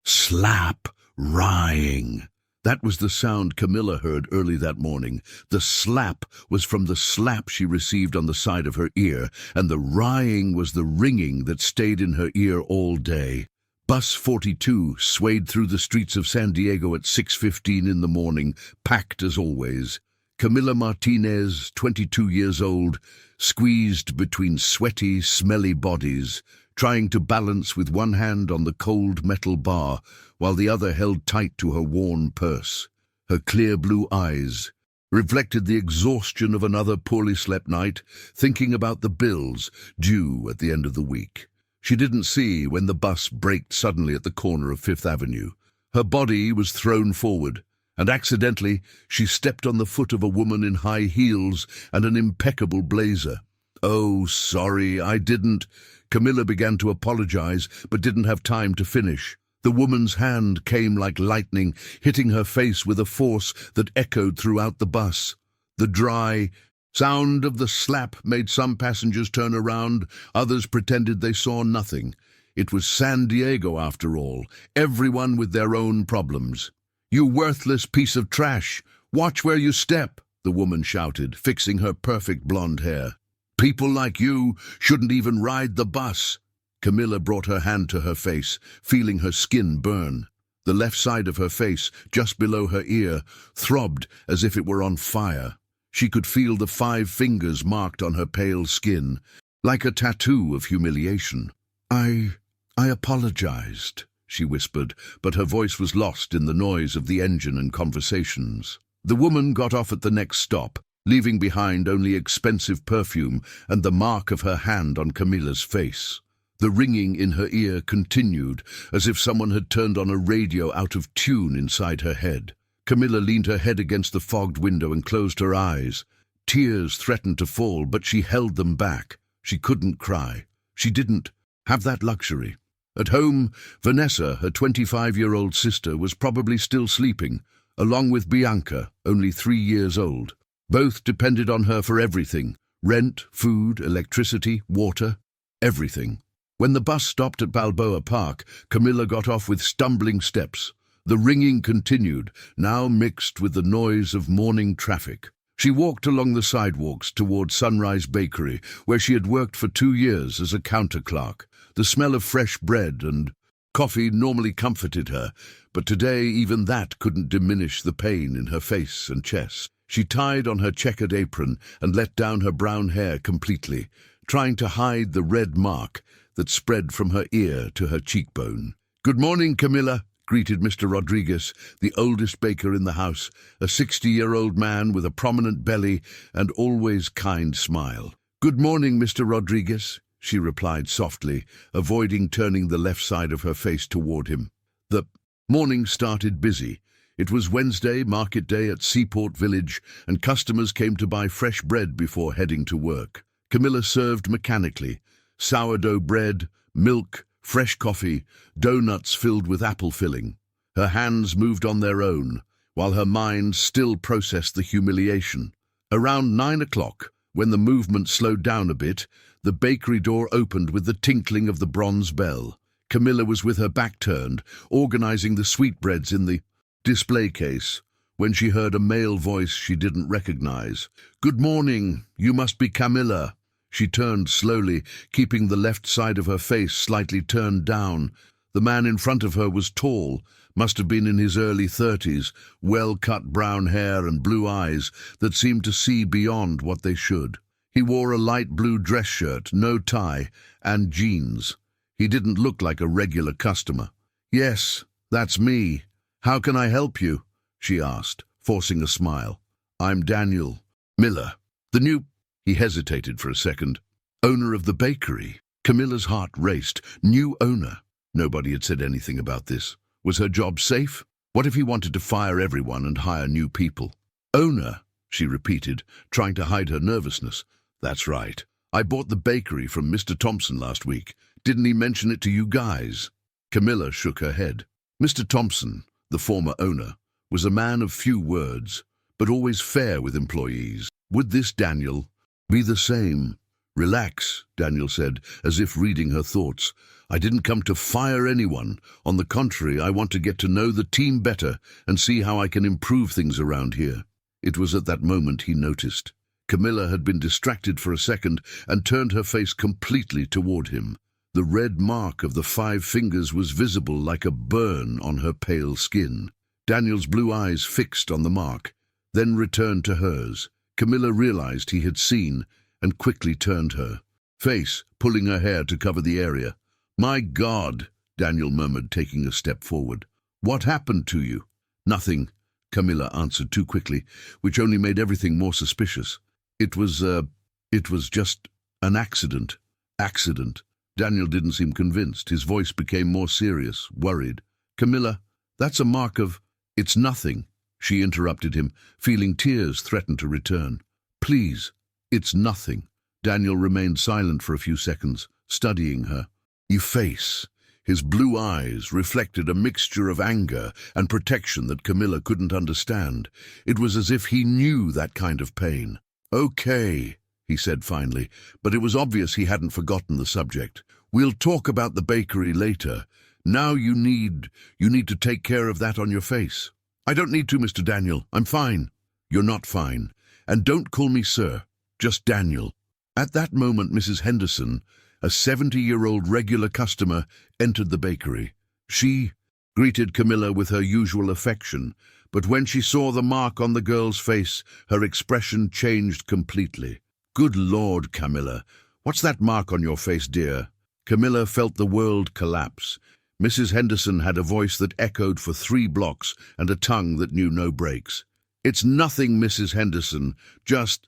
Slap, rhying. That was the sound Camilla heard early that morning. The slap was from the slap she received on the side of her ear, and the rhying was the ringing that stayed in her ear all day. Bus 42 swayed through the streets of San Diego at 6:15 in the morning, packed as always. Camilla Martinez, 22 years old, squeezed between sweaty, smelly bodies, trying to balance with one hand on the cold metal bar while the other held tight to her worn purse. Her clear blue eyes reflected the exhaustion of another poorly slept night, thinking about the bills due at the end of the week. She didn't see when the bus braked suddenly at the corner of Fifth Avenue. Her body was thrown forward, and accidentally she stepped on the foot of a woman in high heels and an impeccable blazer. "Oh, sorry, I didn't." Camilla began to apologize, but didn't have time to finish. The woman's hand came like lightning, hitting her face with a force that echoed throughout the bus. The dry sound of the slap made some passengers turn around, others pretended they saw nothing. It was San Diego, after all, everyone with their own problems. "You worthless piece of trash! Watch where you step!" the woman shouted, fixing her perfect blonde hair. "People like you shouldn't even ride the bus." Camilla brought her hand to her face, feeling her skin burn. The left side of her face, just below her ear, throbbed as if it were on fire. She could feel the 5 fingers marked on her pale skin, like a tattoo of humiliation. I apologized," she whispered, but her voice was lost in the noise of the engine and conversations. The woman got off at the next stop, leaving behind only expensive perfume and the mark of her hand on Camilla's face. The ringing in her ear continued, as if someone had turned on a radio out of tune inside her head. Camilla leaned her head against the fogged window and closed her eyes. Tears threatened to fall, but she held them back. She couldn't cry. She didn't have that luxury. At home, Vanessa, her 25-year-old sister, was probably still sleeping, along with Bianca, only 3 years old. Both depended on her for everything: rent, food, electricity, water, everything. When the bus stopped at Balboa Park, Camilla got off with stumbling steps. The ringing continued, now mixed with the noise of morning traffic. She walked along the sidewalks toward Sunrise Bakery, where she had worked for 2 years as a counter clerk. The smell of fresh bread and coffee normally comforted her, but today even that couldn't diminish the pain in her face and chest. She tied on her checkered apron and let down her brown hair completely, trying to hide the red mark that spread from her ear to her cheekbone. "Good morning, Camilla," greeted Mr. Rodriguez, the oldest baker in the house, a 60-year-old man with a prominent belly and always kind smile. "Good morning, Mr. Rodriguez," she replied softly, avoiding turning the left side of her face toward him. The morning started busy. It was Wednesday, market day at Seaport Village, and customers came to buy fresh bread before heading to work. Camilla served mechanically: sourdough bread, milk, fresh coffee, donuts filled with apple filling. Her hands moved on their own, while her mind still processed the humiliation. Around 9 o'clock, when the movement slowed down a bit, the bakery door opened with the tinkling of the bronze bell. Camilla was with her back turned, organizing the sweetbreads in the display case, when she heard a male voice she didn't recognize. "Good morning, you must be Camilla." She turned slowly, keeping the left side of her face slightly turned down. The man in front of her was tall, must have been in his early 30s, well-cut brown hair and blue eyes that seemed to see beyond what they should. He wore a light blue dress shirt, no tie, and jeans. He didn't look like a regular customer. "Yes, that's me. How can I help you?" she asked, forcing a smile. "I'm Daniel Miller, the new—" He hesitated for a second. "Owner of the bakery." Camilla's heart raced. New owner. Nobody had said anything about this. Was her job safe? What if he wanted to fire everyone and hire new people? "Owner," she repeated, trying to hide her nervousness. "That's right. I bought the bakery from Mr. Thompson last week. Didn't he mention it to you guys?" Camilla shook her head. Mr. Thompson, the former owner, was a man of few words, but always fair with employees. Would this Daniel be the same? "Relax," Daniel said, as if reading her thoughts. I didn't come to fire anyone. On the contrary, I want to get to know the team better and see how I can improve things around here." It was at that moment he noticed. Camilla had been distracted for a second and turned her face completely toward him. The red mark of the 5 fingers was visible like a burn on her pale skin. Daniel's blue eyes fixed on the mark, then returned to hers. Camilla realized he had seen and quickly turned her face, pulling her hair to cover the area. "My God," Daniel murmured, taking a step forward. "What happened to you?" "Nothing," Camilla answered too quickly, which only made everything more suspicious. It was just an accident." "Accident?" Daniel didn't seem convinced. His voice became more serious, worried. "Camilla, that's a mark of—" "It's nothing," she interrupted him, feeling tears threaten to return. "Please, it's nothing." Daniel remained silent for a few seconds, studying her. His face, his blue eyes, reflected a mixture of anger and protection that Camilla couldn't understand. It was as if he knew that kind of pain. "Okay," he said finally, but it was obvious he hadn't forgotten the subject. "We'll talk about the bakery later. Now you need to take care of that on your face." "I don't need to, Mr. Daniel. I'm fine." "You're not fine. And don't call me sir, just Daniel." At that moment, Mrs. Henderson, a 70-year-old regular customer, entered the bakery. She greeted Camilla with her usual affection, but when she saw the mark on the girl's face, her expression changed completely. "Good Lord, Camilla, what's that mark on your face, dear?" Camilla felt the world collapse. Mrs. Henderson had a voice that echoed for 3 blocks and a tongue that knew no breaks. "It's nothing, Mrs. Henderson. Just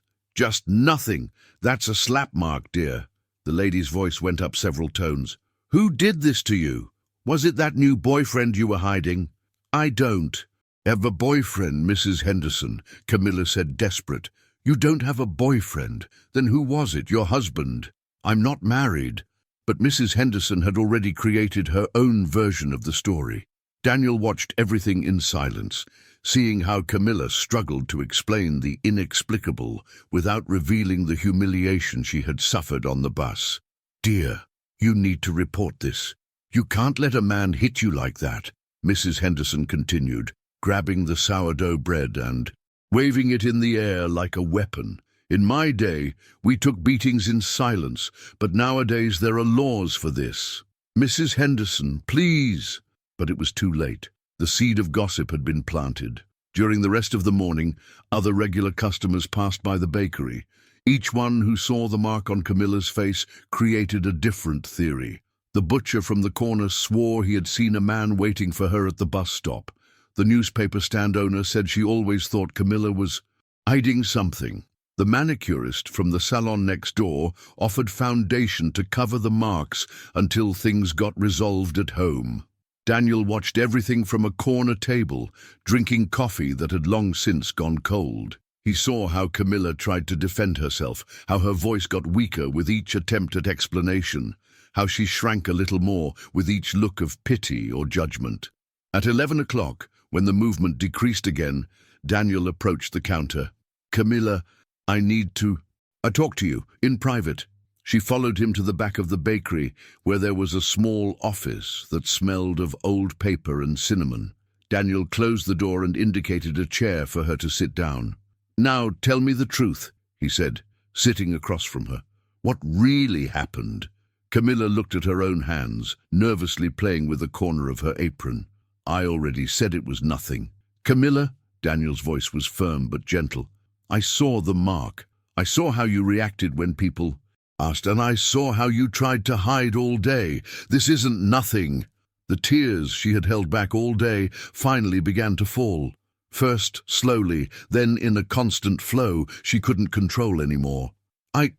nothing. That's a slap mark, dear." The lady's voice went up several tones. "Who did this to you? Was it that new boyfriend you were hiding?" "I don't have a boyfriend, Mrs. Henderson," Camilla said, desperate. "You don't have a boyfriend? Then who was it? Your husband?" "I'm not married." But Mrs. Henderson had already created her own version of the story. Daniel watched everything in silence, seeing how Camilla struggled to explain the inexplicable without revealing the humiliation she had suffered on the bus. "Dear, you need to report this. You can't let a man hit you like that," Mrs. Henderson continued, grabbing the sourdough bread and waving it in the air like a weapon. "In my day, we took beatings in silence, but nowadays there are laws for this. Mrs. Henderson, please." But it was too late. The seed of gossip had been planted. During the rest of the morning, other regular customers passed by the bakery. Each one who saw the mark on Camilla's face created a different theory. The butcher from the corner swore he had seen a man waiting for her at the bus stop. The newspaper stand owner said she always thought Camilla was hiding something. The manicurist from the salon next door offered foundation to cover the marks until things got resolved at home. Daniel watched everything from a corner table, drinking coffee that had long since gone cold. He saw how Camilla tried to defend herself, how her voice got weaker with each attempt at explanation, how she shrank a little more with each look of pity or judgment. At 11 o'clock, when the movement decreased again, Daniel approached the counter. "Camilla, I need to talk to you, in private." She followed him to the back of the bakery, where there was a small office that smelled of old paper and cinnamon. Daniel closed the door and indicated a chair for her to sit down. "Now tell me the truth," he said, sitting across from her. "What really happened?" Camilla looked at her own hands, nervously playing with the corner of her apron. "I already said it was nothing." "Camilla," Daniel's voice was firm but gentle, "I saw the mark. I saw how you reacted when people asked, and I saw how you tried to hide all day. This isn't nothing." The tears she had held back all day finally began to fall. First slowly, then in a constant flow she couldn't control anymore. I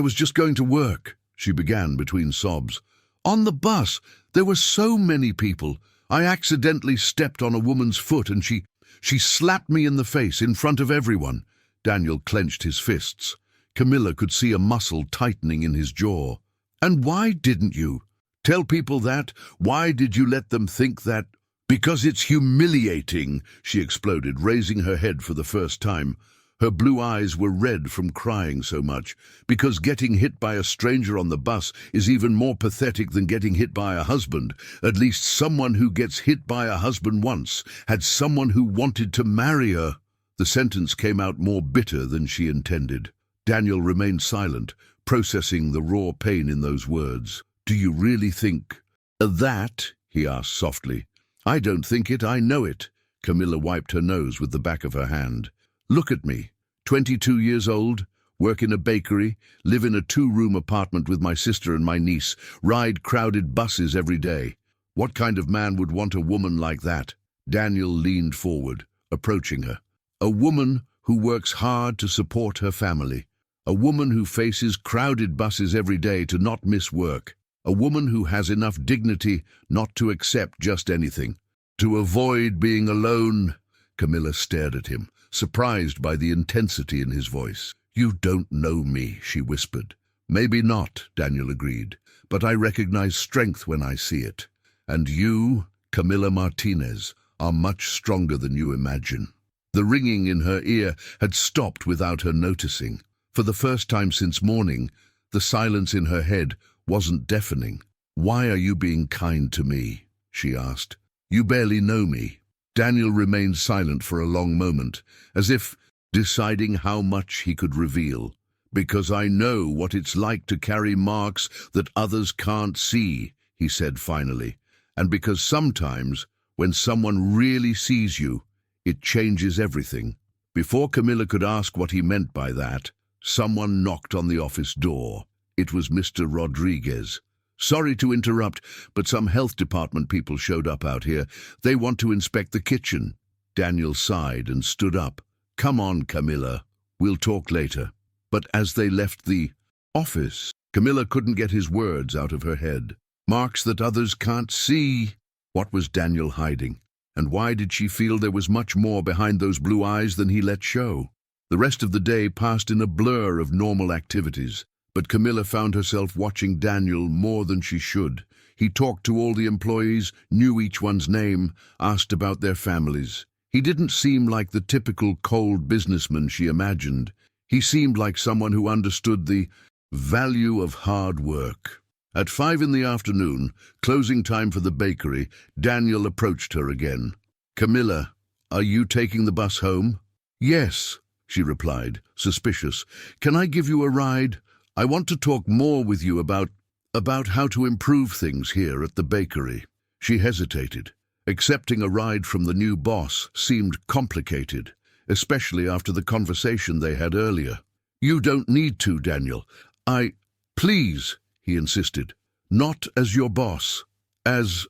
was just going to work," she began between sobs. "On the bus, there were so many people. I accidentally stepped on a woman's foot and she slapped me in the face in front of everyone." Daniel clenched his fists. Camilla could see a muscle tightening in his jaw. "And why didn't you tell people that? Why did you let them think that?" "Because it's humiliating," she exploded, raising her head for the first time. Her blue eyes were red from crying so much, because getting hit by a stranger on the bus is even more pathetic than getting hit by a husband. At least someone who gets hit by a husband once had someone who wanted to marry her. The sentence came out more bitter than she intended. Daniel remained silent, processing the raw pain in those words. "Do you really think that?" he asked softly. "I don't think it, I know it." Camilla wiped her nose with the back of her hand. "Look at me, 22 years old, work in a bakery, live in a 2-room apartment with my sister and my niece, ride crowded buses every day. What kind of man would want a woman like that?" Daniel leaned forward, approaching her. "A woman who works hard to support her family. A woman who faces crowded buses every day to not miss work. A woman who has enough dignity not to accept just anything. To avoid being alone." Camilla stared at him, surprised by the intensity in his voice. "You don't know me," she whispered. "Maybe not," Daniel agreed, "but I recognize strength when I see it. And you, Camilla Martinez, are much stronger than you imagine." The ringing in her ear had stopped without her noticing. For the first time since morning, the silence in her head wasn't deafening. "Why are you being kind to me?" she asked. "You barely know me." Daniel remained silent for a long moment, as if deciding how much he could reveal. "Because I know what it's like to carry marks that others can't see," he said finally. "And because sometimes, when someone really sees you, it changes everything." Before Camilla could ask what he meant by that, someone knocked on the office door. It was Mr. Rodriguez. "Sorry to interrupt, but some health department people showed up out here. They want to inspect the kitchen." Daniel sighed and stood up. "Come on, Camilla. We'll talk later." But as they left the office, Camilla couldn't get his words out of her head. Marks that others can't see. What was Daniel hiding? And why did she feel there was much more behind those blue eyes than he let show? The rest of the day passed in a blur of normal activities. But Camilla found herself watching Daniel more than she should. He talked to all the employees, knew each one's name, asked about their families. He didn't seem like the typical cold businessman she imagined. He seemed like someone who understood the value of hard work. At 5 in the afternoon, closing time for the bakery, Daniel approached her again. "Camilla, are you taking the bus home?" "Yes," she replied, suspicious. "Can I give you a ride? I want to talk more with you about how to improve things here at the bakery." She hesitated. Accepting a ride from the new boss seemed complicated, especially after the conversation they had earlier. "You don't need to, Daniel. Please," he insisted. "Not as your boss. As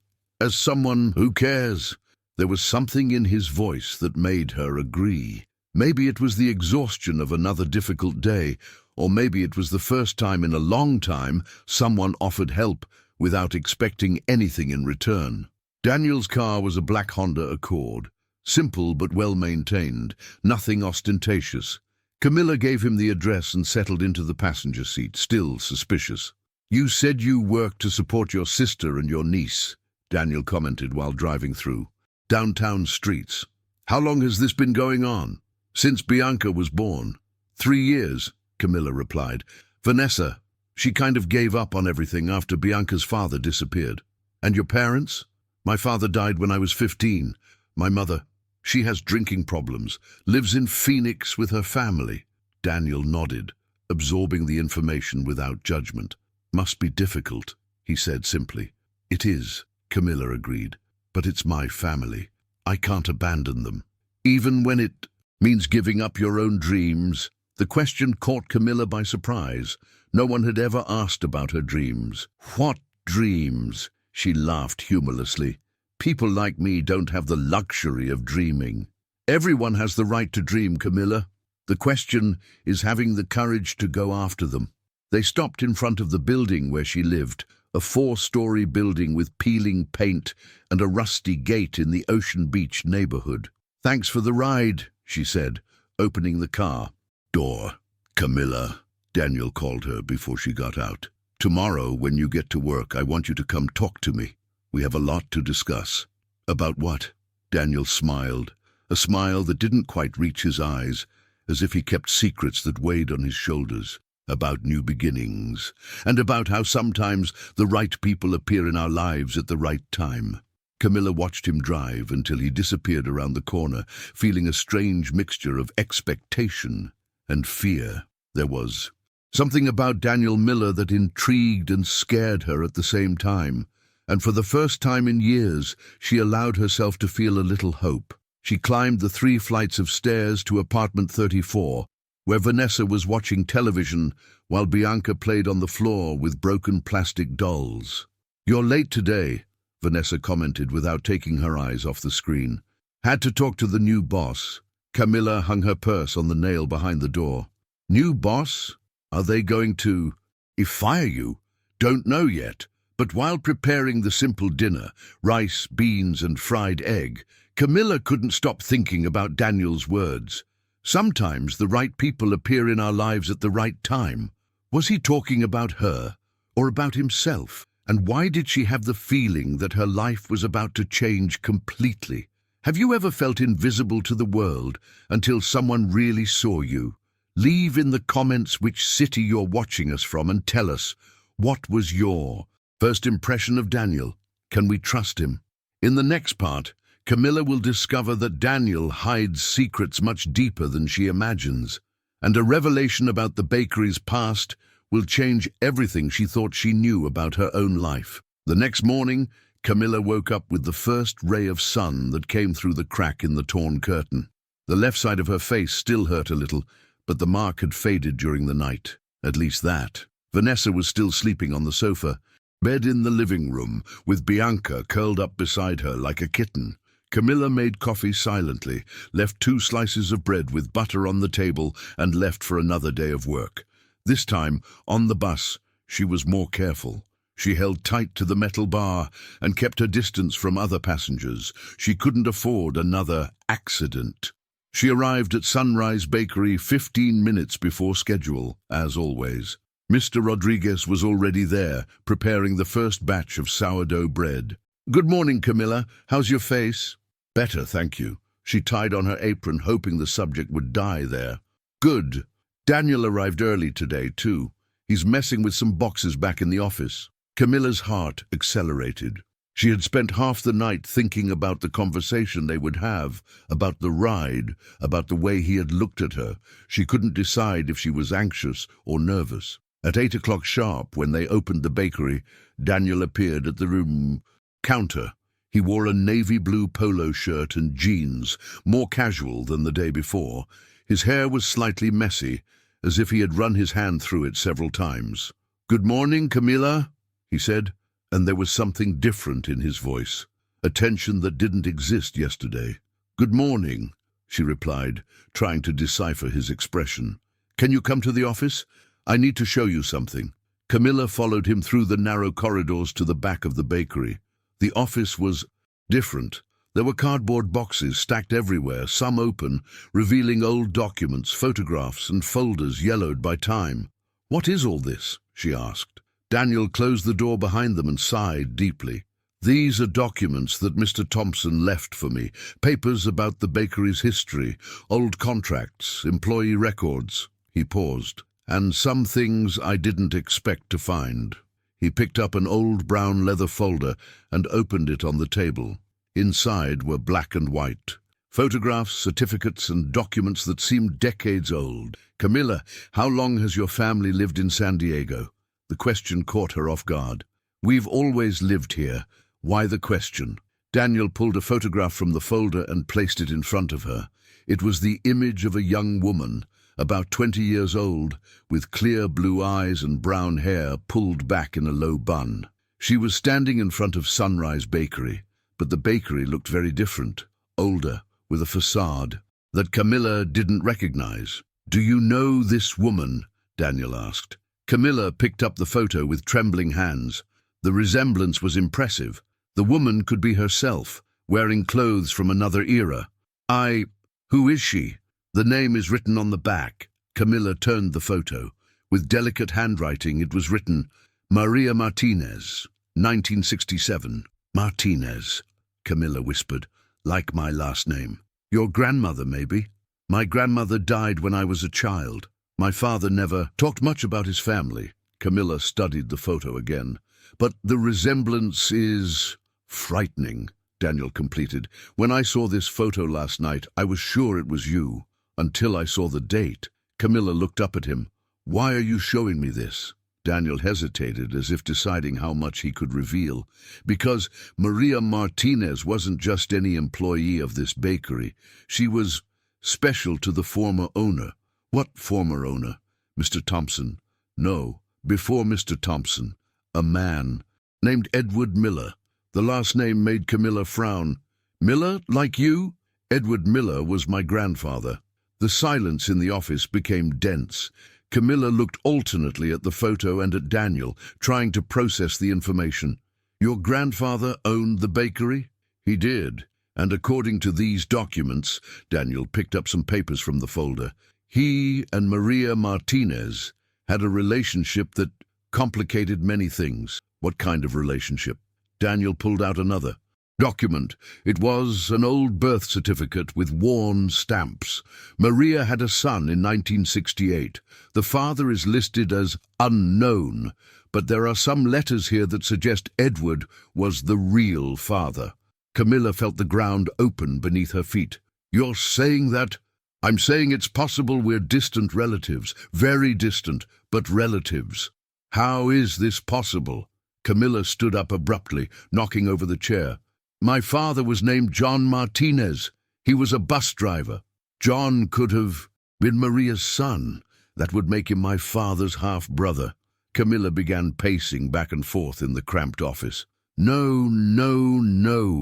someone who cares." There was something in his voice that made her agree. Maybe it was the exhaustion of another difficult day, or maybe it was the first time in a long time someone offered help without expecting anything in return. Daniel's car was a black Honda Accord, simple but well-maintained, nothing ostentatious. Camilla gave him the address and settled into the passenger seat, still suspicious. "You said you worked to support your sister and your niece," Daniel commented while driving through downtown streets. "How long has this been going on?" "Since Bianca was born." 3 years, Camilla replied. "Vanessa, she kind of gave up on everything after Bianca's father disappeared." "And your parents?" "My father died when I was 15. My mother, she has drinking problems, lives in Phoenix with her family." Daniel nodded, absorbing the information without judgment. "Must be difficult," he said simply. "It is," Camilla agreed, "but it's my family. I can't abandon them. Even when it means giving up your own dreams." The question caught Camilla by surprise. No one had ever asked about her dreams. "What dreams?" She laughed humorlessly. "People like me don't have the luxury of dreaming." "Everyone has the right to dream, Camilla. The question is having the courage to go after them." They stopped in front of the building where she lived, a 4-story building with peeling paint and a rusty gate in the Ocean Beach neighborhood. "Thanks for the ride," she said, opening the car door. "Camilla," Daniel called her before she got out. "Tomorrow, when you get to work, I want you to come talk to me. We have a lot to discuss." "About what?" Daniel smiled, a smile that didn't quite reach his eyes, as if he kept secrets that weighed on his shoulders, about new beginnings, and about how sometimes the right people appear in our lives at the right time. Camilla watched him drive until he disappeared around the corner, feeling a strange mixture of expectation and fear. There was something about Daniel Miller that intrigued and scared her at the same time, and for the first time in years, she allowed herself to feel a little hope. She climbed the 3 flights of stairs to apartment 34, where Vanessa was watching television while Bianca played on the floor with broken plastic dolls. "You're late today," Vanessa commented without taking her eyes off the screen. "Had to talk to the new boss." Camilla hung her purse on the nail behind the door. "New boss? Are they going to fire you?" "Don't know yet." But while preparing the simple dinner, rice, beans, and fried egg, Camilla couldn't stop thinking about Daniel's words. Sometimes the right people appear in our lives at the right time. Was he talking about her or about himself? And why did she have the feeling that her life was about to change completely? Have you ever felt invisible to the world until someone really saw you? Leave in the comments which city you're watching us from and tell us, what was your first impression of Daniel? Can we trust him? In the next part, Camilla will discover that Daniel hides secrets much deeper than she imagines, and a revelation about the bakery's past will change everything she thought she knew about her own life. The next morning, Camilla woke up with the first ray of sun that came through the crack in the torn curtain. The left side of her face still hurt a little, but the mark had faded during the night. At least that. Vanessa was still sleeping on the sofa, bed in the living room, with Bianca curled up beside her like a kitten. Camilla made coffee silently, left 2 slices of bread with butter on the table, and left for another day of work. This time, on the bus, she was more careful. She held tight to the metal bar and kept her distance from other passengers. She couldn't afford another accident. She arrived at Sunrise Bakery 15 minutes before schedule, as always. Mr. Rodriguez was already there, preparing the first batch of sourdough bread. "Good morning, Camilla. How's your face?" "Better, thank you." She tied on her apron, hoping the subject would die there. "Good. Daniel arrived early today, too. He's messing with some boxes back in the office." Camilla's heart accelerated. She had spent half the night thinking about the conversation they would have, about the ride, about the way he had looked at her. She couldn't decide if she was anxious or nervous. At 8 o'clock sharp, when they opened the bakery, Daniel appeared at the room counter. He wore a navy blue polo shirt and jeans, more casual than the day before. His hair was slightly messy, as if he had run his hand through it several times. "Good morning, Camilla," he said, and there was something different in his voice, a tension that didn't exist yesterday. "Good morning," she replied, trying to decipher his expression. "Can you come to the office? I need to show you something." Camilla followed him through the narrow corridors to the back of the bakery. The office was different. There were cardboard boxes stacked everywhere, some open, revealing old documents, photographs, and folders yellowed by time. "What is all this?" she asked. Daniel closed the door behind them and sighed deeply. "These are documents that Mr. Thompson left for me, papers about the bakery's history, old contracts, employee records." He paused. "And some things I didn't expect to find." He picked up an old brown leather folder and opened it on the table. Inside were black and white photographs, certificates, and documents that seemed decades old. "Camilla, how long has your family lived in San Diego?" The question caught her off guard. "We've always lived here. Why the question?" Daniel pulled a photograph from the folder and placed it in front of her. It was the image of a young woman, about 20 years old, with clear blue eyes and brown hair pulled back in a low bun. She was standing in front of Sunrise Bakery, but the bakery looked very different, older, with a facade that Camilla didn't recognize. "Do you know this woman?" Daniel asked. Camilla picked up the photo with trembling hands. The resemblance was impressive. The woman could be herself, wearing clothes from another era. Who is she?" "The name is written on the back." Camilla turned the photo. With delicate handwriting it was written, "Maria Martinez, 1967. "Martinez," Camilla whispered, "like my last name." "Your grandmother, maybe?" My grandmother died when I was a child. My father never talked much about his family. Camilla studied the photo again. But the resemblance is frightening, Daniel completed. When I saw this photo last night, I was sure it was you, until I saw the date. Camilla looked up at him. Why are you showing me this? Daniel hesitated, as if deciding how much he could reveal. Because Maria Martinez wasn't just any employee of this bakery. She was special to the former owner. What former owner? Mr. Thompson. No, before Mr. Thompson. A man named Edward Miller. The last name made Camilla frown. Miller, like you? Edward Miller was my grandfather. The silence in the office became dense. Camilla looked alternately at the photo and at Daniel, trying to process the information. Your grandfather owned the bakery? He did, and according to these documents, Daniel picked up some papers from the folder, he and Maria Martinez had a relationship that complicated many things. What kind of relationship? Daniel pulled out another document. It was an old birth certificate with worn stamps. Maria had a son in 1968. The father is listed as unknown, but there are some letters here that suggest Edward was the real father. Camilla felt the ground open beneath her feet. You're saying that? I'm saying it's possible we're distant relatives, very distant, but relatives. How is this possible? Camilla stood up abruptly, knocking over the chair. My father was named John Martinez. He was a bus driver. John could have been Maria's son. That would make him my father's half-brother. Camilla began pacing back and forth in the cramped office. No,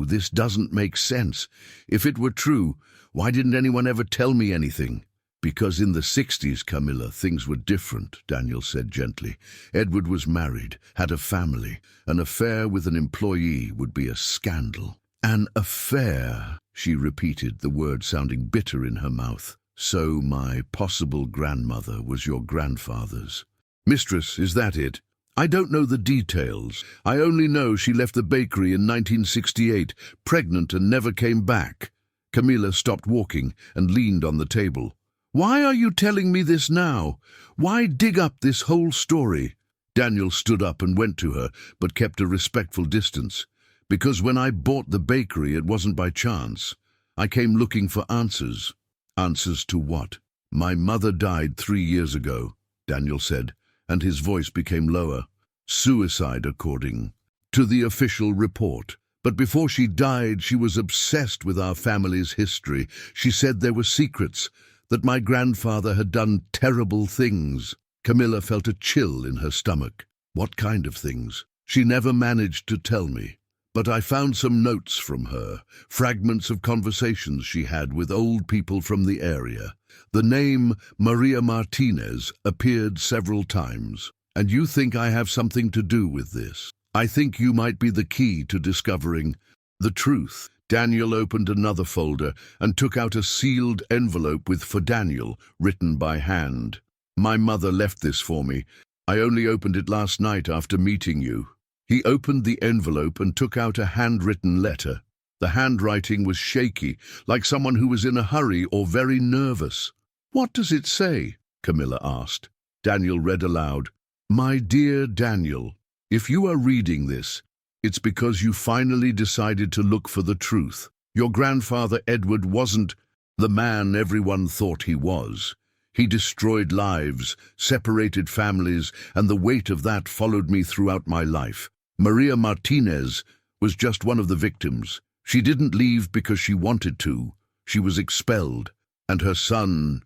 this doesn't make sense. If it were true, why didn't anyone ever tell me anything? Because in the 60s, Camilla, things were different, Daniel said gently. Edward was married, had a family. An affair with an employee would be a scandal. An affair, she repeated, the word sounding bitter in her mouth. So my possible grandmother was your grandfather's. Mistress, is that it? I don't know the details. I only know she left the bakery in 1968, pregnant and never came back. Camilla stopped walking and leaned on the table. Why are you telling me this now? Why dig up this whole story? Daniel stood up and went to her, but kept a respectful distance. Because when I bought the bakery, it wasn't by chance. I came looking for answers. Answers to what? My mother died 3 years ago, Daniel said, and his voice became lower. Suicide, according to the official report. But before she died, she was obsessed with our family's history. She said there were secrets, that my grandfather had done terrible things. Camilla felt a chill in her stomach. What kind of things? She never managed to tell me. But I found some notes from her, fragments of conversations she had with old people from the area. The name Maria Martinez appeared several times. And you think I have something to do with this? I think you might be the key to discovering the truth. Daniel opened another folder and took out a sealed envelope with "For Daniel" written by hand. My mother left this for me. I only opened it last night after meeting you. He opened the envelope and took out a handwritten letter. The handwriting was shaky, like someone who was in a hurry or very nervous. What does it say? Camilla asked. Daniel read aloud. My dear Daniel, if you are reading this, it's because you finally decided to look for the truth. Your grandfather Edward wasn't the man everyone thought he was. He destroyed lives, separated families, and the weight of that followed me throughout my life. Maria Martinez was just one of the victims. She didn't leave because she wanted to. She was expelled. And her son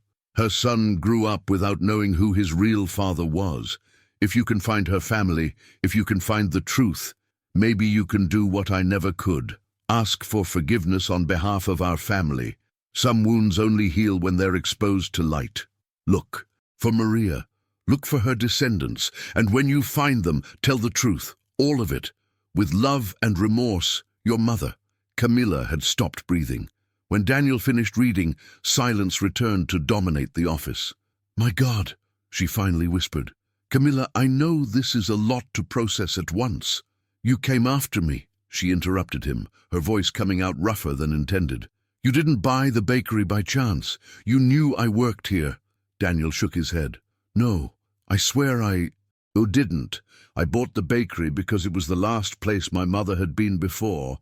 grew up without knowing who his real father was. If you can find her family, if you can find the truth, maybe you can do what I never could. Ask for forgiveness on behalf of our family. Some wounds only heal when they're exposed to light. Look for Maria. Look for her descendants. And when you find them, tell the truth, all of it. With love and remorse, your mother. Camilla had stopped breathing. When Daniel finished reading, silence returned to dominate the office. My God, she finally whispered. Camilla, I know this is a lot to process at once. You came after me, she interrupted him, her voice coming out rougher than intended. You didn't buy the bakery by chance. You knew I worked here. Daniel shook his head. No, I swear I didn't. I bought the bakery because it was the last place my mother had been before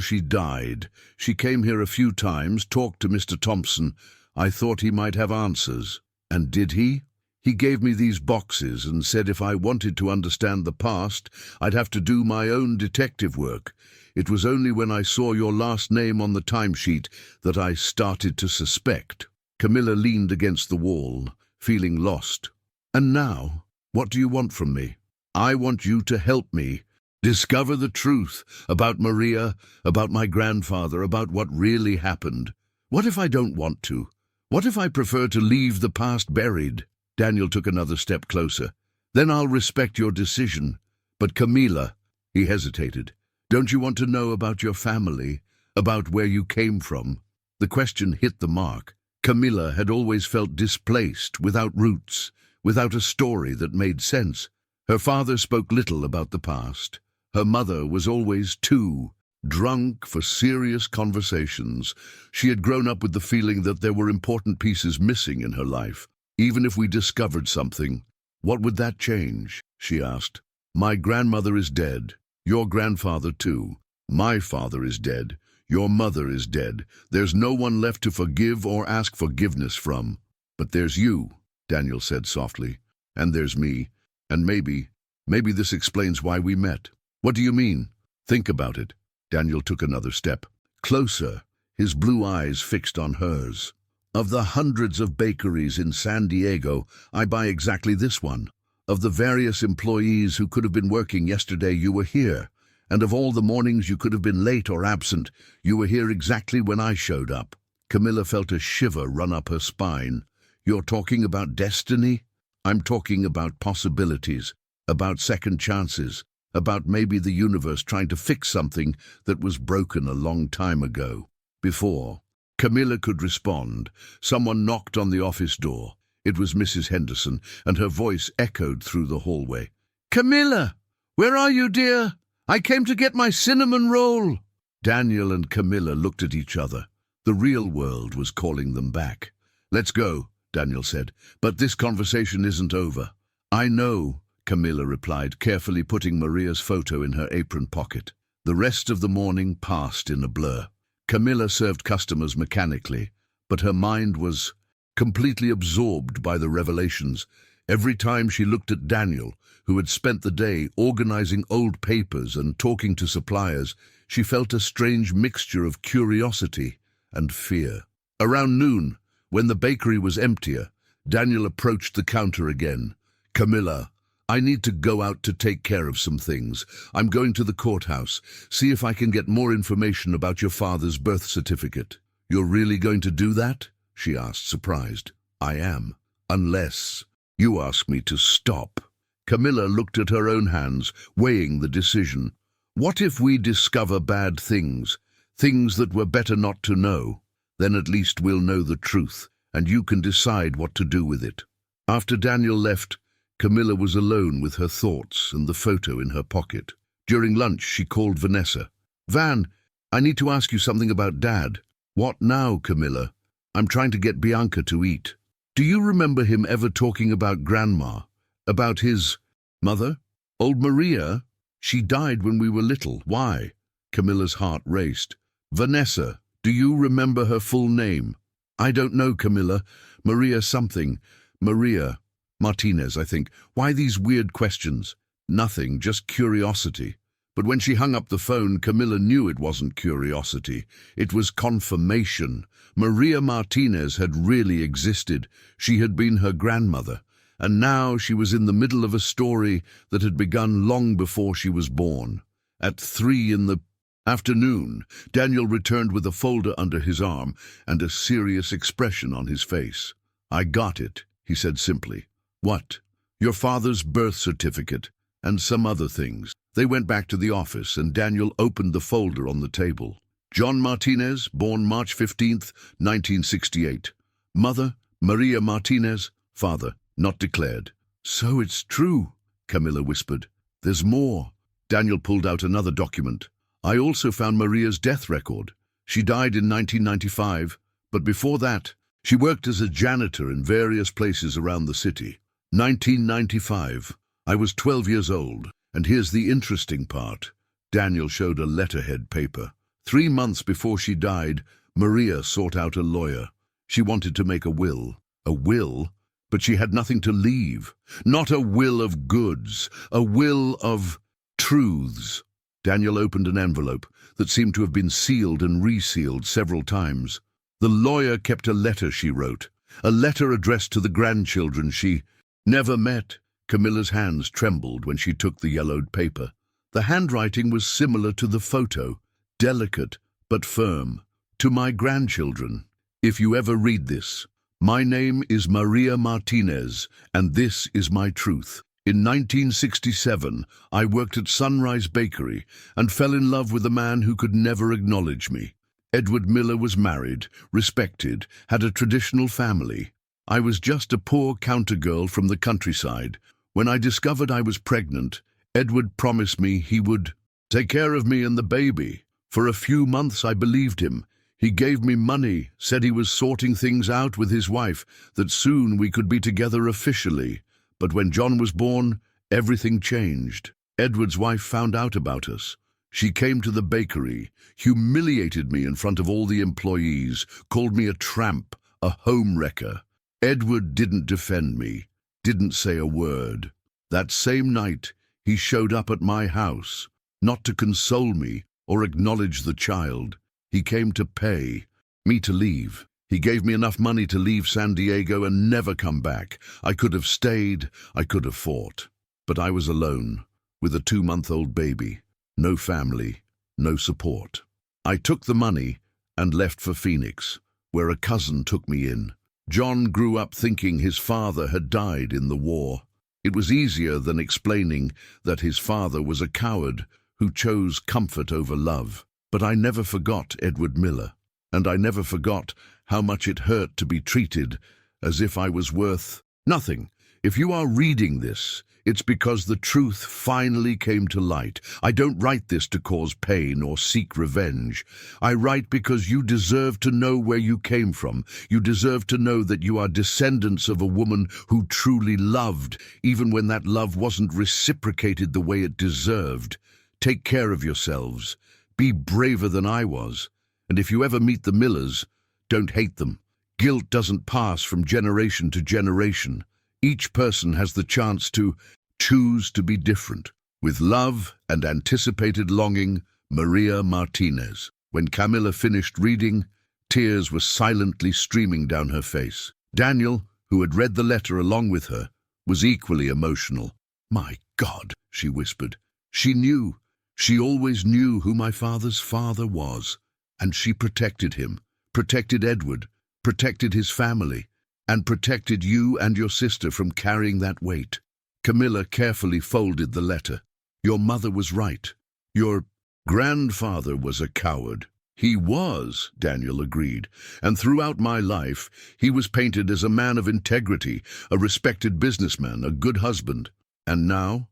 she died. She came here a few times, talked to Mr. Thompson. I thought he might have answers. And did he? He gave me these boxes and said if I wanted to understand the past, I'd have to do my own detective work. It was only when I saw your last name on the timesheet that I started to suspect. Camilla leaned against the wall, feeling lost. And now, what do you want from me? I want you to help me discover the truth about Maria, about my grandfather, about what really happened. What if I don't want to? What if I prefer to leave the past buried? Daniel took another step closer. Then I'll respect your decision. But Camilla, he hesitated. Don't you want to know about your family, about where you came from? The question hit the mark. Camilla had always felt displaced, without roots, without a story that made sense. Her father spoke little about the past. Her mother was always too drunk for serious conversations. She had grown up with the feeling that there were important pieces missing in her life. Even if we discovered something, what would that change? She asked. My grandmother is dead. Your grandfather too. My father is dead. Your mother is dead. There's no one left to forgive or ask forgiveness from. But there's you, Daniel said softly. And there's me. And maybe this explains why we met. What do you mean? Think about it. Daniel took another step. Closer, his blue eyes fixed on hers. Of the hundreds of bakeries in San Diego, I buy exactly this one. Of the various employees who could have been working yesterday, you were here. And of all the mornings you could have been late or absent, you were here exactly when I showed up. Camilla felt a shiver run up her spine. You're talking about destiny? I'm talking about possibilities, about second chances, about maybe the universe trying to fix something that was broken a long time ago. Before Camilla could respond, someone knocked on the office door. It was Mrs. Henderson, and her voice echoed through the hallway. Camilla! Where are you, dear? I came to get my cinnamon roll. Daniel and Camilla looked at each other. The real world was calling them back. Let's go, Daniel said, but this conversation isn't over. I know, Camilla replied, carefully putting Maria's photo in her apron pocket. The rest of the morning passed in a blur. Camilla served customers mechanically, but her mind was completely absorbed by the revelations. Every time she looked at Daniel, who had spent the day organizing old papers and talking to suppliers, she felt a strange mixture of curiosity and fear. Around noon, when the bakery was emptier, Daniel approached the counter again. Camilla, I need to go out to take care of some things. I'm going to the courthouse. See if I can get more information about your father's birth certificate. You're really going to do that? She asked, surprised. I am. Unless you ask me to stop. Camilla looked at her own hands, weighing the decision. What if we discover bad things, things that were better not to know? Then at least we'll know the truth, and you can decide what to do with it. After Daniel left, Camilla was alone with her thoughts and the photo in her pocket. During lunch, she called Vanessa. Van, I need to ask you something about Dad. What now, Camilla? I'm trying to get Bianca to eat. Do you remember him ever talking about Grandma? About his mother? Old Maria? She died when we were little. Why? Camilla's heart raced. Vanessa, do you remember her full name? I don't know, Camilla. Maria something. Maria Martinez, I think. Why these weird questions? Nothing, just curiosity. But when she hung up the phone, Camilla knew it wasn't curiosity. It was confirmation. Maria Martinez had really existed. She had been her grandmother. And now she was in the middle of a story that had begun long before she was born. At 3 in the afternoon, Daniel returned with a folder under his arm and a serious expression on his face. I got it, he said simply. What? Your father's birth certificate and some other things. They went back to the office and Daniel opened the folder on the table. John Martinez, born March 15th, 1968. Mother, Maria Martinez. Father, not declared. So it's true, Camilla whispered. There's more. Daniel pulled out another document. I also found Maria's death record. She died in 1995, but before that, she worked as a janitor in various places around the city. 1995. I was 12 years old, and here's the interesting part. Daniel showed a letterhead paper. 3 months before she died, Maria sought out a lawyer. She wanted to make a will. A will? But she had nothing to leave. Not a will of goods, a will of truths. Daniel opened an envelope that seemed to have been sealed and resealed several times. The lawyer kept a letter she wrote, a letter addressed to the grandchildren she never met. Camilla's hands trembled when she took the yellowed paper. The handwriting was similar to the photo, delicate but firm. To my grandchildren, if you ever read this, my name is Maria Martinez, and this is my truth. In 1967, I worked at Sunrise Bakery and fell in love with a man who could never acknowledge me. Edward Miller was married, respected, had a traditional family. I was just a poor counter girl from the countryside. When I discovered I was pregnant, Edward promised me he would take care of me and the baby. For a few months I believed him. He gave me money, said he was sorting things out with his wife, that soon we could be together officially. But when John was born, everything changed. Edward's wife found out about us. She came to the bakery, humiliated me in front of all the employees, called me a tramp, a homewrecker. Edward didn't defend me, didn't say a word. That same night, he showed up at my house, not to console me or acknowledge the child. He came to pay me to leave. He gave me enough money to leave San Diego and never come back. I could have stayed, I could have fought. But I was alone, with a 2-month-old baby. No family, no support. I took the money and left for Phoenix, where a cousin took me in. John grew up thinking his father had died in the war. It was easier than explaining that his father was a coward who chose comfort over love. But I never forgot Edward Miller, and I never forgot how much it hurt to be treated as if I was worth nothing. If you are reading this, it's because the truth finally came to light. I don't write this to cause pain or seek revenge. I write because you deserve to know where you came from. You deserve to know that you are descendants of a woman who truly loved, even when that love wasn't reciprocated the way it deserved. Take care of yourselves. Be braver than I was. And if you ever meet the Millers, don't hate them. Guilt doesn't pass from generation to generation. Each person has the chance to choose to be different. With love and anticipated longing, Maria Martinez. When Camilla finished reading, tears were silently streaming down her face. Daniel, who had read the letter along with her, was equally emotional. "My God," she whispered. She knew. She always knew who my father's father was, and she protected him, protected Edward, protected his family, and protected you and your sister from carrying that weight. Camilla carefully folded the letter. Your mother was right. Your grandfather was a coward. He was, Daniel agreed, and throughout my life, he was painted as a man of integrity, a respected businessman, a good husband. And now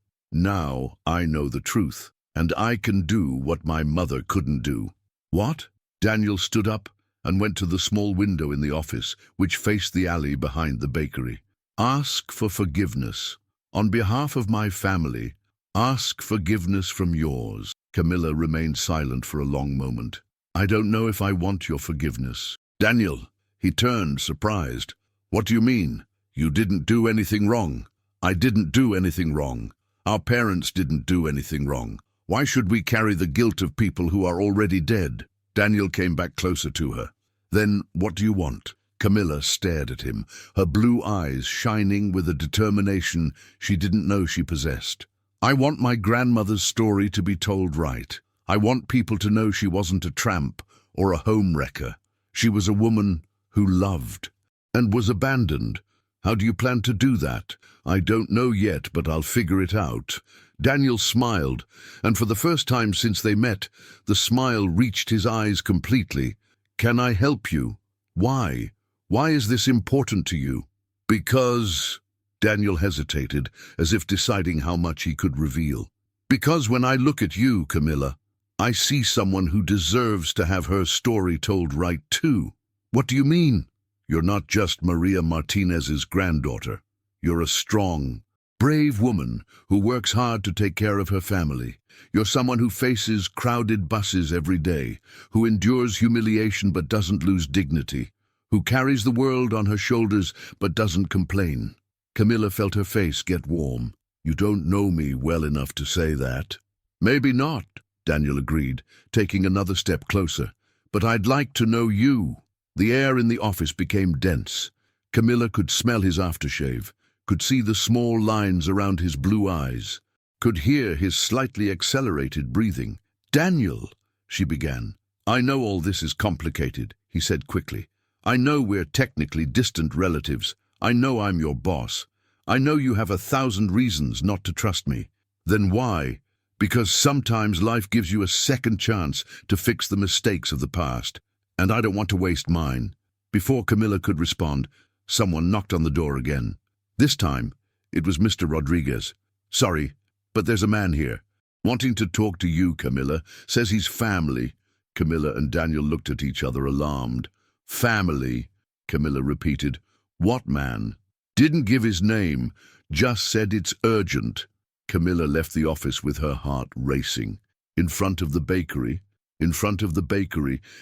I know the truth. And I can do what my mother couldn't do. What? Daniel stood up and went to the small window in the office, which faced the alley behind the bakery. Ask for forgiveness. On behalf of my family, ask forgiveness from yours. Camilla remained silent for a long moment. I don't know if I want your forgiveness. Daniel, he turned, surprised. What do you mean? You didn't do anything wrong. I didn't do anything wrong. Our parents didn't do anything wrong. Why should we carry the guilt of people who are already dead? Daniel came back closer to her. Then what do you want? Camilla stared at him, her blue eyes shining with a determination she didn't know she possessed. I want my grandmother's story to be told right. I want people to know she wasn't a tramp or a homewrecker. She was a woman who loved and was abandoned. How do you plan to do that? I don't know yet, but I'll figure it out. Daniel smiled, and for the first time since they met, the smile reached his eyes completely. Can I help you? Why? Why is this important to you? Because... Daniel hesitated, as if deciding how much he could reveal. Because when I look at you, Camilla, I see someone who deserves to have her story told right too. What do you mean? You're not just Maria Martinez's granddaughter. You're a strong, brave woman who works hard to take care of her family. You're someone who faces crowded buses every day, who endures humiliation but doesn't lose dignity, who carries the world on her shoulders but doesn't complain. Camilla felt her face get warm. You don't know me well enough to say that. Maybe not, Daniel agreed, taking another step closer. But I'd like to know you. The air in the office became dense. Camilla could smell his aftershave, could see the small lines around his blue eyes, could hear his slightly accelerated breathing. Daniel, she began. I know all this is complicated, he said quickly. I know we're technically distant relatives. I know I'm your boss. I know you have 1,000 reasons not to trust me. Then why? Because sometimes life gives you a second chance to fix the mistakes of the past, and I don't want to waste mine. Before Camilla could respond, someone knocked on the door again. This time, it was Mr. Rodriguez. Sorry, but there's a man here, wanting to talk to you, Camilla. Says he's family. Camilla and Daniel looked at each other, alarmed. Family, Camilla repeated. What man? Didn't give his name, just said it's urgent. Camilla left the office with her heart racing. In front of the bakery,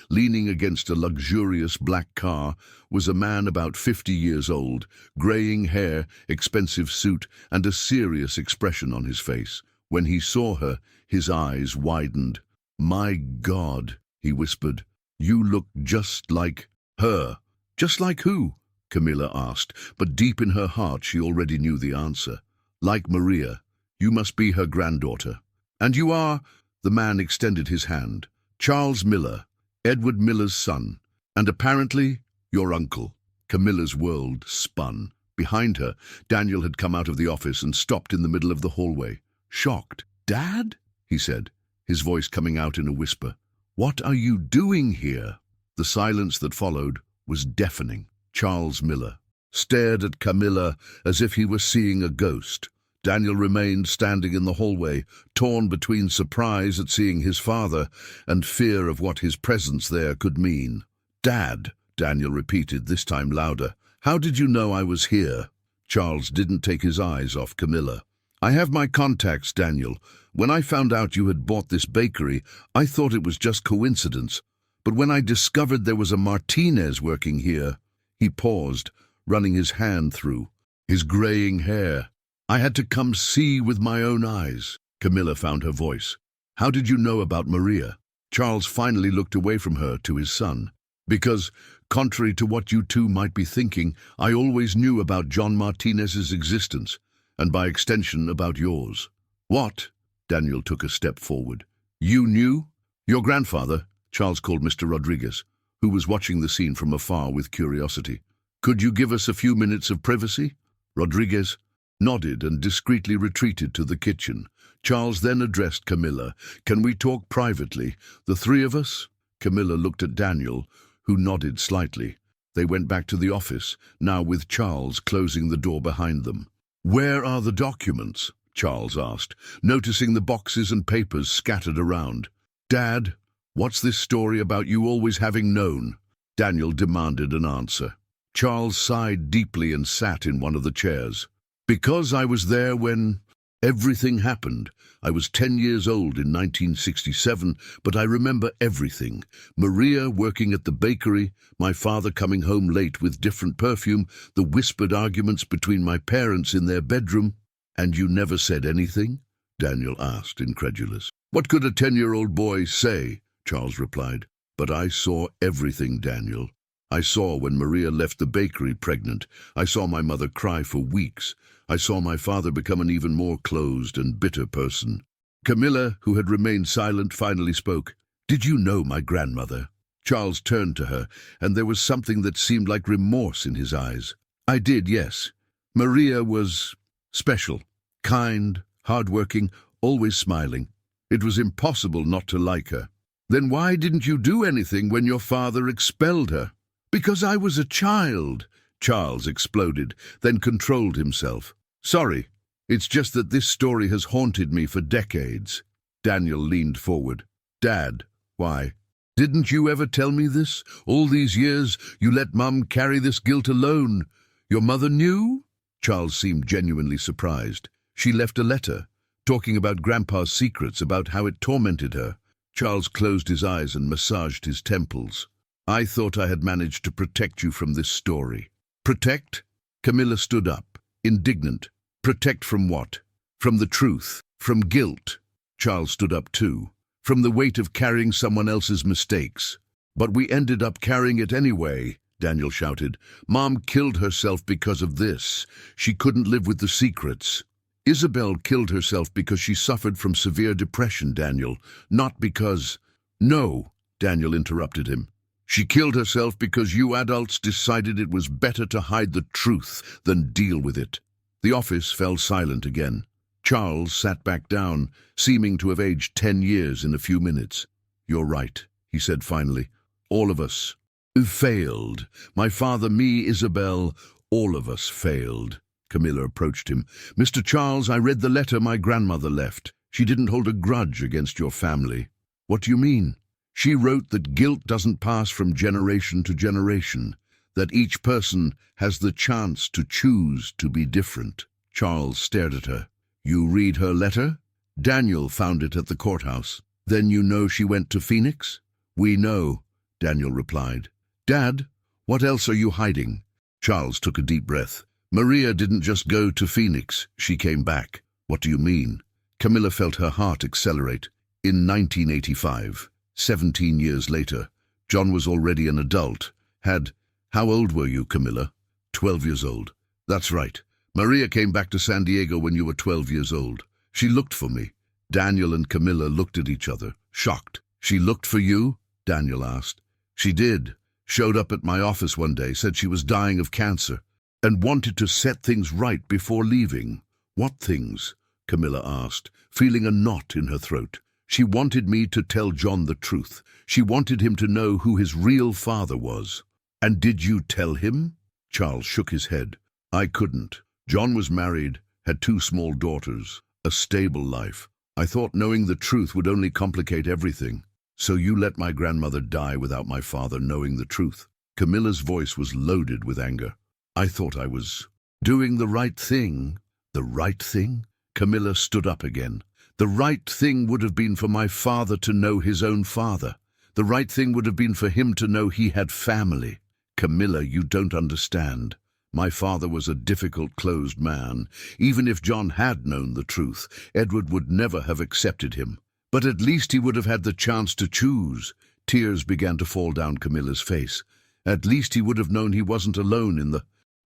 leaning against a luxurious black car, was a man about 50 years old, graying hair, expensive suit, and a serious expression on his face. When he saw her, his eyes widened. My God, he whispered, you look just like her. Just like who? Camilla asked, but deep in her heart she already knew the answer. Like Maria. You must be her granddaughter. And you are? The man extended his hand. Charles Miller, Edward Miller's son, and apparently your uncle. Camilla's world spun. Behind her, Daniel had come out of the office and stopped in the middle of the hallway. Shocked. Dad? He said, his voice coming out in a whisper. What are you doing here? The silence that followed was deafening. Charles Miller stared at Camilla as if he were seeing a ghost. Daniel remained standing in the hallway, torn between surprise at seeing his father and fear of what his presence there could mean. Dad, Daniel repeated, this time louder. How did you know I was here? Charles didn't take his eyes off Camilla. I have my contacts, Daniel. When I found out you had bought this bakery, I thought it was just coincidence. But when I discovered there was a Martinez working here, he paused, running his hand through his graying hair. I had to come see with my own eyes. Camilla found her voice. How did you know about Maria? Charles finally looked away from her to his son. Because, contrary to what you two might be thinking, I always knew about John Martinez's existence, and by extension about yours. What? Daniel took a step forward. You knew? Your grandfather, Charles called Mr. Rodriguez, who was watching the scene from afar with curiosity. Could you give us a few minutes of privacy? Rodriguez nodded and discreetly retreated to the kitchen. Charles then addressed Camilla. Can we talk privately, the three of us? Camilla looked at Daniel, who nodded slightly. They went back to the office, now with Charles closing the door behind them. Where are the documents? Charles asked, noticing the boxes and papers scattered around. Dad, what's this story about you always having known? Daniel demanded an answer. Charles sighed deeply and sat in one of the chairs. Because I was there when everything happened. I was 10 years old in 1967, but I remember everything. Maria working at the bakery, my father coming home late with different perfume, the whispered arguments between my parents in their bedroom. And you never said anything? Daniel asked, incredulous. What could a 10-year-old boy say? Charles replied. But I saw everything, Daniel. I saw when Maria left the bakery pregnant. I saw my mother cry for weeks. I saw my father become an even more closed and bitter person. Camilla, who had remained silent, finally spoke. Did you know my grandmother? Charles turned to her, and there was something that seemed like remorse in his eyes. I did, yes. Maria was special, kind, hard-working, always smiling. It was impossible not to like her. Then why didn't you do anything when your father expelled her? Because I was a child, Charles exploded, then controlled himself. Sorry, it's just that this story has haunted me for decades. Daniel leaned forward. Dad, why? Didn't you ever tell me this? All these years you let Mum carry this guilt alone. Your mother knew? Charles seemed genuinely surprised. She left a letter, talking about Grandpa's secrets, about how it tormented her. Charles closed his eyes and massaged his temples. I thought I had managed to protect you from this story. Protect? Camilla stood up, indignant. Protect from what? From the truth. From guilt. Charles stood up too. From the weight of carrying someone else's mistakes. But we ended up carrying it anyway, Daniel shouted. Mom killed herself because of this. She couldn't live with the secrets. Isabel killed herself because she suffered from severe depression, Daniel, not because... No, Daniel interrupted him. She killed herself because you adults decided it was better to hide the truth than deal with it. The office fell silent again. Charles sat back down, seeming to have aged 10 years in a few minutes. You're right, he said finally. All of us failed. My father, me, Isabel, all of us failed. Camilla approached him. Mr. Charles, I read the letter my grandmother left. She didn't hold a grudge against your family. What do you mean? She wrote that guilt doesn't pass from generation to generation, that each person has the chance to choose to be different. Charles stared at her. You read her letter? Daniel found it at the courthouse. Then you know she went to Phoenix? We know, Daniel replied. Dad, what else are you hiding? Charles took a deep breath. Maria didn't just go to Phoenix, she came back. What do you mean? Camilla felt her heart accelerate. In 1985, 17 years later, John was already an adult. How old were you, Camilla? 12 years old. That's right. Maria came back to San Diego when you were 12 years old. She looked for me. Daniel and Camilla looked at each other, shocked. She looked for you? Daniel asked. She did. Showed up at my office one day, said she was dying of cancer, and wanted to set things right before leaving. What things? Camilla asked, feeling a knot in her throat. She wanted me to tell John the truth. She wanted him to know who his real father was. And did you tell him? Charles shook his head. I couldn't. John was married, had 2 small daughters, a stable life. I thought knowing the truth would only complicate everything. So you let my grandmother die without my father knowing the truth. Camilla's voice was loaded with anger. I thought I was doing the right thing. The right thing? Camilla stood up again. The right thing would have been for my father to know his own father. The right thing would have been for him to know he had family. Camilla, you don't understand. My father was a difficult, closed man. Even if John had known the truth, Edward would never have accepted him. But at least he would have had the chance to choose. Tears began to fall down Camilla's face. At least he would have known he wasn't alone in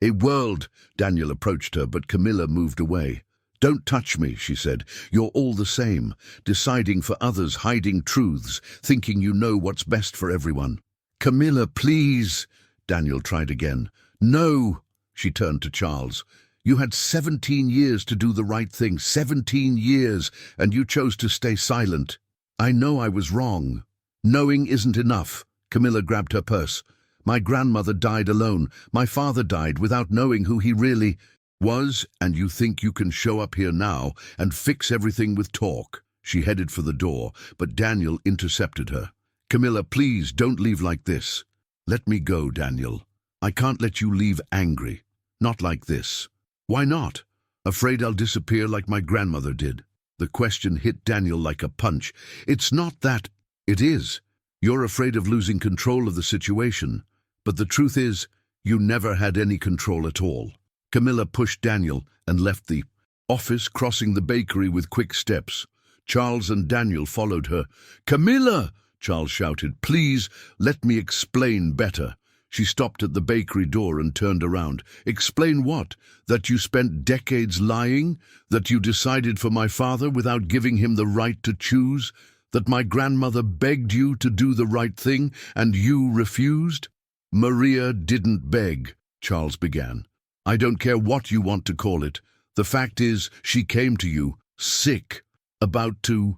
a world. Daniel approached her, but Camilla moved away. Don't touch me, she said. You're all the same, deciding for others, hiding truths, thinking you know what's best for everyone. Camilla, please. Daniel tried again. No, she turned to Charles. You had 17 years to do the right thing, 17 years, and you chose to stay silent. I know I was wrong. Knowing isn't enough. Camilla grabbed her purse. My grandmother died alone. My father died without knowing who he really was, and you think you can show up here now and fix everything with talk. She headed for the door, but Daniel intercepted her. Camilla, please don't leave like this. Let me go, Daniel. I can't let you leave angry. Not like this. Why not? Afraid I'll disappear like my grandmother did. The question hit Daniel like a punch. It's not that. It is. You're afraid of losing control of the situation. But the truth is, you never had any control at all. Camilla pushed Daniel and left the office, crossing the bakery with quick steps. Charles and Daniel followed her. Camilla! Charles shouted. Please, let me explain better. She stopped at the bakery door and turned around. Explain what? That you spent decades lying? That you decided for my father without giving him the right to choose? That my grandmother begged you to do the right thing and you refused? Maria didn't beg, Charles began. I don't care what you want to call it. The fact is, she came to you, sick, about to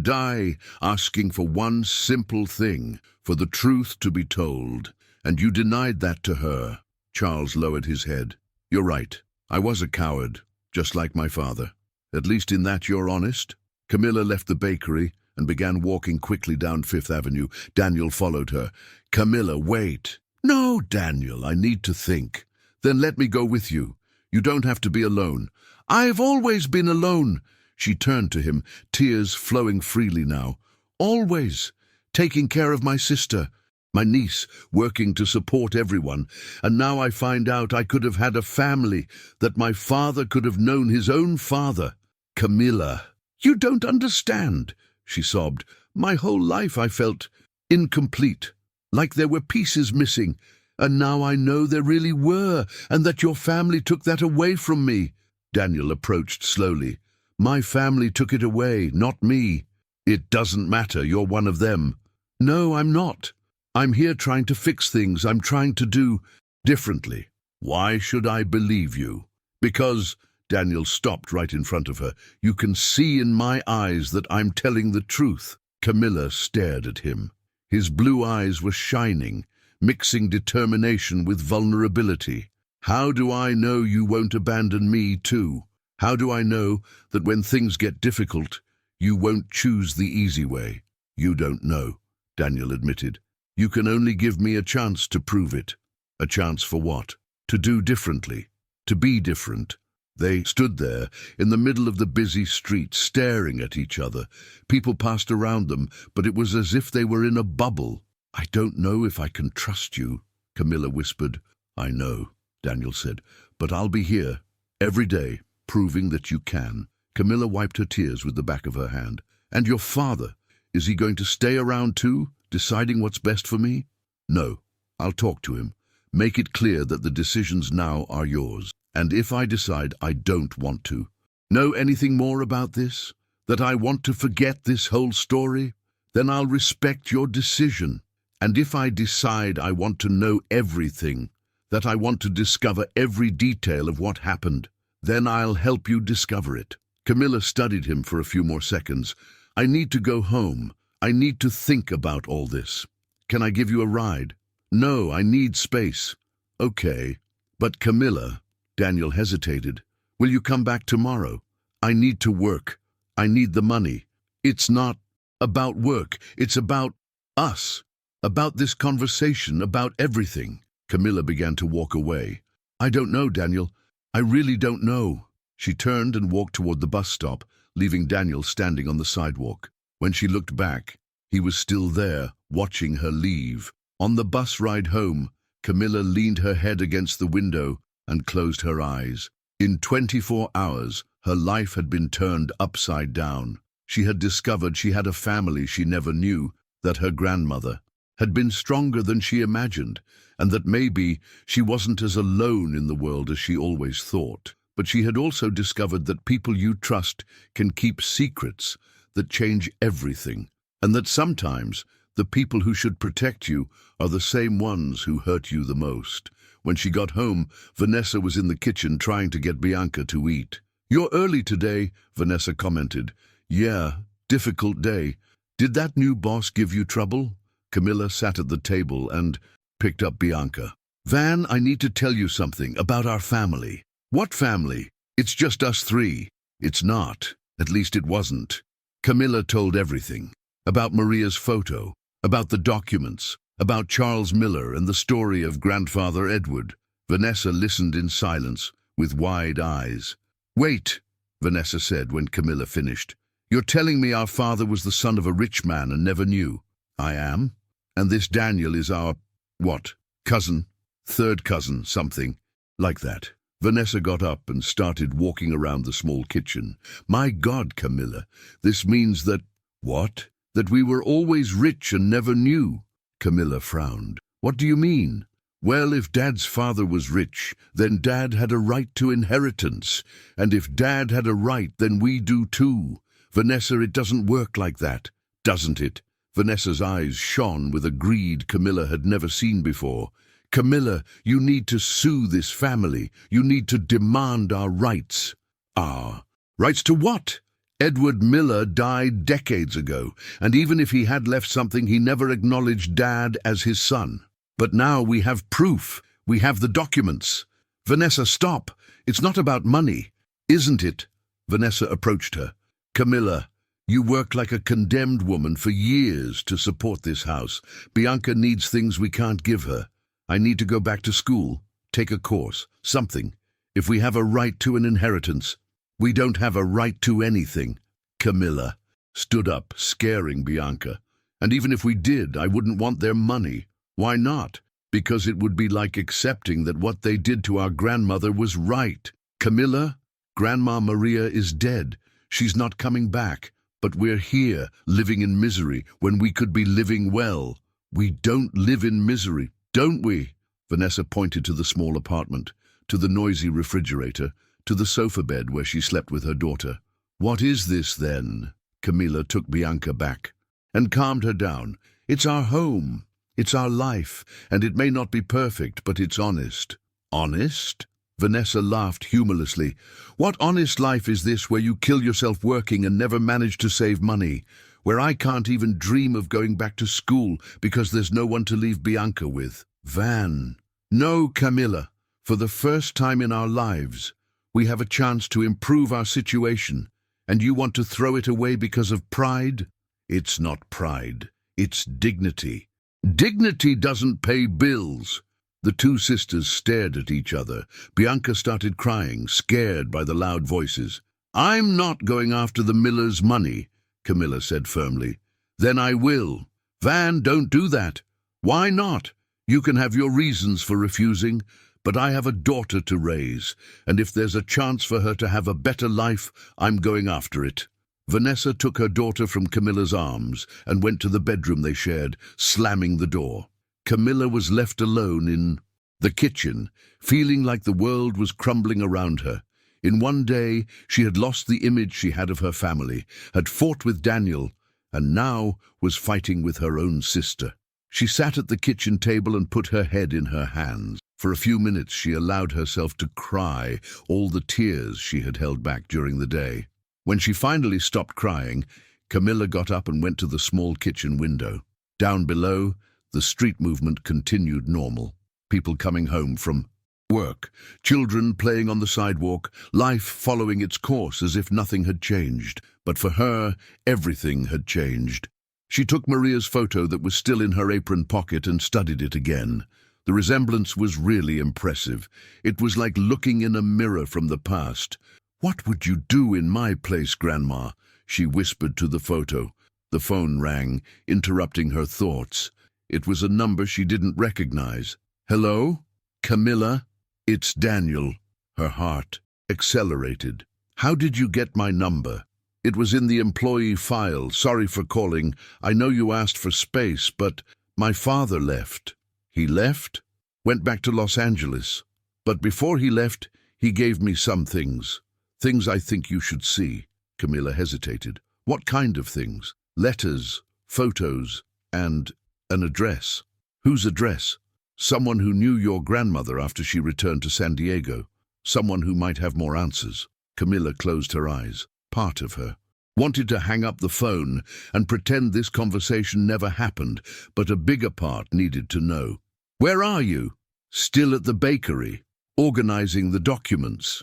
die, asking for one simple thing, for the truth to be told. And you denied that to her. Charles lowered his head. You're right. I was a coward, just like my father. At least in that you're honest. Camilla left the bakery, and began walking quickly down Fifth Avenue. Daniel followed her. "Camilla, wait." "No, Daniel, I need to think." "Then let me go with you. You don't have to be alone." "I've always been alone." She turned to him, tears flowing freely now. "Always. Taking care of my sister, my niece, working to support everyone. And now I find out I could have had a family, that my father could have known his own father." "Camilla, you don't understand," she sobbed. "My whole life I felt incomplete, like there were pieces missing. And now I know there really were, and that your family took that away from me." Daniel approached slowly. "My family took it away, not me." "It doesn't matter, you're one of them." "No, I'm not. I'm here trying to fix things. I'm trying to do differently." "Why should I believe you?" "Because," Daniel stopped right in front of her, "you can see in my eyes that I'm telling the truth." Camilla stared at him. His blue eyes were shining, mixing determination with vulnerability. "How do I know you won't abandon me too? How do I know that when things get difficult, you won't choose the easy way?" "You don't know," Daniel admitted. "You can only give me a chance to prove it." "A chance for what?" "To do differently, to be different." They stood there in the middle of the busy street, staring at each other. People passed around them, but it was as if they were in a bubble. "I don't know if I can trust you," Camilla whispered. "I know," Daniel said, "but I'll be here every day, proving that you can." Camilla wiped her tears with the back of her hand. "And your father, is he going to stay around too, deciding what's best for me?" "No, I'll talk to him. Make it clear that the decisions now are yours. And if I decide I don't want to, know anything more about this, that I want to forget this whole story, then I'll respect your decision. And if I decide I want to know everything, that I want to discover every detail of what happened, then I'll help you discover it." Camilla studied him for a few more seconds. "I need to go home. I need to think about all this. Can I give you a ride?" "No, I need space." "Okay. But Camilla," Daniel hesitated, "will you come back tomorrow? I need to work. I need the money. It's not about work. It's about us. About this conversation, about everything." Camilla began to walk away. "I don't know, Daniel. I really don't know." She turned and walked toward the bus stop, leaving Daniel standing on the sidewalk. When she looked back, he was still there, watching her leave. On the bus ride home, Camilla leaned her head against the window and closed her eyes. In 24 hours, her life had been turned upside down. She had discovered she had a family she never knew, that her grandmother had been stronger than she imagined, and that maybe she wasn't as alone in the world as she always thought. But she had also discovered that people you trust can keep secrets that change everything, and that sometimes the people who should protect you are the same ones who hurt you the most. When she got home, Vanessa was in the kitchen trying to get Bianca to eat. "You're early today," Vanessa commented. "Yeah, difficult day. Did that new boss give you trouble?" Camilla sat at the table and picked up Bianca. "Van, I need to tell you something about our family." "What family? It's just us three." "It's not. At least it wasn't." Camilla told everything. About Maria's photo, about the documents, about Charles Miller and the story of Grandfather Edward. Vanessa listened in silence, with wide eyes. "Wait," Vanessa said when Camilla finished. "You're telling me our father was the son of a rich man and never knew?" "I am. And this Daniel is our, what, cousin? Third cousin, something like that." Vanessa got up and started walking around the small kitchen. "My God, Camilla, this means that—" "What?" "That we were always rich and never knew." Camilla frowned. "What do you mean?" "Well, if Dad's father was rich, then Dad had a right to inheritance. And if Dad had a right, then we do too. Vanessa, it doesn't work like that, doesn't it?" Vanessa's eyes shone with a greed Camilla had never seen before. "Camilla, you need to sue this family. You need to demand our rights." "Our rights to what?" "Edward Miller died decades ago, and even if he had left something, he never acknowledged Dad as his son. But now we have proof. We have the documents." "Vanessa, stop. It's not about money." "Isn't it?" Vanessa approached her. "Camilla, You worked like a condemned woman for years to support this house. Bianca needs things we can't give her. I need to go back to school, take a course, something. If we have a right to an inheritance, we don't have a right to anything. Camilla stood up, scaring Bianca. And even if we did, I wouldn't want their money. Why not? Because it would be like accepting that what they did to our grandmother was right. Camilla, Grandma Maria is dead. She's not coming back. But we're here, living in misery, when we could be living well. We don't live in misery, don't we? Vanessa pointed to the small apartment, to the noisy refrigerator, to the sofa bed where she slept with her daughter. What is this, then? Camilla took Bianca back and calmed her down. It's our home, it's our life, and it may not be perfect, but it's honest. Honest? Vanessa laughed humorlessly. What honest life is this where you kill yourself working and never manage to save money? Where I can't even dream of going back to school because there's no one to leave Bianca with? Van. No, Camilla. For the first time in our lives, we have a chance to improve our situation, and you want to throw it away because of pride? It's not pride. It's dignity. Dignity doesn't pay bills. The two sisters stared at each other. Bianca started crying, scared by the loud voices. I'm not going after the Miller's money, Camilla said firmly. Then I will. Van, don't do that. Why not? You can have your reasons for refusing, but I have a daughter to raise, and if there's a chance for her to have a better life, I'm going after it. Vanessa took her daughter from Camilla's arms and went to the bedroom they shared, slamming the door. Camilla was left alone in the kitchen, feeling like the world was crumbling around her. In one day, she had lost the image she had of her family, had fought with Daniel, and now was fighting with her own sister. She sat at the kitchen table and put her head in her hands. For a few minutes, she allowed herself to cry all the tears she had held back during the day. When she finally stopped crying, Camilla got up and went to the small kitchen window. Down below, the street movement continued normal. People coming home from work, children playing on the sidewalk, life following its course as if nothing had changed. But for her, everything had changed. She took Maria's photo that was still in her apron pocket and studied it again. The resemblance was really impressive. It was like looking in a mirror from the past. What would you do in my place, Grandma? She whispered to the photo. The phone rang, interrupting her thoughts. It was a number she didn't recognize. Hello? Camilla? It's Daniel. Her heart accelerated. How did you get my number? It was in the employee file. Sorry for calling. I know you asked for space, but my father left. He left? Went back to Los Angeles. But before he left, he gave me some things. Things I think you should see. Camilla hesitated. What kind of things? Letters, photos, and an address. Whose address? Someone who knew your grandmother after she returned to San Diego. Someone who might have more answers. Camilla closed her eyes. Part of her wanted to hang up the phone and pretend this conversation never happened, but a bigger part needed to know. Where are you? Still at the bakery, organizing the documents.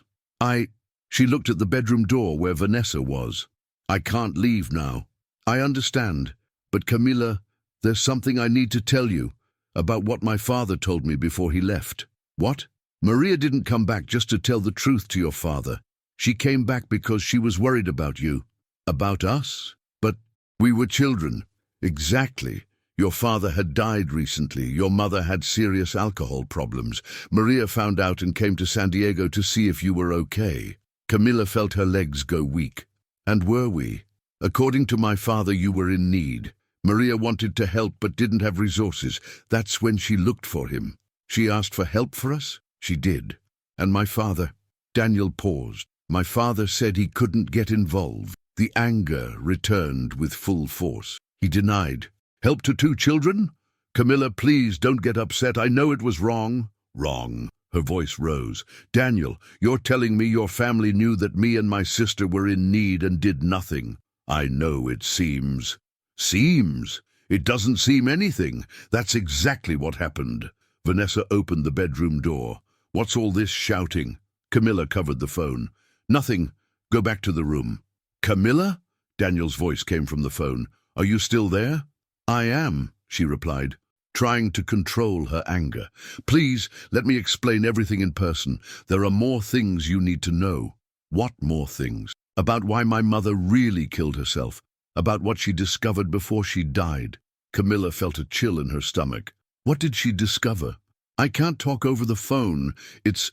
She looked at the bedroom door where Vanessa was. I can't leave now. I understand, but Camilla, there's something I need to tell you about what my father told me before he left. What? Maria didn't come back just to tell the truth to your father. She came back because she was worried about you. About us? But we were children. Exactly. Your father had died recently. Your mother had serious alcohol problems. Maria found out and came to San Diego to see if you were okay. Camilla felt her legs go weak. And were we? According to my father, you were in need. Maria wanted to help but didn't have resources. That's when she looked for him. She asked for help for us? She did. And my father? Daniel paused. My father said he couldn't get involved. The anger returned with full force. He denied. Help to 2 children? Camilla, please don't get upset. I know it was wrong. Wrong. Her voice rose. Daniel, you're telling me your family knew that me and my sister were in need and did nothing. I know it seems. Seems? It doesn't seem anything. That's exactly what happened. Vanessa opened the bedroom door. What's all this shouting? Camilla covered the phone. Nothing. Go back to the room. Camilla? Daniel's voice came from the phone. "Are you still there?" "I am," she replied, trying to control her anger. "Please, let me explain everything in person. There are more things you need to know." "What more things?" "About why my mother really killed herself. About what she discovered before she died." Camilla felt a chill in her stomach. "What did she discover?" "I can't talk over the phone. It's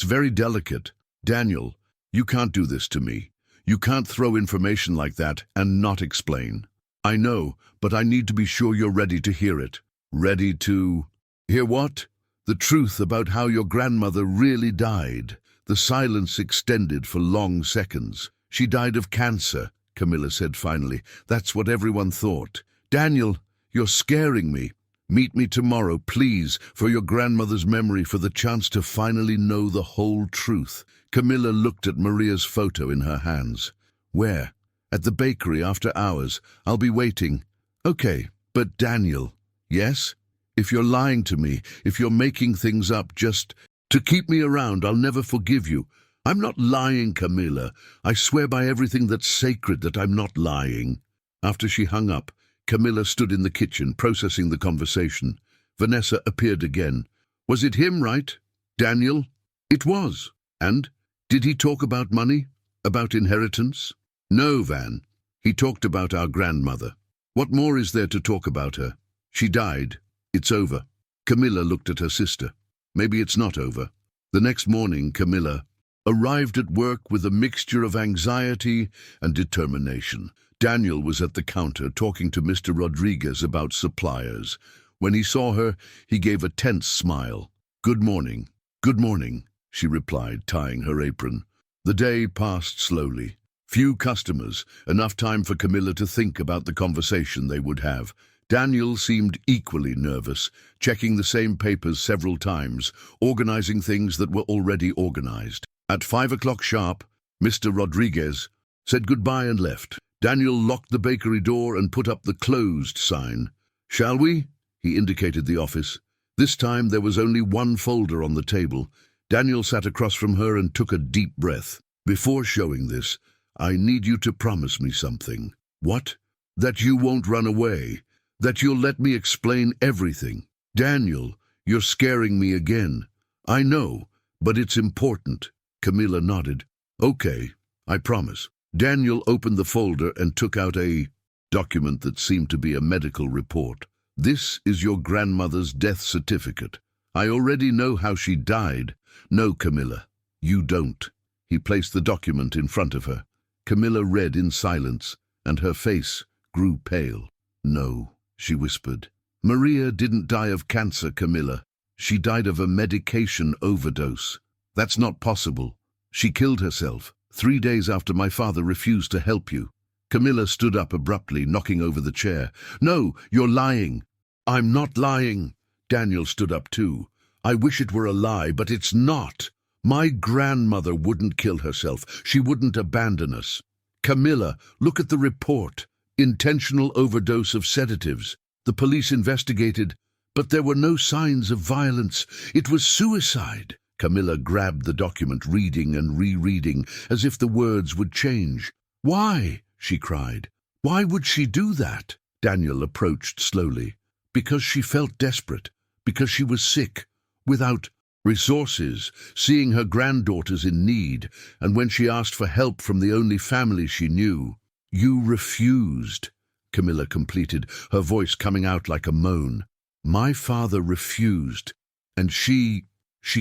very delicate." "Daniel, you can't do this to me. You can't throw information like that and not explain." "I know, but I need to be sure you're ready to hear it." "Ready to hear what?" "The truth about how your grandmother really died." The silence extended for long seconds. "She died of cancer," Camilla said finally. "That's what everyone thought." "Daniel, you're scaring me." "Meet me tomorrow, please, for your grandmother's memory, for the chance to finally know the whole truth." Camilla looked at Maria's photo in her hands. "Where?" "At the bakery after hours. I'll be waiting." "Okay, but Daniel." "Yes? If you're lying to me, if you're making things up just to keep me around, I'll never forgive you." "I'm not lying, Camilla. I swear by everything that's sacred that I'm not lying." After she hung up, Camilla stood in the kitchen, processing the conversation. Vanessa appeared again. "Was it him, right? Daniel?" "It was." "And? Did he talk about money? About inheritance?" "No, Van. He talked about our grandmother." "What more is there to talk about her?" "She died. It's over." Camilla looked at her sister. "Maybe it's not over." The next morning, Camilla arrived at work with a mixture of anxiety and determination. Daniel was at the counter talking to Mr. Rodriguez about suppliers. When he saw her, he gave a tense smile. "Good morning." "Good morning," she replied, tying her apron. The day passed slowly. Few customers, enough time for Camilla to think about the conversation they would have. Daniel seemed equally nervous, checking the same papers several times, organizing things that were already organized. At 5 o'clock sharp, Mr. Rodriguez said goodbye and left. Daniel locked the bakery door and put up the closed sign. "Shall we?" He indicated the office. This time there was only one folder on the table. Daniel sat across from her and took a deep breath. "Before showing this, I need you to promise me something." "What?" "That you won't run away. That you'll let me explain everything." "Daniel, you're scaring me again." "I know, but it's important." Camilla nodded. "Okay, I promise." Daniel opened the folder and took out a document that seemed to be a medical report. "This is your grandmother's death certificate. I already know how she died." "No, Camilla, you don't." He placed the document in front of her. Camilla read in silence, and her face grew pale. "No," she whispered. "Maria didn't die of cancer, Camilla. She died of a medication overdose." "That's not possible." "She killed herself 3 days after my father refused to help you." Camilla stood up abruptly, knocking over the chair. "No, you're lying." "I'm not lying." Daniel stood up too. "I wish it were a lie, but it's not. My grandmother wouldn't kill herself. She wouldn't abandon us." "Camilla, look at the report. Intentional overdose of sedatives. The police investigated, but there were no signs of violence. It was suicide." Camilla grabbed the document, reading and rereading, as if the words would change. "Why?" she cried. "Why would she do that?" Daniel approached slowly. "Because she felt desperate. Because she was sick. Without resources, seeing her granddaughters in need, and when she asked for help from the only family she knew." "You refused," Camilla completed, her voice coming out like a moan. "My father refused, and she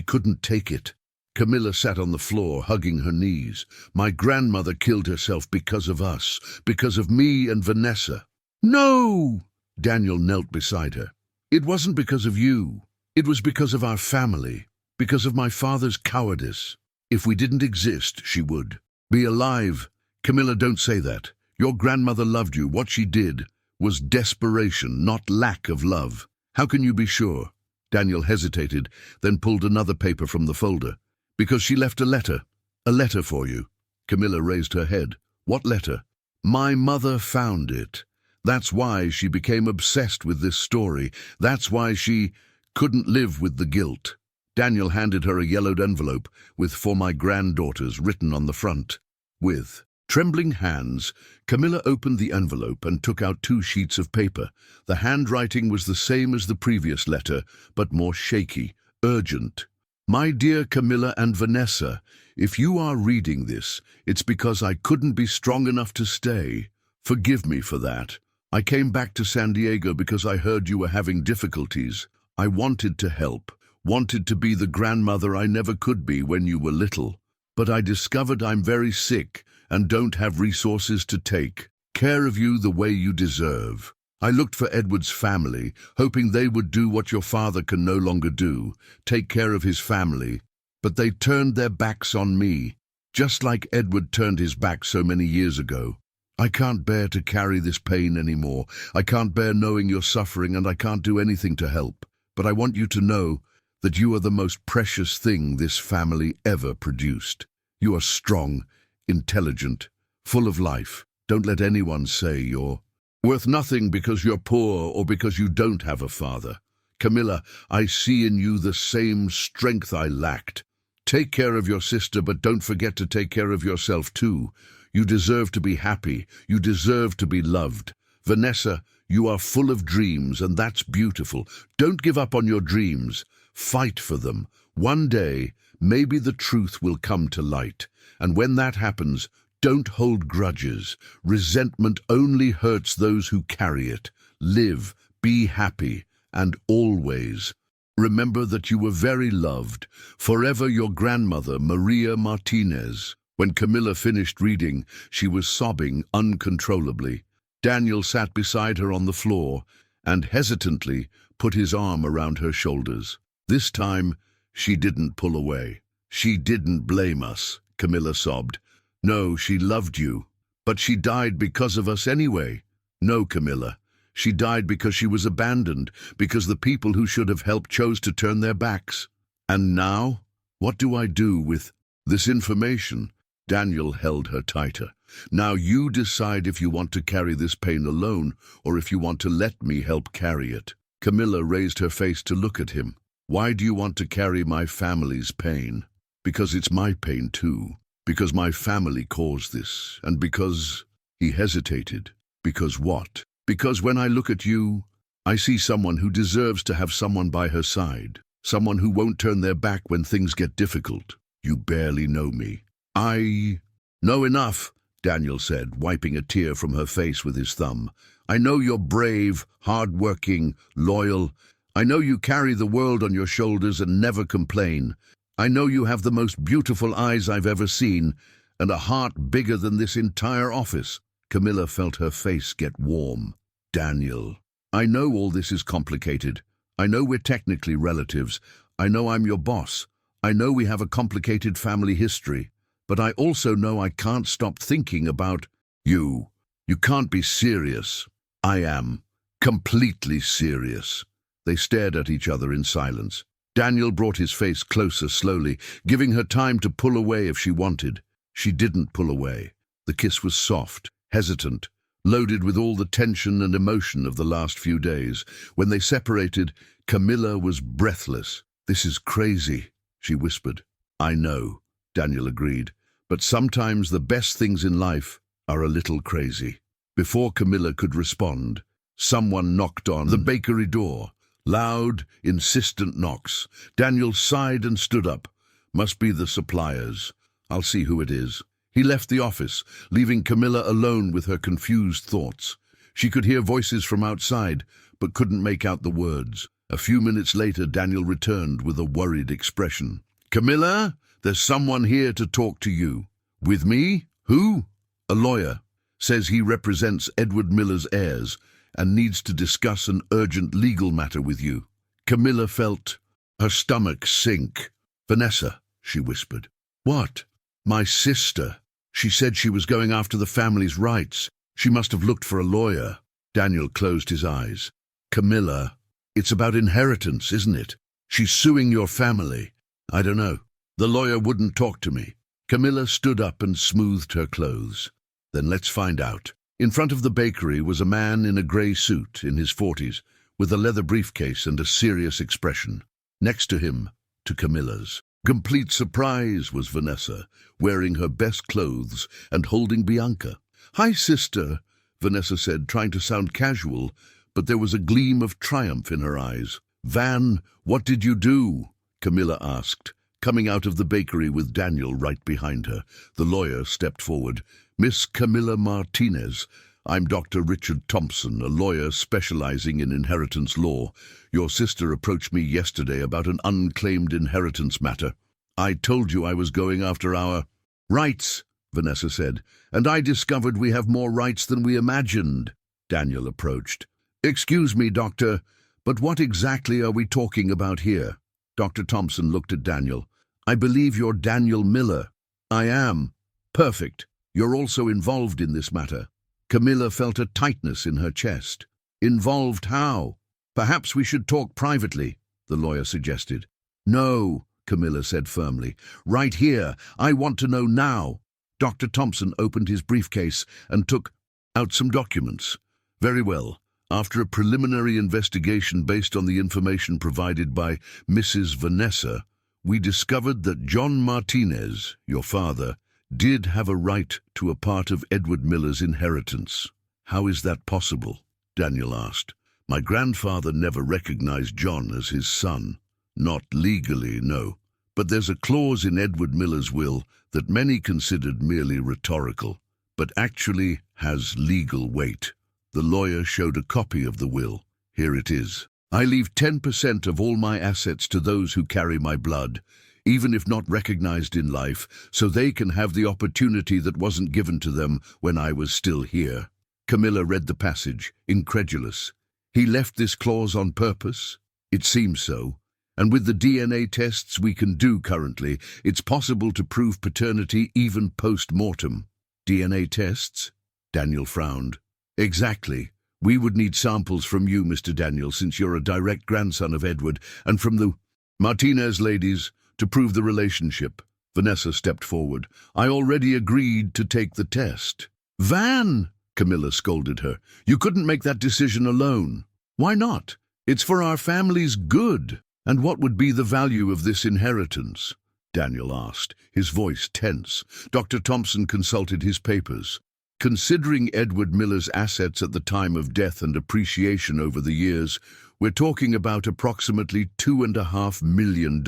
couldn't take it." Camilla sat on the floor, hugging her knees. "My grandmother killed herself because of us, because of me and Vanessa." "No!" Daniel knelt beside her. "It wasn't because of you. It was because of our family, because of my father's cowardice. If we didn't exist, she would be alive." "Camilla, don't say that. Your grandmother loved you. What she did was desperation, not lack of love." "How can you be sure?" Daniel hesitated, then pulled another paper from the folder. "Because she left a letter for you." Camilla raised her head. "What letter?" "My mother found it. That's why she became obsessed with this story. That's why she couldn't live with the guilt." Daniel handed her a yellowed envelope with "For my granddaughters" written on the front. "With Trembling hands, Camilla opened the envelope and took out 2 sheets of paper. The handwriting was the same as the previous letter, but more shaky, urgent. My dear Camilla and Vanessa, if you are reading this, it's because I couldn't be strong enough to stay. Forgive me for that. I came back to San Diego because I heard you were having difficulties. I wanted to help, wanted to be the grandmother I never could be when you were little. But I discovered I'm very sick and don't have resources to take care of you the way you deserve. I looked for Edward's family, hoping they would do what your father can no longer do, take care of his family. But they turned their backs on me, just like Edward turned his back so many years ago. I can't bear to carry this pain anymore. I can't bear knowing you're suffering, and I can't do anything to help. But I want you to know that you are the most precious thing this family ever produced. You are strong, intelligent, full of life. Don't let anyone say you're worth nothing because you're poor or because you don't have a father. Camilla, I see in you the same strength I lacked. Take care of your sister, but don't forget to take care of yourself too. You deserve to be happy. You deserve to be loved. Vanessa, you are full of dreams, and that's beautiful. Don't give up on your dreams. Fight for them. One day, maybe the truth will come to light. And when that happens, don't hold grudges. Resentment only hurts those who carry it. Live, be happy, and always remember that you were very loved. Forever your grandmother, Maria Martinez. When Camilla finished reading, she was sobbing uncontrollably. Daniel sat beside her on the floor and hesitantly put his arm around her shoulders. This time, she didn't pull away. She didn't blame us, Camilla sobbed. No, she loved you. But she died because of us anyway. No, Camilla. She died because she was abandoned, because the people who should have helped chose to turn their backs. And now, what do I do with this information? Daniel held her tighter. Now you decide if you want to carry this pain alone or if you want to let me help carry it. Camilla raised her face to look at him. Why do you want to carry my family's pain? Because it's my pain too. Because my family caused this. And because... He hesitated. Because what? Because when I look at you, I see someone who deserves to have someone by her side. Someone who won't turn their back when things get difficult. You barely know me. I know enough, Daniel said, wiping a tear from her face with his thumb. I know you're brave, hard-working, loyal. I know you carry the world on your shoulders and never complain. I know you have the most beautiful eyes I've ever seen and a heart bigger than this entire office. Camilla felt her face get warm. Daniel, I know all this is complicated. I know we're technically relatives. I know I'm your boss. I know we have a complicated family history. But I also know I can't stop thinking about you. You can't be serious. I am. Completely serious. They stared at each other in silence. Daniel brought his face closer slowly, giving her time to pull away if she wanted. She didn't pull away. The kiss was soft, hesitant, loaded with all the tension and emotion of the last few days. When they separated, Camilla was breathless. This is crazy, she whispered. I know, Daniel agreed, but sometimes the best things in life are a little crazy. Before Camilla could respond, someone knocked on the bakery door. Loud, insistent knocks. Daniel sighed and stood up. Must be the suppliers. I'll see who it is. He left the office, leaving Camilla alone with her confused thoughts. She could hear voices from outside, but couldn't make out the words. A few minutes later, Daniel returned with a worried expression. Camilla, there's someone here to talk to you. With me? Who? A lawyer. Says he represents Edward Miller's heirs and needs to discuss an urgent legal matter with you. Camilla felt her stomach sink. Vanessa, she whispered. What? My sister. She said she was going after the family's rights. She must have looked for a lawyer. Daniel closed his eyes. Camilla, it's about inheritance, isn't it? She's suing your family. I don't know. The lawyer wouldn't talk to me. Camilla stood up and smoothed her clothes. Then let's find out. In front of the bakery was a man in a grey suit, in his 40s, with a leather briefcase and a serious expression. Next to him, to Camilla's, Complete surprise was Vanessa, wearing her best clothes and holding Bianca. "Hi, sister," Vanessa said, trying to sound casual, but there was a gleam of triumph in her eyes. "Van, what did you do?" Camilla asked, coming out of the bakery with Daniel right behind her. The lawyer stepped forward. "Miss Camilla Martinez, I'm Dr. Richard Thompson, a lawyer specializing in inheritance law. Your sister approached me yesterday about an unclaimed inheritance matter. I told you I was going after our rights," Vanessa said, "and I discovered we have more rights than we imagined." Daniel approached. "Excuse me, doctor, but what exactly are we talking about here?" Dr. Thompson looked at Daniel. "I believe you're Daniel Miller." "I am." "Perfect. You're also involved in this matter." Camilla felt a tightness in her chest. "Involved how?" "Perhaps we should talk privately," the lawyer suggested. "No," Camilla said firmly. "Right here. I want to know now." Dr. Thompson opened his briefcase and took out some documents. "Very well. After a preliminary investigation based on the information provided by Mrs. Vanessa, we discovered that John Martinez, your father, did have a right to a part of Edward Miller's inheritance." "How is that possible?" Daniel asked. "My grandfather never recognized John as his son. Not legally, no. But there's a clause in Edward Miller's will that many considered merely rhetorical, but actually has legal weight." The lawyer showed a copy of the will. "Here it is. I leave 10% of all my assets to those who carry my blood, even if not recognized in life, so they can have the opportunity that wasn't given to them when I was still here." Camilla read the passage, incredulous. "He left this clause on purpose?" "It seems so. And with the DNA tests we can do currently, it's possible to prove paternity even post-mortem." "DNA tests?" Daniel frowned. "Exactly. We would need samples from you, Mr. Daniel, since you're a direct grandson of Edward, and from the Martinez ladies, to prove the relationship." Vanessa stepped forward. "I already agreed to take the test." "Van!" Camilla scolded her. "You couldn't make that decision alone." "Why not? It's for our family's good." "And what would be the value of this inheritance?" Daniel asked, his voice tense. Dr. Thompson consulted his papers. "Considering Edward Miller's assets at the time of death and appreciation over the years, we're talking about approximately $2.5 million.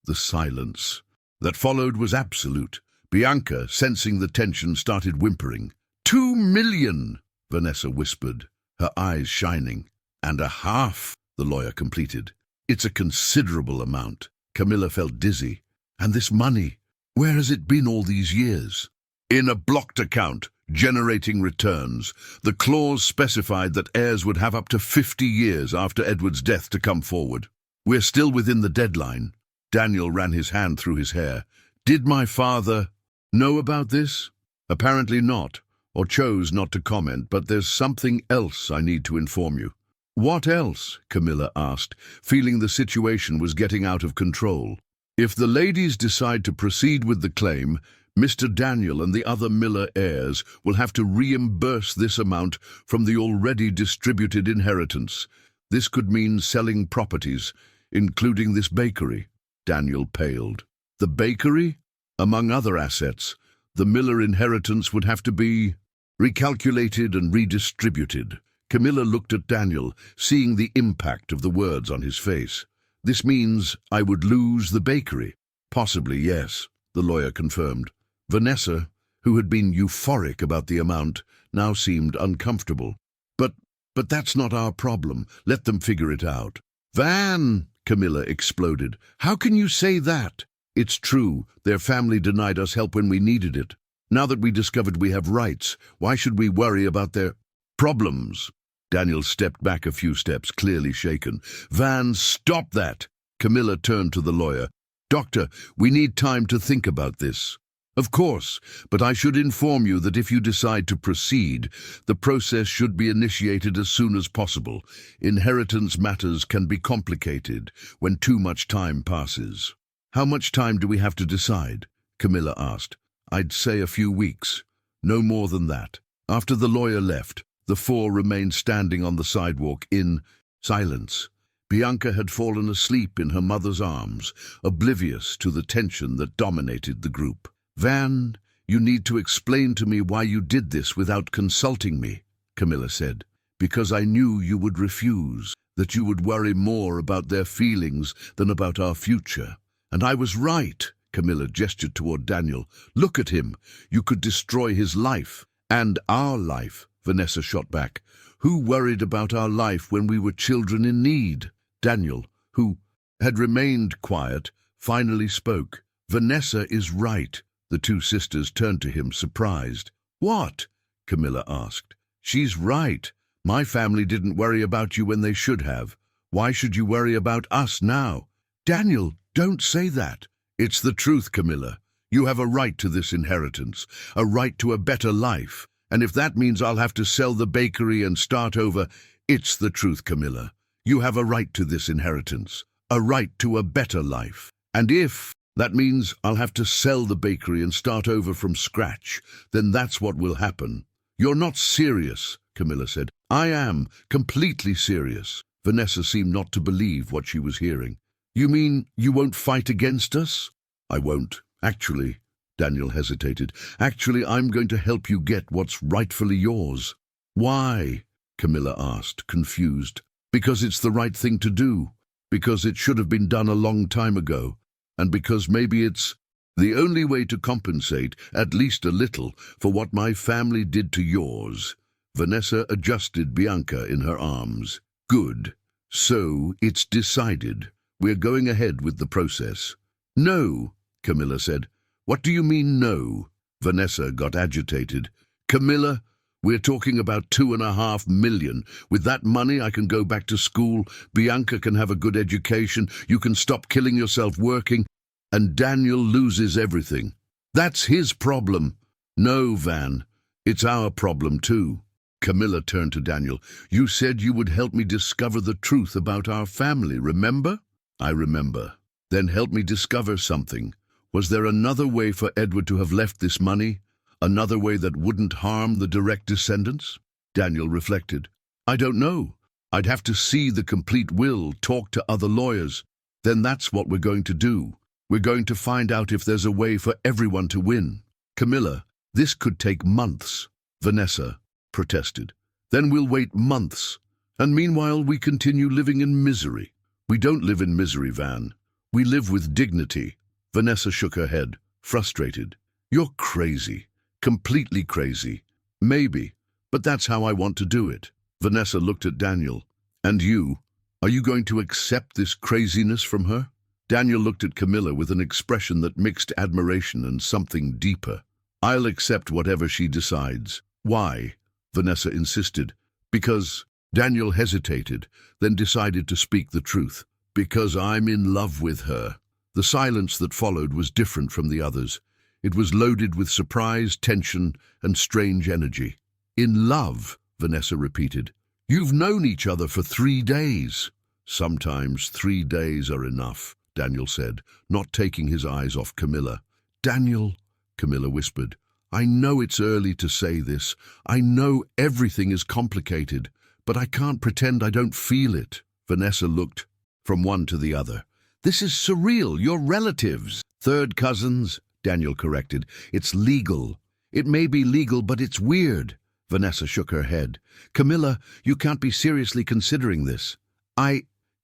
The silence that followed was absolute. Bianca, sensing the tension, started whimpering. "$2 million, Vanessa whispered, her eyes shining. "And a half," the lawyer completed. "It's a considerable amount." Camilla felt dizzy. "And this money, where has it been all these years?" "In a blocked account, generating returns. The clause specified that heirs would have up to 50 years after Edward's death to come forward. We're still within the deadline." Daniel ran his hand through his hair. "Did my father know about this?" "Apparently not, or chose not to comment, but there's something else I need to inform you." "What else?" Camilla asked, feeling the situation was getting out of control. "If the ladies decide to proceed with the claim, Mr. Daniel and the other Miller heirs will have to reimburse this amount from the already distributed inheritance. This could mean selling properties, including this bakery." Daniel paled. "The bakery? Among other assets, the Miller inheritance would have to be recalculated and redistributed." Camilla looked at Daniel, seeing the impact of the words on his face. "This means I would lose the bakery?" "Possibly, yes," the lawyer confirmed. Vanessa, who had been euphoric about the amount, now seemed uncomfortable. But that's not our problem. Let them figure it out." "Van!" Camilla exploded. "How can you say that?" "It's true. Their family denied us help when we needed it. Now that we discovered we have rights, why should we worry about their problems?" Daniel stepped back a few steps, clearly shaken. "Van, stop that!" Camilla turned to the lawyer. "Doctor, we need time to think about this." "Of course, but I should inform you that if you decide to proceed, the process should be initiated as soon as possible. Inheritance matters can be complicated when too much time passes." "How much time do we have to decide?" Camilla asked. "I'd say a few weeks. No more than that." After the lawyer left, the four remained standing on the sidewalk in silence. Bianca had fallen asleep in her mother's arms, oblivious to the tension that dominated the group. "Van, you need to explain to me why you did this without consulting me," Camilla said. "Because I knew you would refuse, that you would worry more about their feelings than about our future. And I was right." Camilla gestured toward Daniel. "Look at him. You could destroy his life. And our life," Vanessa shot back. "Who worried about our life when we were children in need?" Daniel, who had remained quiet, finally spoke. "Vanessa is right." The two sisters turned to him, surprised. "What?" Camilla asked. "She's right. My family didn't worry about you when they should have. Why should you worry about us now?" "Daniel, don't say that." "It's the truth, Camilla. You have a right to this inheritance, a right to a better life. And if that means I'll have to sell the bakery and start over, it's the truth, Camilla. You have a right to this inheritance, a right to a better life. And if that means I'll have to sell the bakery and start over from scratch, then that's what will happen." "You're not serious," Camilla said. "I am, completely serious." Vanessa seemed not to believe what she was hearing. "You mean you won't fight against us?" "I won't. Actually," Daniel hesitated, "actually I'm going to help you get what's rightfully yours." "Why?" Camilla asked, confused. "Because it's the right thing to do. Because it should have been done a long time ago. And because maybe it's the only way to compensate, at least a little, for what my family did to yours." Vanessa adjusted Bianca in her arms. "Good. So it's decided. We're going ahead with the process." "No," Camilla said. "What do you mean, no?" Vanessa got agitated. "Camilla, we're talking about $2.5 million. With that money, I can go back to school, Bianca can have a good education, you can stop killing yourself working, and Daniel loses everything. That's his problem." "No, Van, it's our problem too." Camilla turned to Daniel. "You said you would help me discover the truth about our family, remember?" "I remember." "Then help me discover something. Was there another way for Edward to have left this money? Another way that wouldn't harm the direct descendants?" Daniel reflected. "I don't know. I'd have to see the complete will, talk to other lawyers. Then that's what we're going to do. We're going to find out if there's a way for everyone to win." "Camilla, this could take months," Vanessa protested. "Then we'll wait months. And meanwhile, we continue living in misery." "We don't live in misery, Van. We live with dignity." Vanessa shook her head, frustrated. "You're crazy. Completely crazy." "Maybe, but that's how I want to do it." Vanessa looked at Daniel. "And you? Are you going to accept this craziness from her?" Daniel looked at Camilla with an expression that mixed admiration and something deeper. "I'll accept whatever she decides." "Why?" Vanessa insisted. "Because..." Daniel hesitated, then decided to speak the truth. "Because I'm in love with her." The silence that followed was different from the others. It was loaded with surprise, tension, and strange energy. "In love," Vanessa repeated. "You've known each other for 3 days." "Sometimes 3 days are enough," Daniel said, not taking his eyes off Camilla. "Daniel," Camilla whispered, "I know it's early to say this. I know everything is complicated, but I can't pretend I don't feel it." Vanessa looked from one to the other. "This is surreal. You're relatives." "Third cousins," Daniel corrected. "It's legal." "It may be legal, but it's weird." Vanessa shook her head. "Camilla, you can't be seriously considering this."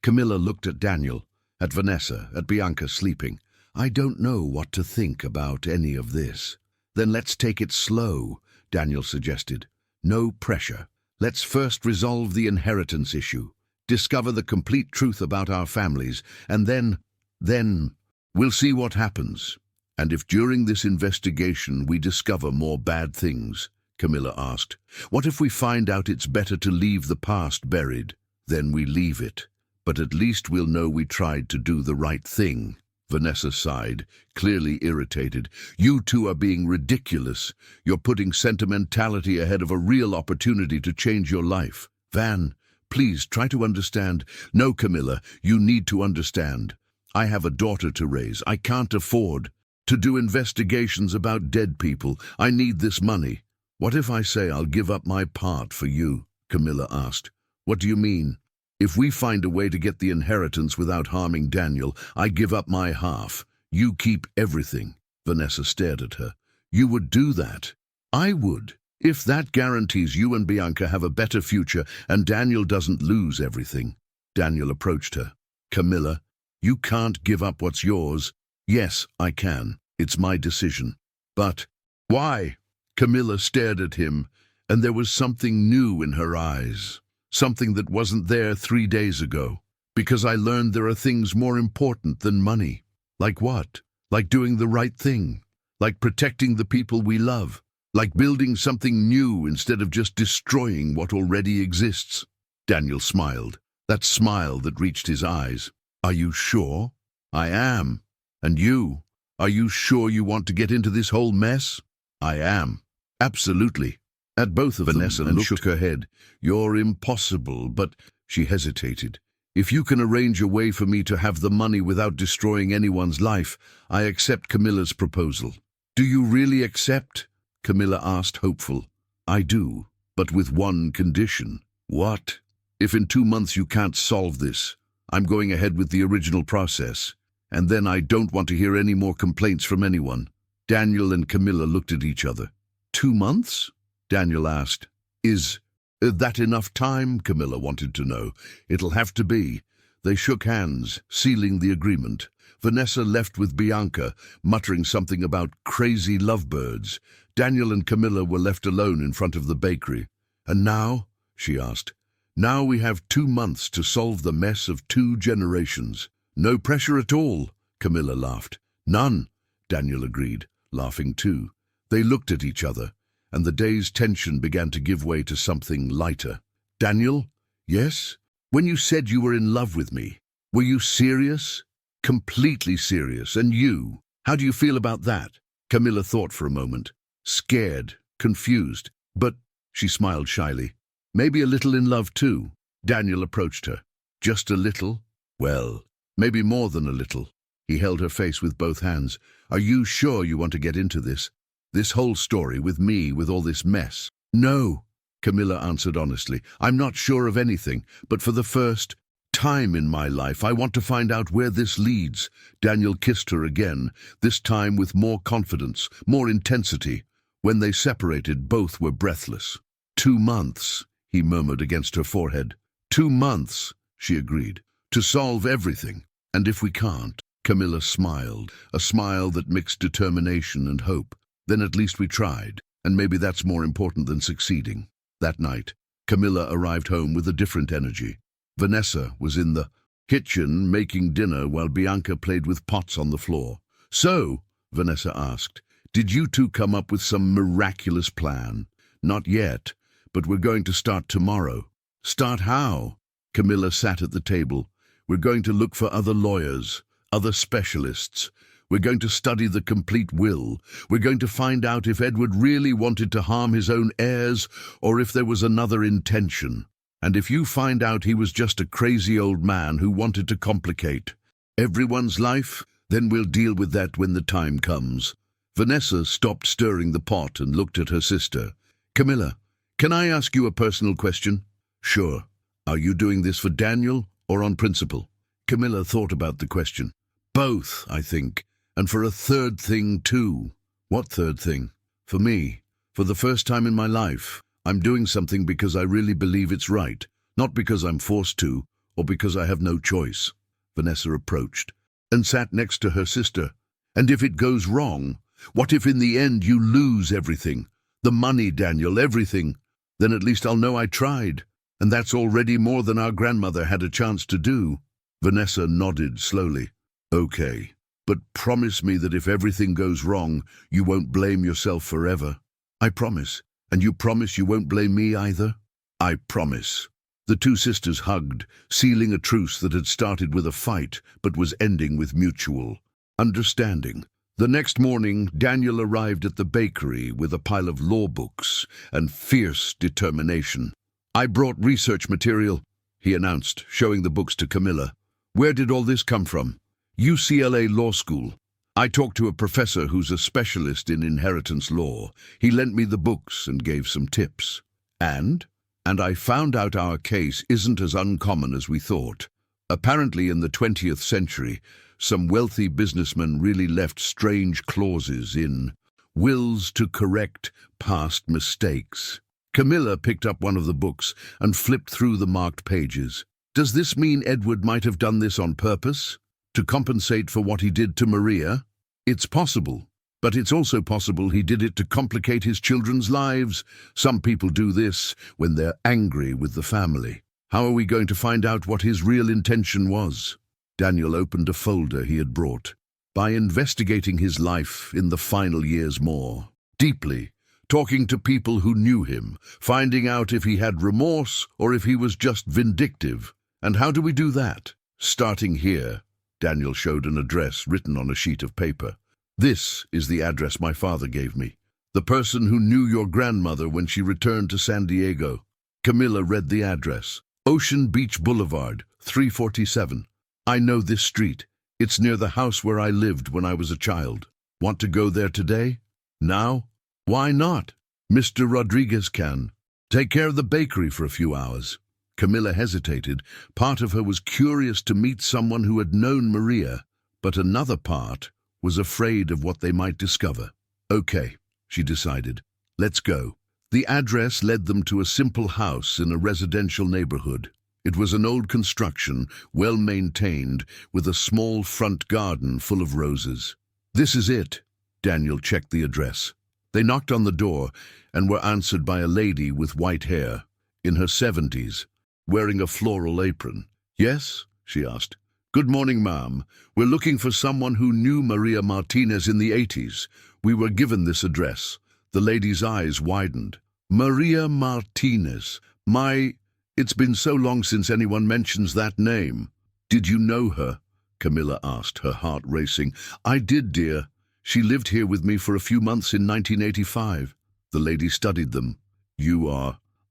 Camilla looked at Daniel, at Vanessa, at Bianca sleeping. "I don't know what to think about any of this." "Then let's take it slow," Daniel suggested. "No pressure. Let's first resolve the inheritance issue. Discover the complete truth about our families, and then we'll see what happens." "And if during this investigation we discover more bad things?" Camilla asked. "What if we find out it's better to leave the past buried?" "Then we leave it. But at least we'll know we tried to do the right thing." Vanessa sighed, clearly irritated. "You two are being ridiculous. You're putting sentimentality ahead of a real opportunity to change your life. Van, please try to understand." "No, Camilla, you need to understand. I have a daughter to raise. I can't afford to do investigations about dead people. I need this money." "What if I say I'll give up my part for you?" Camilla asked. "What do you mean?" If we find a way to get the inheritance without harming Daniel, I give up my half. You keep everything." Vanessa stared at her. "You would do that?" "I would. If that guarantees you and Bianca have a better future and Daniel doesn't lose everything." Daniel approached her. "Camilla, you can't give up what's yours." "Yes, I can. It's my decision." "But why?" Camilla stared at him, and there was something new in her eyes. Something that wasn't there 3 days ago. "Because I learned there are things more important than money." "Like what?" "Like doing the right thing. Like protecting the people we love. Like building something new instead of just destroying what already exists." Daniel smiled, that smile that reached his eyes. "Are you sure?" "I am. And you? Are you sure you want to get into this whole mess?" "I am. Absolutely." At both of Vanessa and shook her head. "You're impossible, but—" She hesitated. "If you can arrange a way for me to have the money without destroying anyone's life, I accept Camilla's proposal." "Do you really accept?" Camilla asked, hopeful. "I do, but with one condition." "What?" "If in 2 months you can't solve this, I'm going ahead with the original process. And then I don't want to hear any more complaints from anyone." Daniel and Camilla looked at each other. 2 months? Daniel asked. Is that enough time?" Camilla wanted to know. "It'll have to be." They shook hands, sealing the agreement. Vanessa left with Bianca, muttering something about crazy lovebirds. Daniel and Camilla were left alone in front of the bakery. "And now?" she asked. "Now we have 2 months to solve the mess of 2 generations." "No pressure at all," Camilla laughed. "None," Daniel agreed, laughing too. They looked at each other, and the day's tension began to give way to something lighter. "Daniel?" "Yes?" "When you said you were in love with me, were you serious?" "Completely serious. And you? How do you feel about that?" Camilla thought for a moment. Scared, confused, but, she smiled shyly, maybe a little in love too. Daniel approached her. "Just a little?" "Well, maybe more than a little." He held her face with both hands. "Are you sure you want to get into this? This whole story with me, with all this mess?" "No," Camilla answered honestly. "I'm not sure of anything, but for the first time in my life, I want to find out where this leads." Daniel kissed her again, this time with more confidence, more intensity. When they separated, both were breathless. 2 months, he murmured against her forehead. 2 months, she agreed, to solve everything. "And if we can't?" Camilla smiled, a smile that mixed determination and hope. "Then at least we tried, and maybe that's more important than succeeding." That night, Camilla arrived home with a different energy. Vanessa was in the kitchen making dinner while Bianca played with pots on the floor. "So," Vanessa asked, "did you two come up with some miraculous plan?" "Not yet, but we're going to start tomorrow." "Start how?" Camilla sat at the table. "We're going to look for other lawyers, other specialists. We're going to study the complete will. We're going to find out if Edward really wanted to harm his own heirs or if there was another intention. And if you find out he was just a crazy old man who wanted to complicate everyone's life, then we'll deal with that when the time comes." Vanessa stopped stirring the pot and looked at her sister. "Camilla, can I ask you a personal question?" "Sure. Are you doing this for Daniel or on principle?" Camilla thought about the question. "Both, I think. And for a third thing, too." "What third thing?" "For me. For the first time in my life, I'm doing something because I really believe it's right, not because I'm forced to, or because I have no choice." Vanessa approached and sat next to her sister. "And if it goes wrong? What if in the end you lose everything? The money, Daniel, everything. Then at least I'll know I tried, and that's already more than our grandmother had a chance to do." Vanessa nodded slowly. "Okay. But promise me that if everything goes wrong, you won't blame yourself forever." "I promise. And you promise you won't blame me either?" "I promise." The two sisters hugged, sealing a truce that had started with a fight but was ending with mutual understanding. The next morning, Daniel arrived at the bakery with a pile of law books and fierce determination. "I brought research material," he announced, showing the books to Camilla. "Where did all this come from?" "UCLA Law School. I talked to a professor who's a specialist in inheritance law. He lent me the books and gave some tips." "And?" And I found out our case isn't as uncommon as we thought. Apparently in the 20th century, some wealthy businessmen really left strange clauses in wills to correct past mistakes. Camilla picked up one of the books and flipped through the marked pages. Does this mean Edward might have done this on purpose? To compensate for what he did to Maria? It's possible. But it's also possible he did it to complicate his children's lives. Some people do this when they're angry with the family. How are we going to find out what his real intention was? Daniel opened a folder he had brought. By investigating his life in the final years more deeply, talking to people who knew him, finding out if he had remorse or if he was just vindictive. And how do we do that? Starting here, Daniel showed an address written on a sheet of paper. This is the address my father gave me. The person who knew your grandmother when she returned to San Diego. Camilla read the address. Ocean Beach Boulevard, 347. I know this street. It's near the house where I lived when I was a child. Want to go there today? Now? Why not? Mr. Rodriguez can. Take care of the bakery for a few hours. Camilla hesitated. Part of her was curious to meet someone who had known Maria, but another part was afraid of what they might discover. Okay, she decided. Let's go. The address led them to a simple house in a residential neighborhood. It was an old construction, well maintained, with a small front garden full of roses. This is it. Daniel checked the address. They knocked on the door and were answered by a lady with white hair, in her 70s, wearing a floral apron. Yes? She asked. Good morning, ma'am. We're looking for someone who knew Maria Martinez in the 80s. We were given this address. The lady's eyes widened. Maria Martinez. It's been so long since anyone mentions that name. Did you know her? Camilla asked, her heart racing. I did, dear. She lived here with me for a few months in 1985. The lady studied them.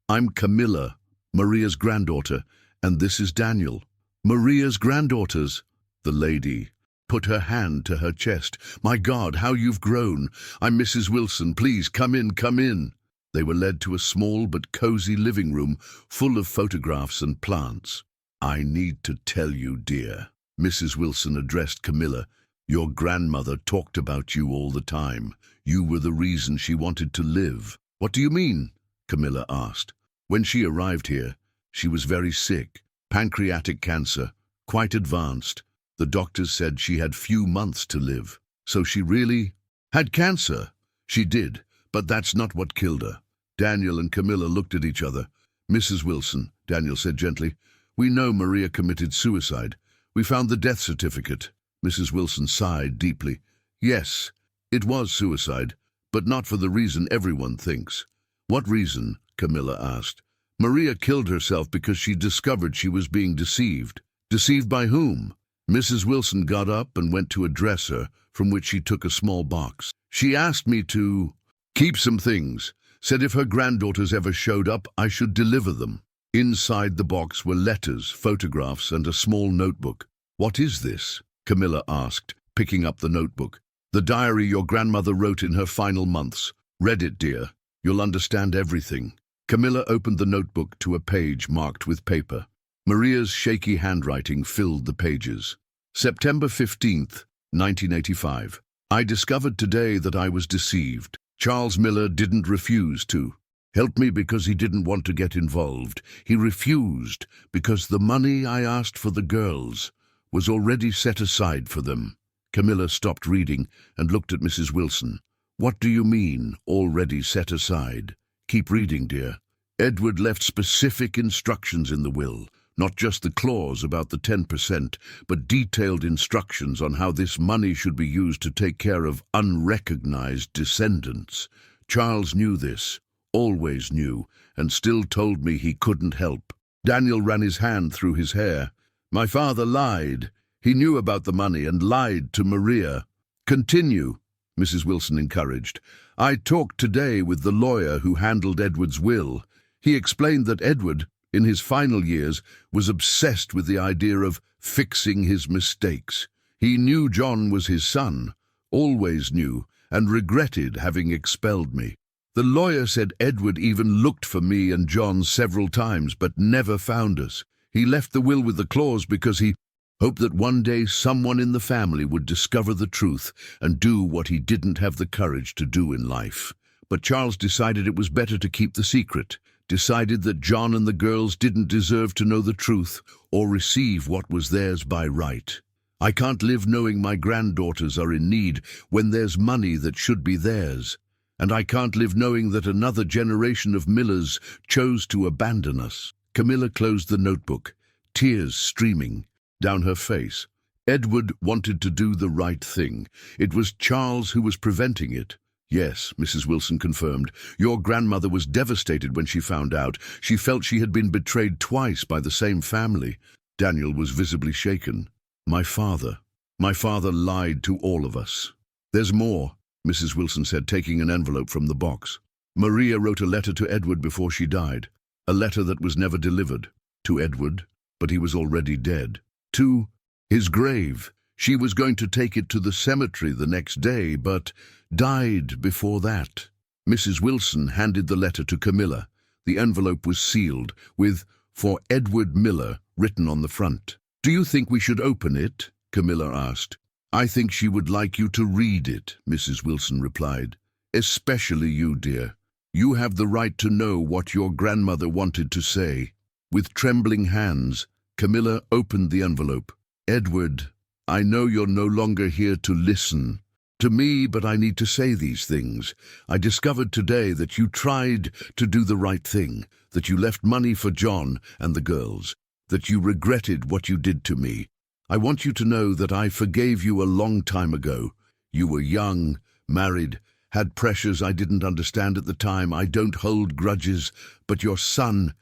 I'm Camilla, Maria's granddaughter, and this is Daniel. Maria's granddaughters. The lady put her hand to her chest. My God, how you've grown. I'm Mrs. Wilson. Please, come in, come in. They were led to a small but cozy living room full of photographs and plants. I need to tell you, dear, Mrs. Wilson addressed Camilla. Your grandmother talked about you all the time. You were the reason she wanted to live. What do you mean? Camilla asked. When she arrived here, she was very sick. Pancreatic cancer, quite advanced. The doctors said she had few months to live. So she really had cancer. She did, but that's not what killed her. Daniel and Camilla looked at each other. Mrs. Wilson, Daniel said gently, we know Maria committed suicide. We found the death certificate. Mrs. Wilson sighed deeply. Yes, it was suicide, but not for the reason everyone thinks. What reason? Camilla asked. Maria killed herself because she discovered she was being deceived. Deceived by whom? Mrs. Wilson got up and went to a dresser, from which she took a small box. She asked me to keep some things, said if her granddaughters ever showed up, I should deliver them. Inside the box were letters, photographs, and a small notebook. What is this? Camilla asked, picking up the notebook. The diary your grandmother wrote in her final months. Read it, dear. You'll understand everything. Camilla opened the notebook to a page marked with paper. Maria's shaky handwriting filled the pages. September 15th, 1985. I discovered today that I was deceived. Charles Miller didn't refuse to help me because he didn't want to get involved. He refused because the money I asked for the girls was already set aside for them. Camilla stopped reading and looked at Mrs. Wilson. What do you mean, already set aside? Keep reading, dear. Edward left specific instructions in the will, not just the clause about the 10%, but detailed instructions on how this money should be used to take care of unrecognized descendants. Charles knew this, always knew, and still told me he couldn't help. Daniel ran his hand through his hair. My father lied. He knew about the money and lied to Maria. Continue, Mrs. Wilson encouraged. I talked today with the lawyer who handled Edward's will. He explained that Edward, in his final years, was obsessed with the idea of fixing his mistakes. He knew John was his son, always knew, and regretted having expelled me. The lawyer said Edward even looked for me and John several times, but never found us. He left the will with the clause because he hoped that one day someone in the family would discover the truth and do what he didn't have the courage to do in life. But Charles decided it was better to keep the secret, decided that John and the girls didn't deserve to know the truth or receive what was theirs by right. I can't live knowing my granddaughters are in need when there's money that should be theirs. And I can't live knowing that another generation of Millers chose to abandon us. Camilla closed the notebook, tears streaming down her face. Edward wanted to do the right thing. It was Charles who was preventing it. Yes, Mrs. Wilson confirmed. Your grandmother was devastated when she found out. She felt she had been betrayed twice by the same family. Daniel was visibly shaken. My father lied to all of us. There's more, Mrs. Wilson said, taking an envelope from the box. Maria wrote a letter to Edward before she died, a letter that was never delivered. To Edward, but he was already dead. To his grave. She was going to take it to the cemetery the next day, but died before that. Mrs. Wilson handed the letter to Camilla. The envelope was sealed, with "For Edward Miller" written on the front. Do you think we should open it? Camilla asked. I think she would like you to read it, Mrs. Wilson replied. Especially you, dear. You have the right to know what your grandmother wanted to say. With trembling hands, Camilla opened the envelope. Edward, I know you're no longer here to listen to me, but I need to say these things. I discovered today that you tried to do the right thing, that you left money for John and the girls, that you regretted what you did to me. I want you to know that I forgave you a long time ago. You were young, married, had pressures I didn't understand at the time. I don't hold grudges, but your son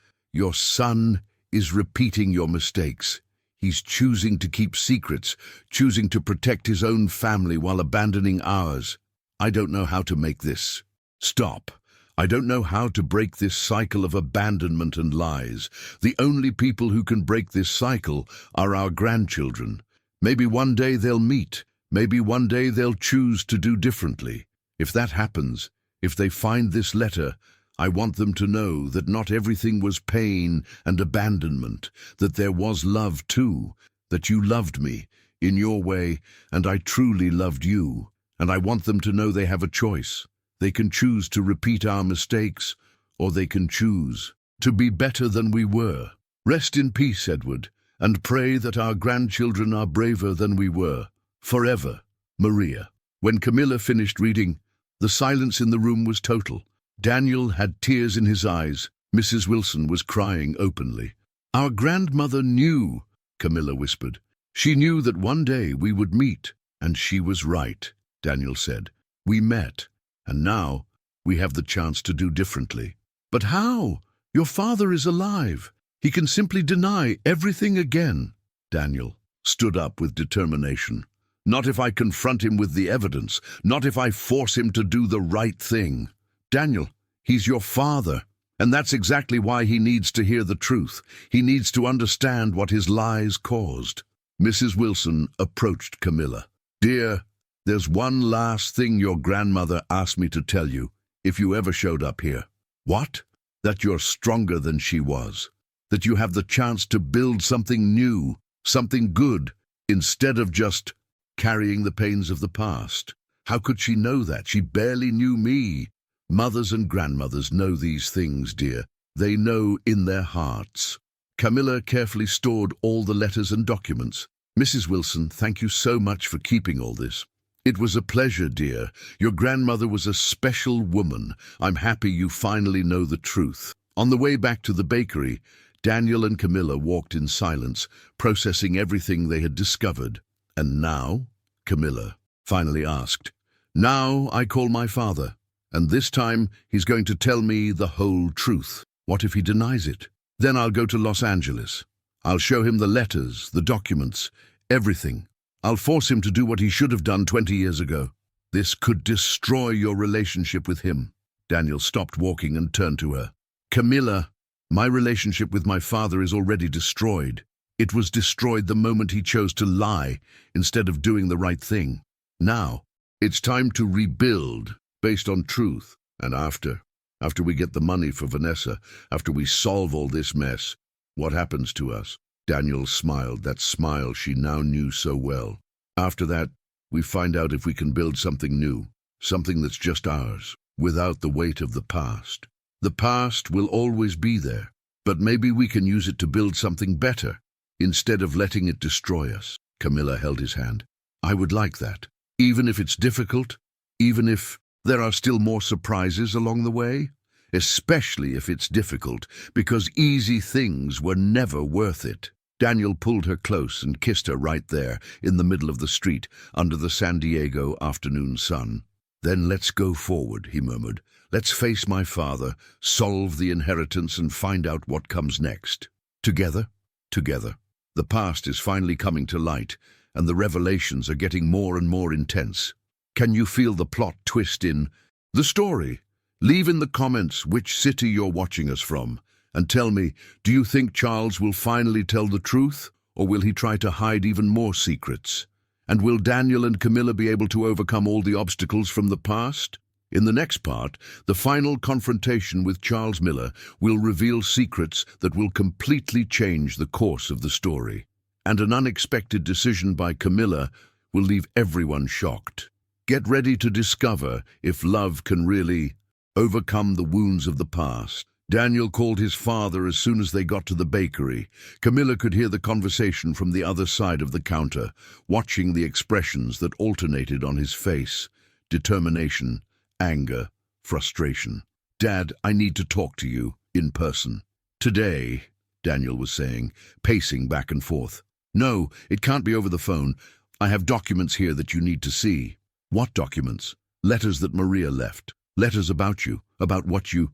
is repeating your mistakes. He's choosing to keep secrets, choosing to protect his own family while abandoning ours. I don't know how to make this stop. I don't know how to break this cycle of abandonment and lies. The only people who can break this cycle are our grandchildren. Maybe one day they'll meet. Maybe one day they'll choose to do differently. If that happens, if they find this letter, I want them to know that not everything was pain and abandonment, that there was love too, that you loved me in your way, and I truly loved you. And I want them to know they have a choice. They can choose to repeat our mistakes, or they can choose to be better than we were. Rest in peace, Edward, and pray that our grandchildren are braver than we were. Forever, Maria. When Camilla finished reading, the silence in the room was total. Daniel had tears in his eyes. Mrs. Wilson was crying openly. Our grandmother knew, Camilla whispered. She knew that one day we would meet, and she was right, Daniel said. We met. And now we have the chance to do differently. But how? Your father is alive. He can simply deny everything again. Daniel stood up with determination. Not if I confront him with the evidence. Not if I force him to do the right thing. Daniel, he's your father. And that's exactly why he needs to hear the truth. He needs to understand what his lies caused. Mrs. Wilson approached Camilla. Dear, there's one last thing your grandmother asked me to tell you, if you ever showed up here. What? That you're stronger than she was. That you have the chance to build something new, something good, instead of just carrying the pains of the past. How could she know that? She barely knew me. Mothers and grandmothers know these things, dear. They know in their hearts. Camilla carefully stored all the letters and documents. Mrs. Wilson, thank you so much for keeping all this. It was a pleasure, dear. Your grandmother was a special woman. I'm happy you finally know the truth. On the way back to the bakery, Daniel and Camilla walked in silence, processing everything they had discovered. And now? Camilla finally asked. Now I call my father, and this time he's going to tell me the whole truth. What if he denies it? Then I'll go to Los Angeles. I'll show him the letters, the documents, everything. I'll force him to do what he should have done 20 years ago. This could destroy your relationship with him. Daniel stopped walking and turned to her. Camilla, my relationship with my father is already destroyed. It was destroyed the moment he chose to lie instead of doing the right thing. Now, it's time to rebuild based on truth. And after After we get the money for Vanessa, after we solve all this mess, what happens to us? Daniel smiled, that smile she now knew so well. After that, we find out if we can build something new, something that's just ours, without the weight of the past. The past will always be there, but maybe we can use it to build something better, instead of letting it destroy us. Camilla held his hand. I would like that, even if it's difficult, even if there are still more surprises along the way, especially if it's difficult, because easy things were never worth it. Daniel pulled her close and kissed her right there, in the middle of the street, under the San Diego afternoon sun. Then let's go forward, he murmured. Let's face my father, solve the inheritance and find out what comes next. Together, together. The past is finally coming to light, and the revelations are getting more and more intense. Can you feel the plot twist in the story? Leave in the comments which city you're watching us from. And tell me, do you think Charles will finally tell the truth, or will he try to hide even more secrets? And will Daniel and Camilla be able to overcome all the obstacles from the past? In the next part, the final confrontation with Charles Miller will reveal secrets that will completely change the course of the story. And an unexpected decision by Camilla will leave everyone shocked. Get ready to discover if love can really overcome the wounds of the past. Daniel called his father as soon as they got to the bakery. Camilla could hear the conversation from the other side of the counter, watching the expressions that alternated on his face. Determination, anger, frustration. Dad, I need to talk to you, in person. Today, Daniel was saying, pacing back and forth. No, it can't be over the phone. I have documents here that you need to see. What documents? Letters that Maria left. Letters about you, about what you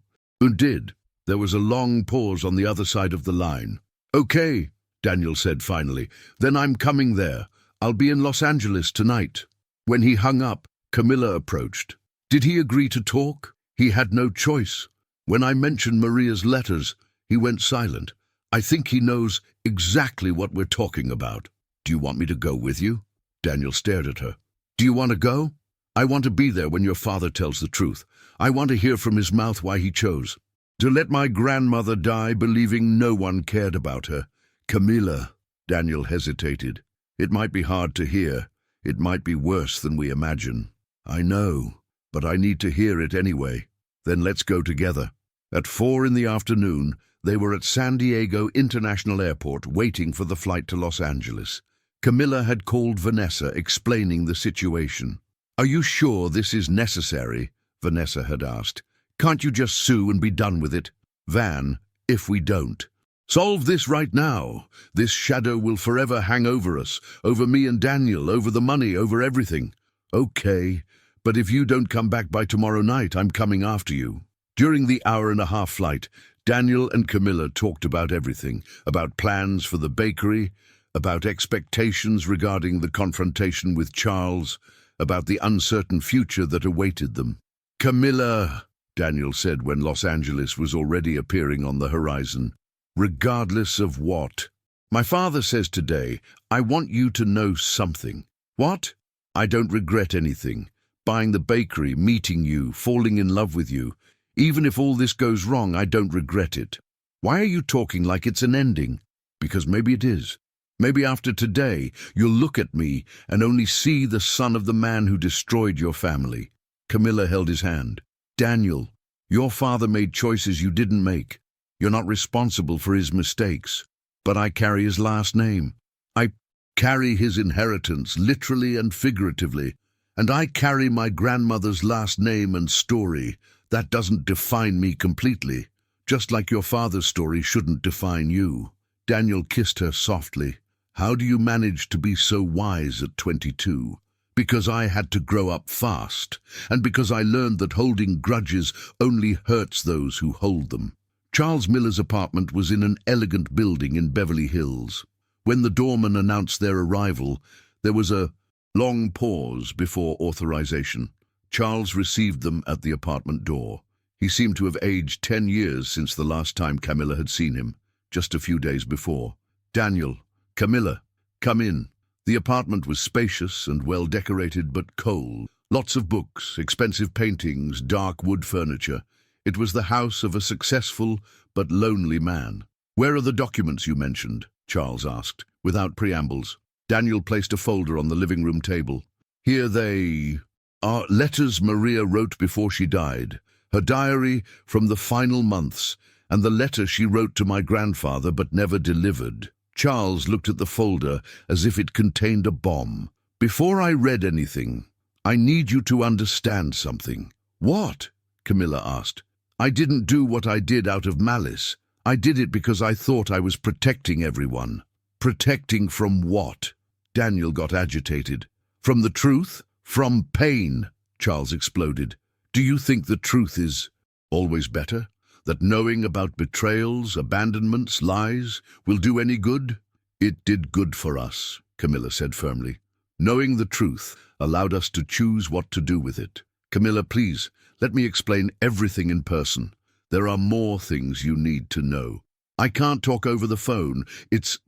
did. There was a long pause on the other side of the line. Okay, Daniel said finally. Then I'm coming there. I'll be in Los Angeles tonight. When he hung up, Camilla approached. Did he agree to talk? He had no choice. When I mentioned Maria's letters, he went silent. I think he knows exactly what we're talking about. Do you want me to go with you? Daniel stared at her. Do you want to go? I want to be there when your father tells the truth. I want to hear from his mouth why he chose to let my grandmother die believing no one cared about her. Camilla, Daniel hesitated. It might be hard to hear. It might be worse than we imagine. I know, but I need to hear it anyway. Then let's go together. At 4 in the afternoon, they were at San Diego International Airport waiting for the flight to Los Angeles. Camilla had called Vanessa explaining the situation. Are you sure this is necessary? Vanessa had asked. Can't you just sue and be done with it? Van, if we don't. Solve this right now. This shadow will forever hang over us, over me and Daniel, over the money, over everything. Okay, but if you don't come back by tomorrow night, I'm coming after you. During the hour-and-a-half flight, Daniel and Camilla talked about everything, about plans for the bakery, about expectations regarding the confrontation with Charles, about the uncertain future that awaited them. Camilla, Daniel said when Los Angeles was already appearing on the horizon, regardless of what. My father says today, I want you to know something. What? I don't regret anything. Buying the bakery, meeting you, falling in love with you. Even if all this goes wrong, I don't regret it. Why are you talking like it's an ending? Because maybe it is. Maybe after today, you'll look at me and only see the son of the man who destroyed your family. Camilla held his hand. Daniel, your father made choices you didn't make. You're not responsible for his mistakes. But I carry his last name. I carry his inheritance, literally and figuratively. And I carry my grandmother's last name and story. That doesn't define me completely. Just like your father's story shouldn't define you. Daniel kissed her softly. How do you manage to be so wise at 22? Because I had to grow up fast, and because I learned that holding grudges only hurts those who hold them. Charles Miller's apartment was in an elegant building in Beverly Hills. When the doorman announced their arrival, there was a long pause before authorization. Charles received them at the apartment door. He seemed to have aged 10 years since the last time Camilla had seen him, just a few days before. Daniel, Camilla, come in. The apartment was spacious and well decorated but cold. Lots of books, expensive paintings, dark wood furniture. It was the house of a successful but lonely man. "Where are the documents you mentioned?" Charles asked, without preambles. Daniel placed a folder on the living room table. "Here they are letters Maria wrote before she died, her diary from the final months, and the letter she wrote to my grandfather but never delivered." Charles looked at the folder as if it contained a bomb. "Before I read anything, I need you to understand something." "What?" Camilla asked. "I didn't do what I did out of malice. I did it because I thought I was protecting everyone." "Protecting from what?" Daniel got agitated. "From the truth? From pain," Charles exploded. "Do you think the truth is always better? That knowing about betrayals, abandonments, lies will do any good?" "It did good for us," Camilla said firmly. "Knowing the truth allowed us to choose what to do with it." "Camilla, please, let me explain everything in person. There are more things you need to know." "I can't talk over the phone. It's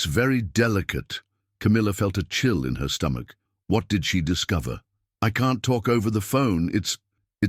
very delicate." Camilla felt a chill in her stomach. What did she discover? "I can't talk over the phone. It's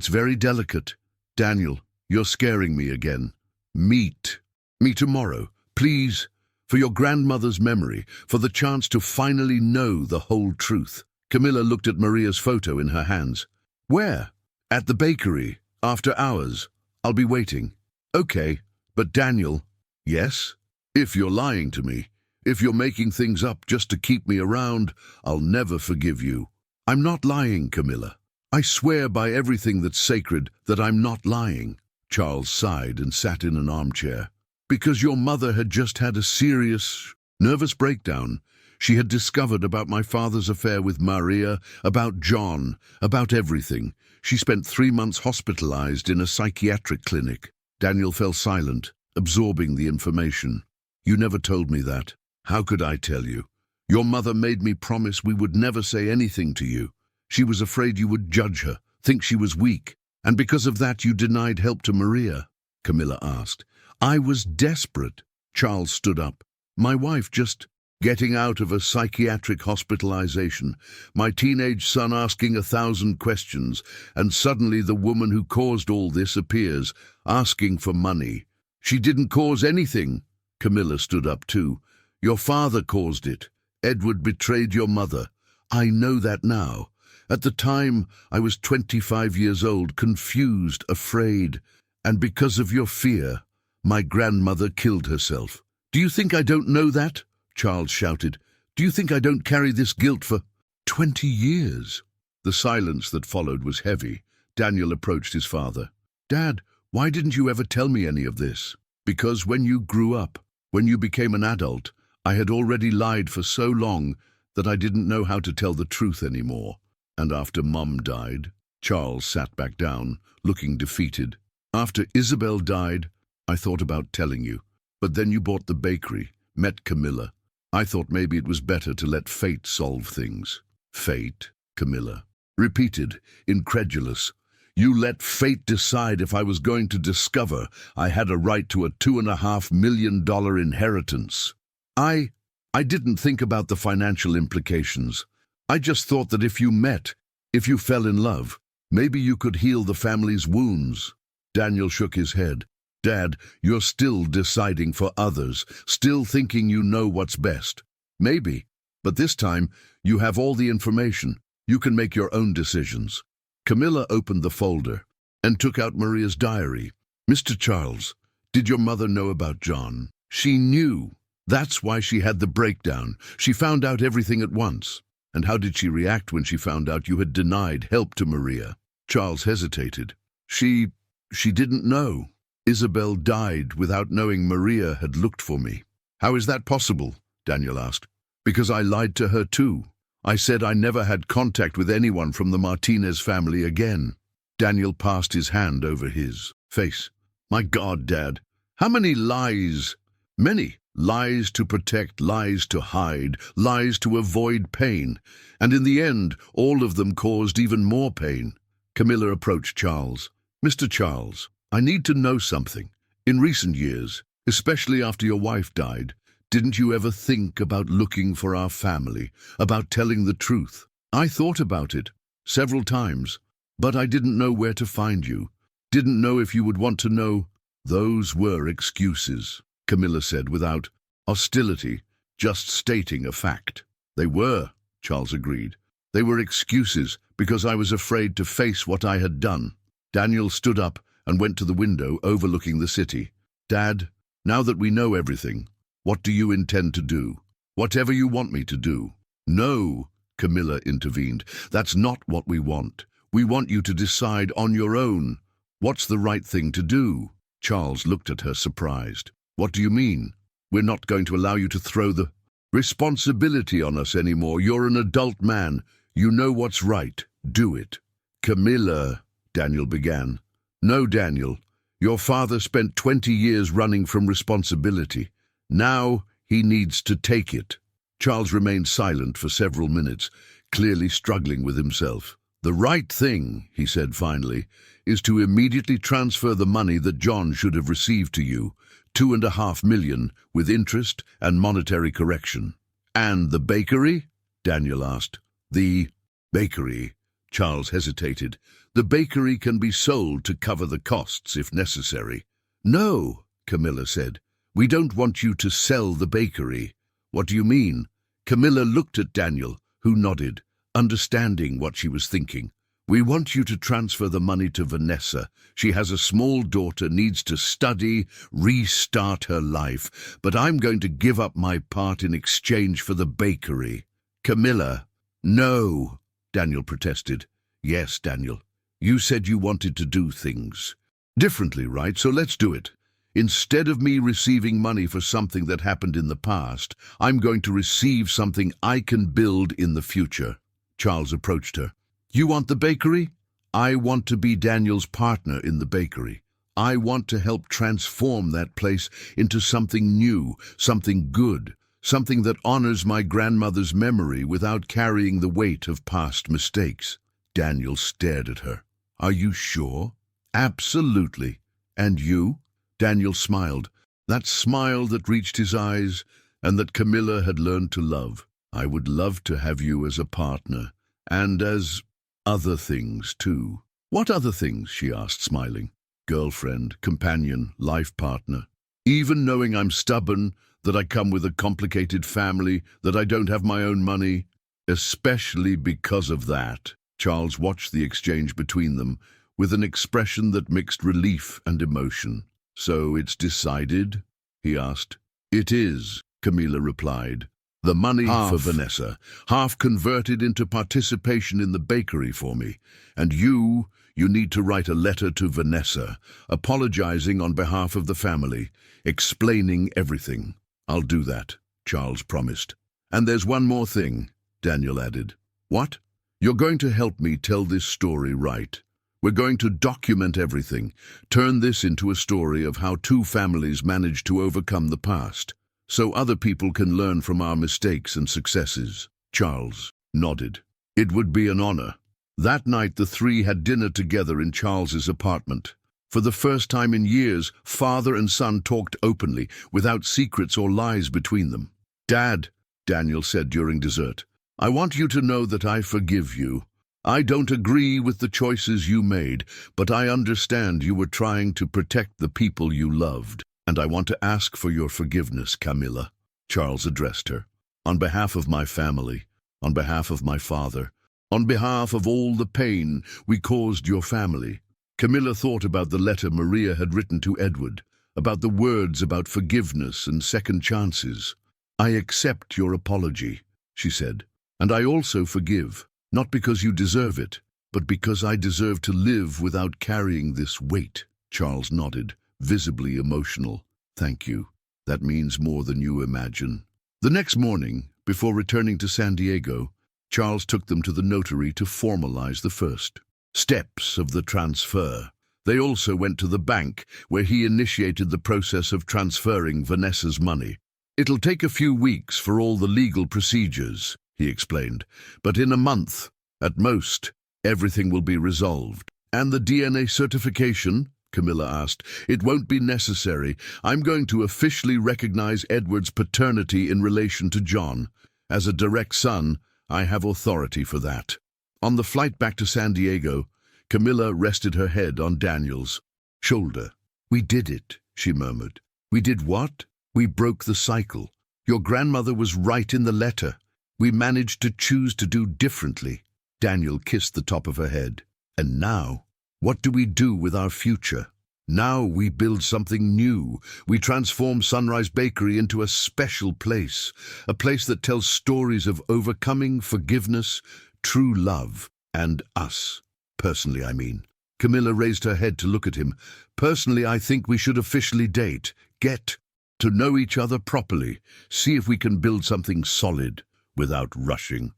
very delicate." "Daniel, you're scaring me again." "Meet me tomorrow, please, for your grandmother's memory, for the chance to finally know the whole truth." Camilla looked at Maria's photo in her hands. "Where?" "At the bakery, after hours. I'll be waiting." "Okay, but Daniel." "Yes?" "If you're lying to me, if you're making things up just to keep me around, I'll never forgive you." "I'm not lying, Camilla. I swear by everything that's sacred that I'm not lying." Charles sighed and sat in an armchair. "Because your mother had just had a serious, nervous breakdown. She had discovered about my father's affair with Maria, about John, about everything. She spent 3 months hospitalized in a psychiatric clinic." Daniel fell silent, absorbing the information. "You never told me that." "How could I tell you? Your mother made me promise we would never say anything to you. She was afraid you would judge her, think she was weak. And because of that you denied help to Maria?" Camilla asked. "I was desperate." Charles stood up. "My wife just getting out of a psychiatric hospitalization, my teenage son asking 1,000 questions, and suddenly the woman who caused all this appears, asking for money. She didn't cause anything." Camilla stood up too. "Your father caused it. Edward betrayed your mother. I know that now. At the time, I was 25 years old, confused, afraid. And because of your fear, my grandmother killed herself." "Do you think I don't know that?" Charles shouted. "Do you think I don't carry this guilt for 20 years?" The silence that followed was heavy. Daniel approached his father. "Dad, why didn't you ever tell me any of this?" "Because when you grew up, when you became an adult, I had already lied for so long that I didn't know how to tell the truth anymore. And after Mum died," Charles sat back down, looking defeated. "After Isabel died, I thought about telling you. But then you bought the bakery, met Camilla. I thought maybe it was better to let fate solve things." "Fate?" Camilla repeated, incredulous. "You let fate decide if I was going to discover I had a right to a $2.5 million inheritance." I didn't think about the financial implications. I just thought that if you met, if you fell in love, maybe you could heal the family's wounds." Daniel shook his head. "Dad, you're still deciding for others, still thinking you know what's best." "Maybe, but this time you have all the information. You can make your own decisions." Camilla opened the folder and took out Maria's diary. "Mr. Charles, did your mother know about John?" "She knew. That's why she had the breakdown. She found out everything at once." "And how did she react when she found out you had denied help to Maria?" Charles hesitated. She didn't know. Isabel died without knowing Maria had looked for me." "How is that possible?" Daniel asked. "Because I lied to her too. I said I never had contact with anyone from the Martinez family again." Daniel passed his hand over his face. "My God, Dad, how many lies?" "Many. Lies to protect, lies to hide, lies to avoid pain. And in the end, all of them caused even more pain." Camilla approached Charles. "Mr. Charles, I need to know something. In recent years, especially after your wife died, didn't you ever think about looking for our family, about telling the truth?" "I thought about it several times, but I didn't know where to find you. Didn't know if you would want to know. Those were excuses, Camilla said without hostility, just stating a fact. They were, Charles agreed. They were excuses because I was afraid to face what I had done. Daniel stood up and went to the window overlooking the city. Dad, now that we know everything, what do you intend to do? Whatever you want me to do. No, Camilla intervened. That's not what we want. We want you to decide on your own. What's the right thing to do? Charles looked at her surprised. What do you mean? We're not going to allow you to throw the responsibility on us anymore. You're an adult man. You know what's right. Do it. Camilla, Daniel began. No, Daniel. Your father spent 20 years running from responsibility. Now he needs to take it. Charles remained silent for several minutes, clearly struggling with himself. The right thing, he said finally, is to immediately transfer the money that John should have received to you, $2.5 million, with interest and monetary correction. And the bakery? Daniel asked. The bakery, Charles hesitated. The bakery can be sold to cover the costs if necessary. No, Camilla said. We don't want you to sell the bakery. What do you mean? Camilla looked at Daniel, who nodded, understanding what she was thinking. We want you to transfer the money to Vanessa. She has a small daughter, needs to study, restart her life, but I'm going to give up my part in exchange for the bakery. Camilla, no, Daniel protested. Yes, Daniel, you said you wanted to do things differently, right? So let's do it. Instead of me receiving money for something that happened in the past, I'm going to receive something I can build in the future. Charles approached her. You want the bakery? I want to be Daniel's partner in the bakery. I want to help transform that place into something new, something good, something that honors my grandmother's memory without carrying the weight of past mistakes. Daniel stared at her. Are you sure? Absolutely. And you? Daniel smiled, that smile that reached his eyes and that Camilla had learned to love. I would love to have you as a partner, and as other things too. What other things? She asked, smiling. Girlfriend, companion, life partner. Even knowing I'm stubborn, that I come with a complicated family, that I don't have my own money. Especially because of that. Charles watched the exchange between them with an expression that mixed relief and emotion. So it's decided? He asked. It is, Camilla replied. The money for Vanessa, half converted into participation in the bakery for me. And you need to write a letter to Vanessa, apologizing on behalf of the family, explaining everything. I'll do that, Charles promised. And there's one more thing, Daniel added. What? You're going to help me tell this story right. We're going to document everything, turn this into a story of how two families managed to overcome the past, so other people can learn from our mistakes and successes. Charles nodded. It would be an honor. That night the three had dinner together in Charles's apartment. For the first time in years, father and son talked openly, without secrets or lies between them. Dad, Daniel said during dessert, I want you to know that I forgive you. I don't agree with the choices you made, but I understand you were trying to protect the people you loved, and I want to ask for your forgiveness, Camilla. Charles addressed her. On behalf of my family, on behalf of my father, on behalf of all the pain we caused your family. Camilla thought about the letter Maria had written to Edward, about the words about forgiveness and second chances. I accept your apology, she said, and I also forgive. Not because you deserve it, but because I deserve to live without carrying this weight. Charles nodded, visibly emotional. Thank you. That means more than you imagine. The next morning, before returning to San Diego, Charles took them to the notary to formalize the first steps of the transfer. They also went to the bank, where he initiated the process of transferring Vanessa's money. It'll take a few weeks for all the legal procedures, he explained, but in a month, at most, everything will be resolved. And the DNA certification? Camilla asked. It won't be necessary. I'm going to officially recognize Edward's paternity in relation to John. As a direct son, I have authority for that. On the flight back to San Diego, Camilla rested her head on Daniel's. shoulder. "We did it," she murmured. "We did what?" "We broke the cycle. Your grandmother was right in the letter. We managed to choose to do differently." Daniel kissed the top of her head. "And now, what do we do with our future? Now we build something new. We transform Sunrise Bakery into a special place, a place that tells stories of overcoming, forgiveness, true love, and us. Personally, I mean." Camilla raised her head to look at him. "Personally, I think we should officially date, get to know each other properly, see if we can build something solid, without rushing,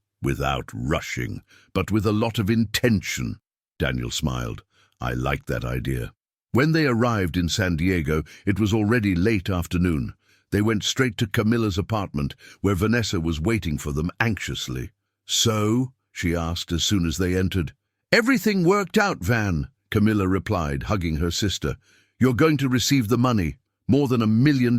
but with a lot of intention." Daniel smiled. "I like that idea." When they arrived in San Diego, it was already late afternoon. They went straight to Camilla's apartment, where Vanessa was waiting for them anxiously. "So?" she asked as soon as they entered. "Everything worked out, Van," Camilla replied, hugging her sister. "You're going to receive the money, more than $1 million.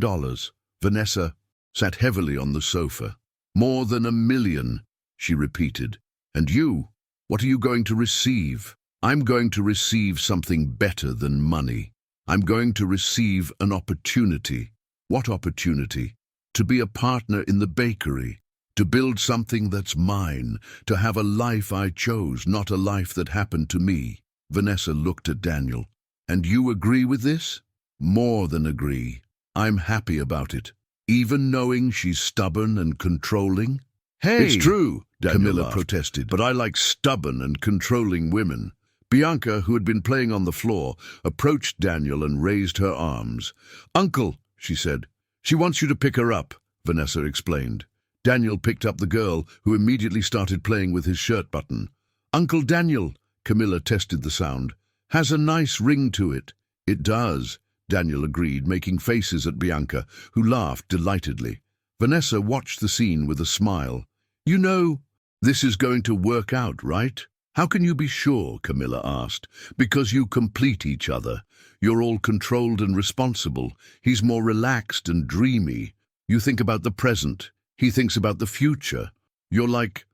Vanessa sat heavily on the sofa. "More than $1 million, she repeated. "And you, what are you going to receive?" "I'm going to receive something better than money. I'm going to receive an opportunity." "What opportunity?" "To be a partner in the bakery. To build something that's mine. To have a life I chose, not a life that happened to me." Vanessa looked at Daniel. "And you agree with this?" "More than agree. I'm happy about it. Even knowing she's stubborn and controlling." "Hey!" "It's true," Camilla protested, "but I like stubborn and controlling women." Bianca, who had been playing on the floor, approached Daniel and raised her arms. "Uncle," she said. "She wants you to pick her up," Vanessa explained. Daniel picked up the girl, who immediately started playing with his shirt button. "Uncle Daniel," Camilla tested the sound, "has a nice ring to it." "It does," Daniel agreed, making faces at Bianca, who laughed delightedly. Vanessa watched the scene with a smile. "You know, this is going to work out, right?" "How can you be sure?" Camilla asked. "Because you complete each other. You're all controlled and responsible. He's more relaxed and dreamy. You think about the present. He thinks about the future. You're like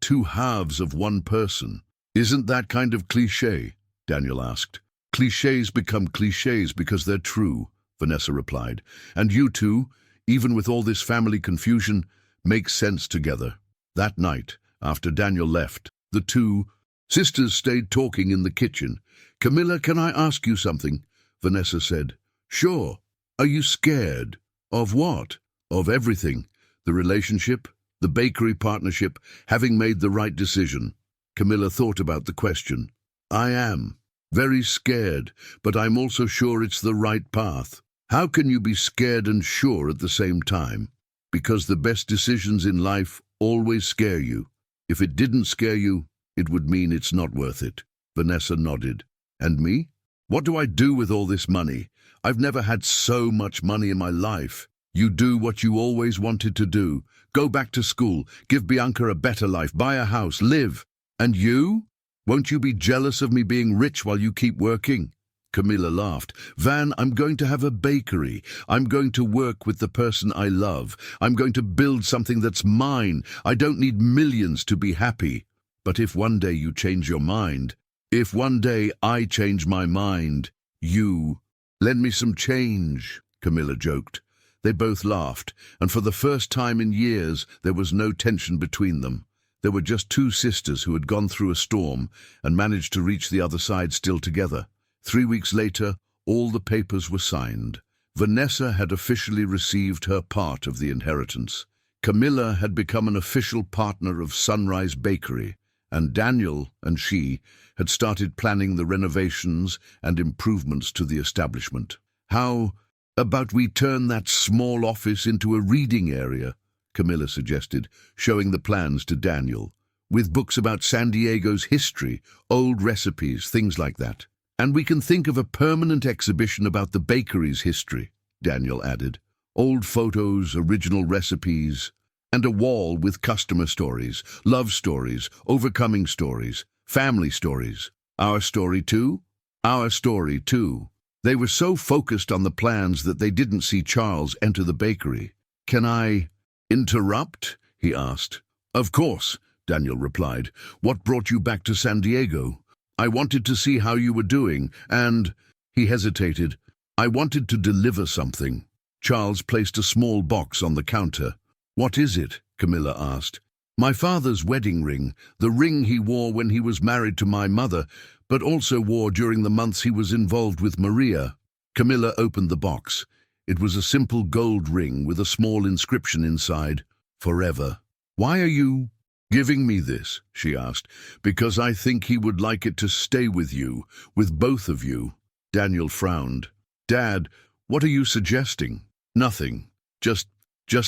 two halves of one person." "Isn't that kind of cliché?" Daniel asked. "Clichés become clichés because they're true," Vanessa replied. "And you two, even with all this family confusion, make sense together." That night, after Daniel left, the two sisters stayed talking in the kitchen. "Camilla, can I ask you something?" Vanessa said. "Sure. Are you scared?" "Of what?" "Of everything. The relationship, the bakery partnership, having made the right decision." Camilla thought about the question. "I am. Very scared, but I'm also sure it's the right path." "How can you be scared and sure at the same time?" "Because the best decisions in life always scare you. If it didn't scare you, it would mean it's not worth it." Vanessa nodded. "And me? What do I do with all this money? I've never had so much money in my life." "You do what you always wanted to do. Go back to school, give Bianca a better life, buy a house, live." "And you? Won't you be jealous of me being rich while you keep working?" Camilla laughed. "Van, I'm going to have a bakery. I'm going to work with the person I love. I'm going to build something that's mine. I don't need millions to be happy. But if one day you change your mind, if one day I change my mind, you lend me some change," Camilla joked. They both laughed, and for the first time in years there was no tension between them. They were just two sisters who had gone through a storm and managed to reach the other side still together. 3 weeks later, all the papers were signed. Vanessa had officially received her part of the inheritance. Camilla had become an official partner of Sunrise Bakery, and Daniel and she had started planning the renovations and improvements to the establishment. "How about we turn that small office into a reading area?" Camilla suggested, showing the plans to Daniel. "With books about San Diego's history, old recipes, things like that. And we can think of a permanent exhibition about the bakery's history," Daniel added. "Old photos, original recipes, and a wall with customer stories, love stories, overcoming stories, family stories. Our story too?" "Our story too." They were so focused on the plans that they didn't see Charles enter the bakery. "Can I interrupt?" he asked. "Of course," Daniel replied. "What brought you back to San Diego?" "I wanted to see how you were doing, and..." He hesitated. "I wanted to deliver something." Charles placed a small box on the counter. "What is it?" Camilla asked. "My father's wedding ring, the ring he wore when he was married to my mother, but also wore during the months he was involved with Maria." Camilla opened the box. It was a simple gold ring with a small inscription inside, "Forever." "Why are you giving me this?" she asked. "Because I think he would like it to stay with you, with both of you." Daniel frowned. "Dad, what are you suggesting?" "Nothing. Just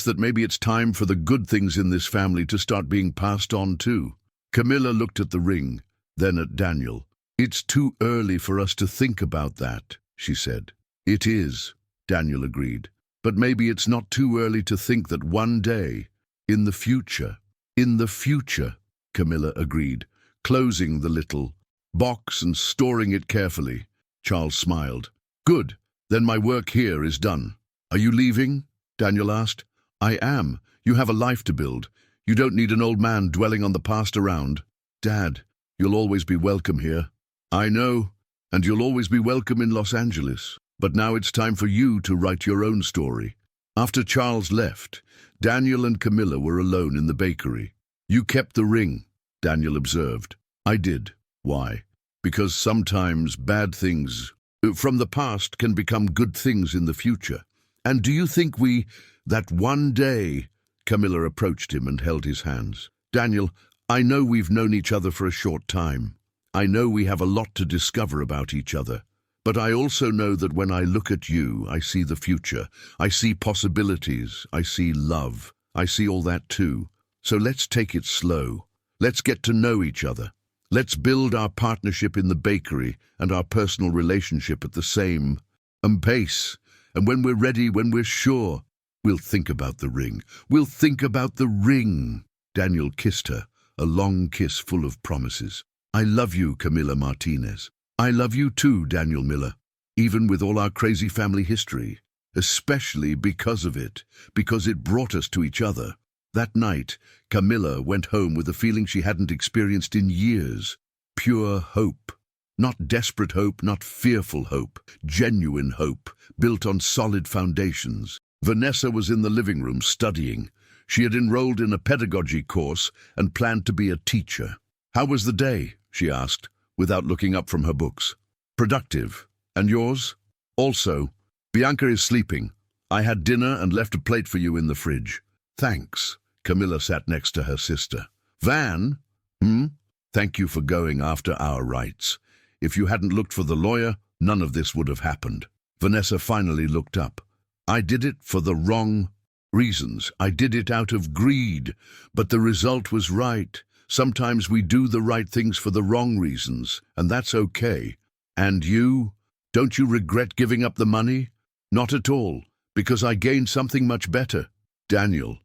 that maybe it's time for the good things in this family to start being passed on too." Camilla looked at the ring, then at Daniel. "It's too early for us to think about that," she said. "It is," Daniel agreed. "But maybe it's not too early to think that one day, in the future, Camilla agreed, closing the little box and storing it carefully. Charles smiled. "Good, then my work here is done." "Are you leaving?" Daniel asked. "I am. You have a life to build. You don't need an old man dwelling on the past around." "Dad, you'll always be welcome here." "I know, and you'll always be welcome in Los Angeles. But now it's time for you to write your own story." After Charles left, Daniel and Camilla were alone in the bakery. "You kept the ring," Daniel observed. "I did." "Why?" "Because sometimes bad things from the past can become good things in the future. And do you think that one day—" Camilla approached him and held his hands. "Daniel, I know we've known each other for a short time. I know we have a lot to discover about each other. But I also know that when I look at you, I see the future. I see possibilities. I see love. I see all that too. So let's take it slow. Let's get to know each other. Let's build our partnership in the bakery and our personal relationship at the same pace. And when we're ready, when we're sure, we'll think about the ring. We'll think about the ring." Daniel kissed her, a long kiss full of promises. "I love you, Camilla Martinez. I love you too, Daniel Miller, even with all our crazy family history, especially because of it, because it brought us to each other." That night, Camilla went home with a feeling she hadn't experienced in years. Pure hope. Not desperate hope, not fearful hope. Genuine hope, built on solid foundations. Vanessa was in the living room studying. She had enrolled in a pedagogy course and planned to be a teacher. "How was the day?" she asked, without looking up from her books. "Productive. And yours?" "Also. Bianca is sleeping. I had dinner and left a plate for you in the fridge." "Thanks." Camilla sat next to her sister. "Van? Thank you for going after our rights. If you hadn't looked for the lawyer, none of this would have happened." Vanessa finally looked up. "I did it for the wrong reasons. I did it out of greed, but the result was right. Sometimes we do the right things for the wrong reasons, and that's okay." "And you? Don't you regret giving up the money?" "Not at all, because I gained something much better." Daniel,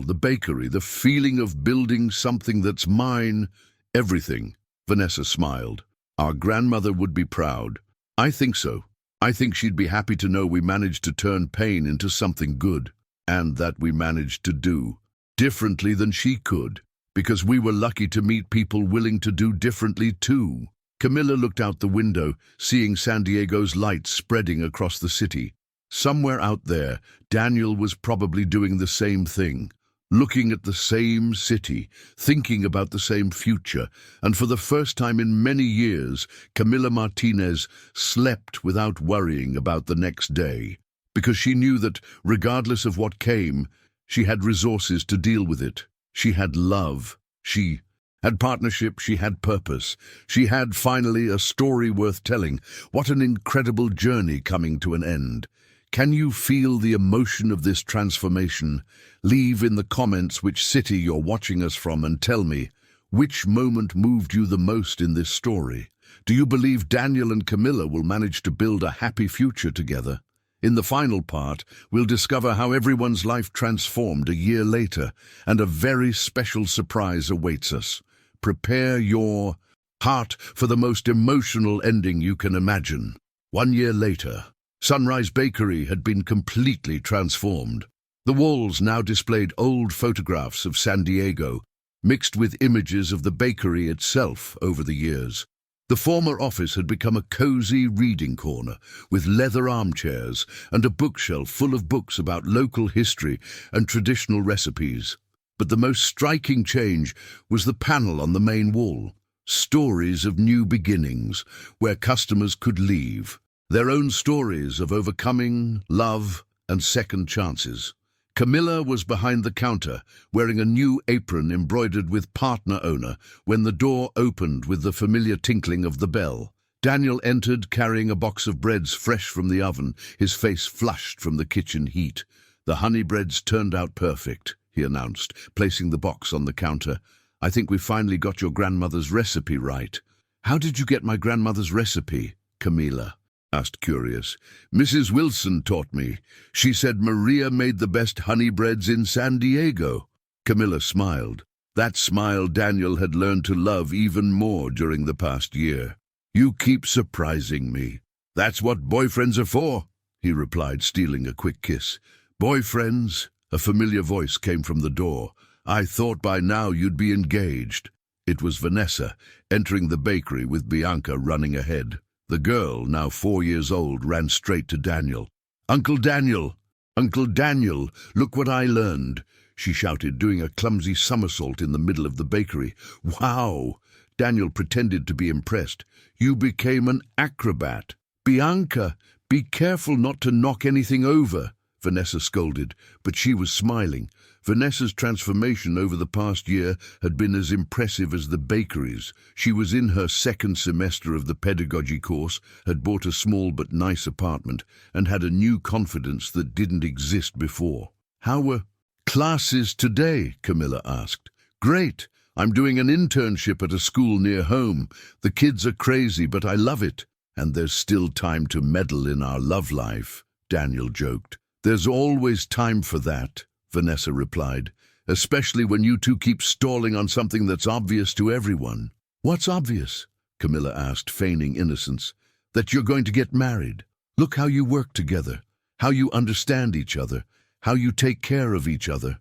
the bakery, the feeling of building something that's mine, everything." Vanessa smiled. "Our grandmother would be proud." "I think so. I think she'd be happy to know we managed to turn pain into something good, and that we managed to do differently than she could, because we were lucky to meet people willing to do differently too." Camilla looked out the window, seeing San Diego's lights spreading across the city. Somewhere out there, Daniel was probably doing the same thing, looking at the same city, thinking about the same future, and for the first time in many years, Camilla Martinez slept without worrying about the next day, because she knew that, regardless of what came, she had resources to deal with it. She had love. She had partnership. She had purpose. She had, finally, a story worth telling. What an incredible journey coming to an end. Can you feel the emotion of this transformation? Leave in the comments which city you're watching us from and tell me, which moment moved you the most in this story? Do you believe Daniel and Camilla will manage to build a happy future together? In the final part, we'll discover how everyone's life transformed a year later, and a very special surprise awaits us. Prepare your heart for the most emotional ending you can imagine. 1 year later, Sunrise Bakery had been completely transformed. The walls now displayed old photographs of San Diego, mixed with images of the bakery itself over the years. The former office had become a cozy reading corner with leather armchairs and a bookshelf full of books about local history and traditional recipes. But the most striking change was the panel on the main wall, Stories of New Beginnings, where customers could leave their own stories of overcoming, love, and second chances. Camilla was behind the counter, wearing a new apron embroidered with partner owner, when the door opened with the familiar tinkling of the bell. Daniel entered carrying a box of breads fresh from the oven, his face flushed from the kitchen heat. "The honey breads turned out perfect," he announced, placing the box on the counter. "I think we finally got your grandmother's recipe right." "How did you get my grandmother's recipe?" Camilla asked, curious. "Mrs. Wilson taught me. She said Maria made the best honey breads in San Diego." Camilla smiled. That smile Daniel had learned to love even more during the past year. "You keep surprising me." "That's what boyfriends are for," he replied, stealing a quick kiss. "Boyfriends?" A familiar voice came from the door. "I thought by now you'd be engaged." It was Vanessa, entering the bakery with Bianca running ahead. The girl, now 4 years old, ran straight to Daniel. "Uncle Daniel! Uncle Daniel, look what I learned!" she shouted, doing a clumsy somersault in the middle of the bakery. "Wow!" Daniel pretended to be impressed. "You became an acrobat." "Bianca, be careful not to knock anything over," Vanessa scolded, but she was smiling. Vanessa's transformation over the past year had been as impressive as the bakery's. She was in her second semester of the pedagogy course, had bought a small but nice apartment, and had a new confidence that didn't exist before. "How were classes today?" Camilla asked. "Great. I'm doing an internship at a school near home. The kids are crazy, but I love it. And there's still time to meddle in our love life," Daniel joked. "There's always time for that," Vanessa replied, "especially when you two keep stalling on something that's obvious to everyone." "What's obvious?" Camilla asked, feigning innocence. "That you're going to get married. Look how you work together, how you understand each other, how you take care of each other."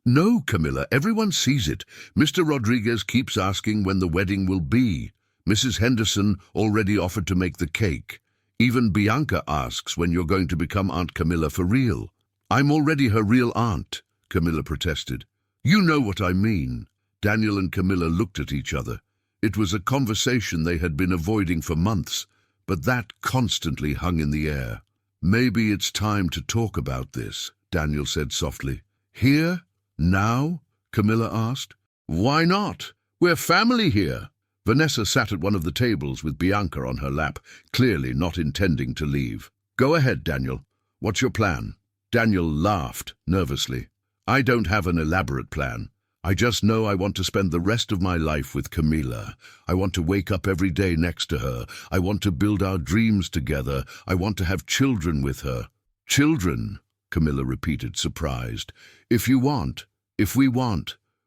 "No, Camilla, everyone sees it. Mr. Rodriguez keeps asking when the wedding will be. Mrs. Henderson already offered to make the cake. Even Bianca asks when you're going to become Aunt Camilla for real." "I'm already her real aunt," Camilla protested. "You know what I mean." Daniel and Camilla looked at each other. It was a conversation they had been avoiding for months, but that constantly hung in the air. "Maybe it's time to talk about this," Daniel said softly. "Here? Now?" Camilla asked. "Why not? We're family here." Vanessa sat at one of the tables with Bianca on her lap, clearly not intending to leave. "Go ahead, Daniel. What's your plan?" Daniel laughed nervously. "I don't have an elaborate plan. I just know I want to spend the rest of my life with Camilla. I want to wake up every day next to her. I want to build our dreams together. I want to have children with her." "Children?" Camilla repeated, surprised. If we want,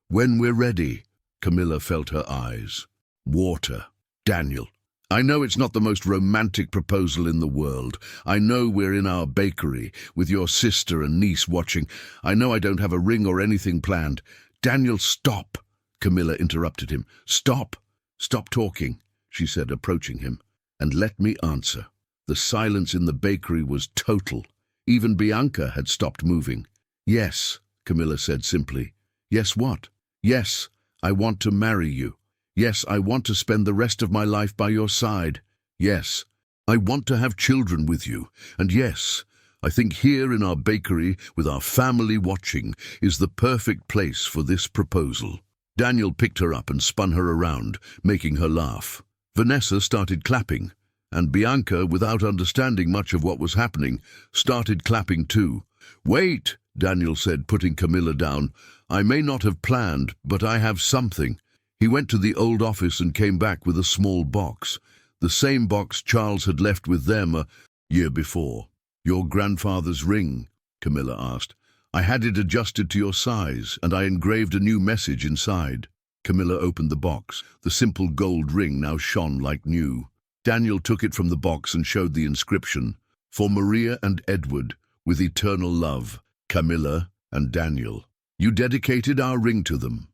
when we're ready." Camilla felt her eyes water. "Daniel, I know it's not the most romantic proposal in the world. I know we're in our bakery, with your sister and niece watching. I know I don't have a ring or anything planned." "Daniel, stop!" Camilla interrupted him. "Stop! Stop talking," she said, approaching him. "And let me answer." The silence in the bakery was total. Even Bianca had stopped moving. "Yes," Camilla said simply. "Yes, what?" "Yes, I want to marry you. Yes, I want to spend the rest of my life by your side. Yes, I want to have children with you. And yes, I think here in our bakery, with our family watching, is the perfect place for this proposal." Daniel picked her up and spun her around, making her laugh. Vanessa started clapping, and Bianca, without understanding much of what was happening, started clapping too. "Wait," Daniel said, putting Camilla down. "I may not have planned, but I have something." He went to the old office and came back with a small box, the same box Charles had left with them a year before. "Your grandfather's ring?" Camilla asked. "I had it adjusted to your size, and I engraved a new message inside." Camilla opened the box. The simple gold ring now shone like new. Daniel took it from the box and showed the inscription, "For Maria and Edward, with eternal love, Camilla and Daniel." "You dedicated our ring to them,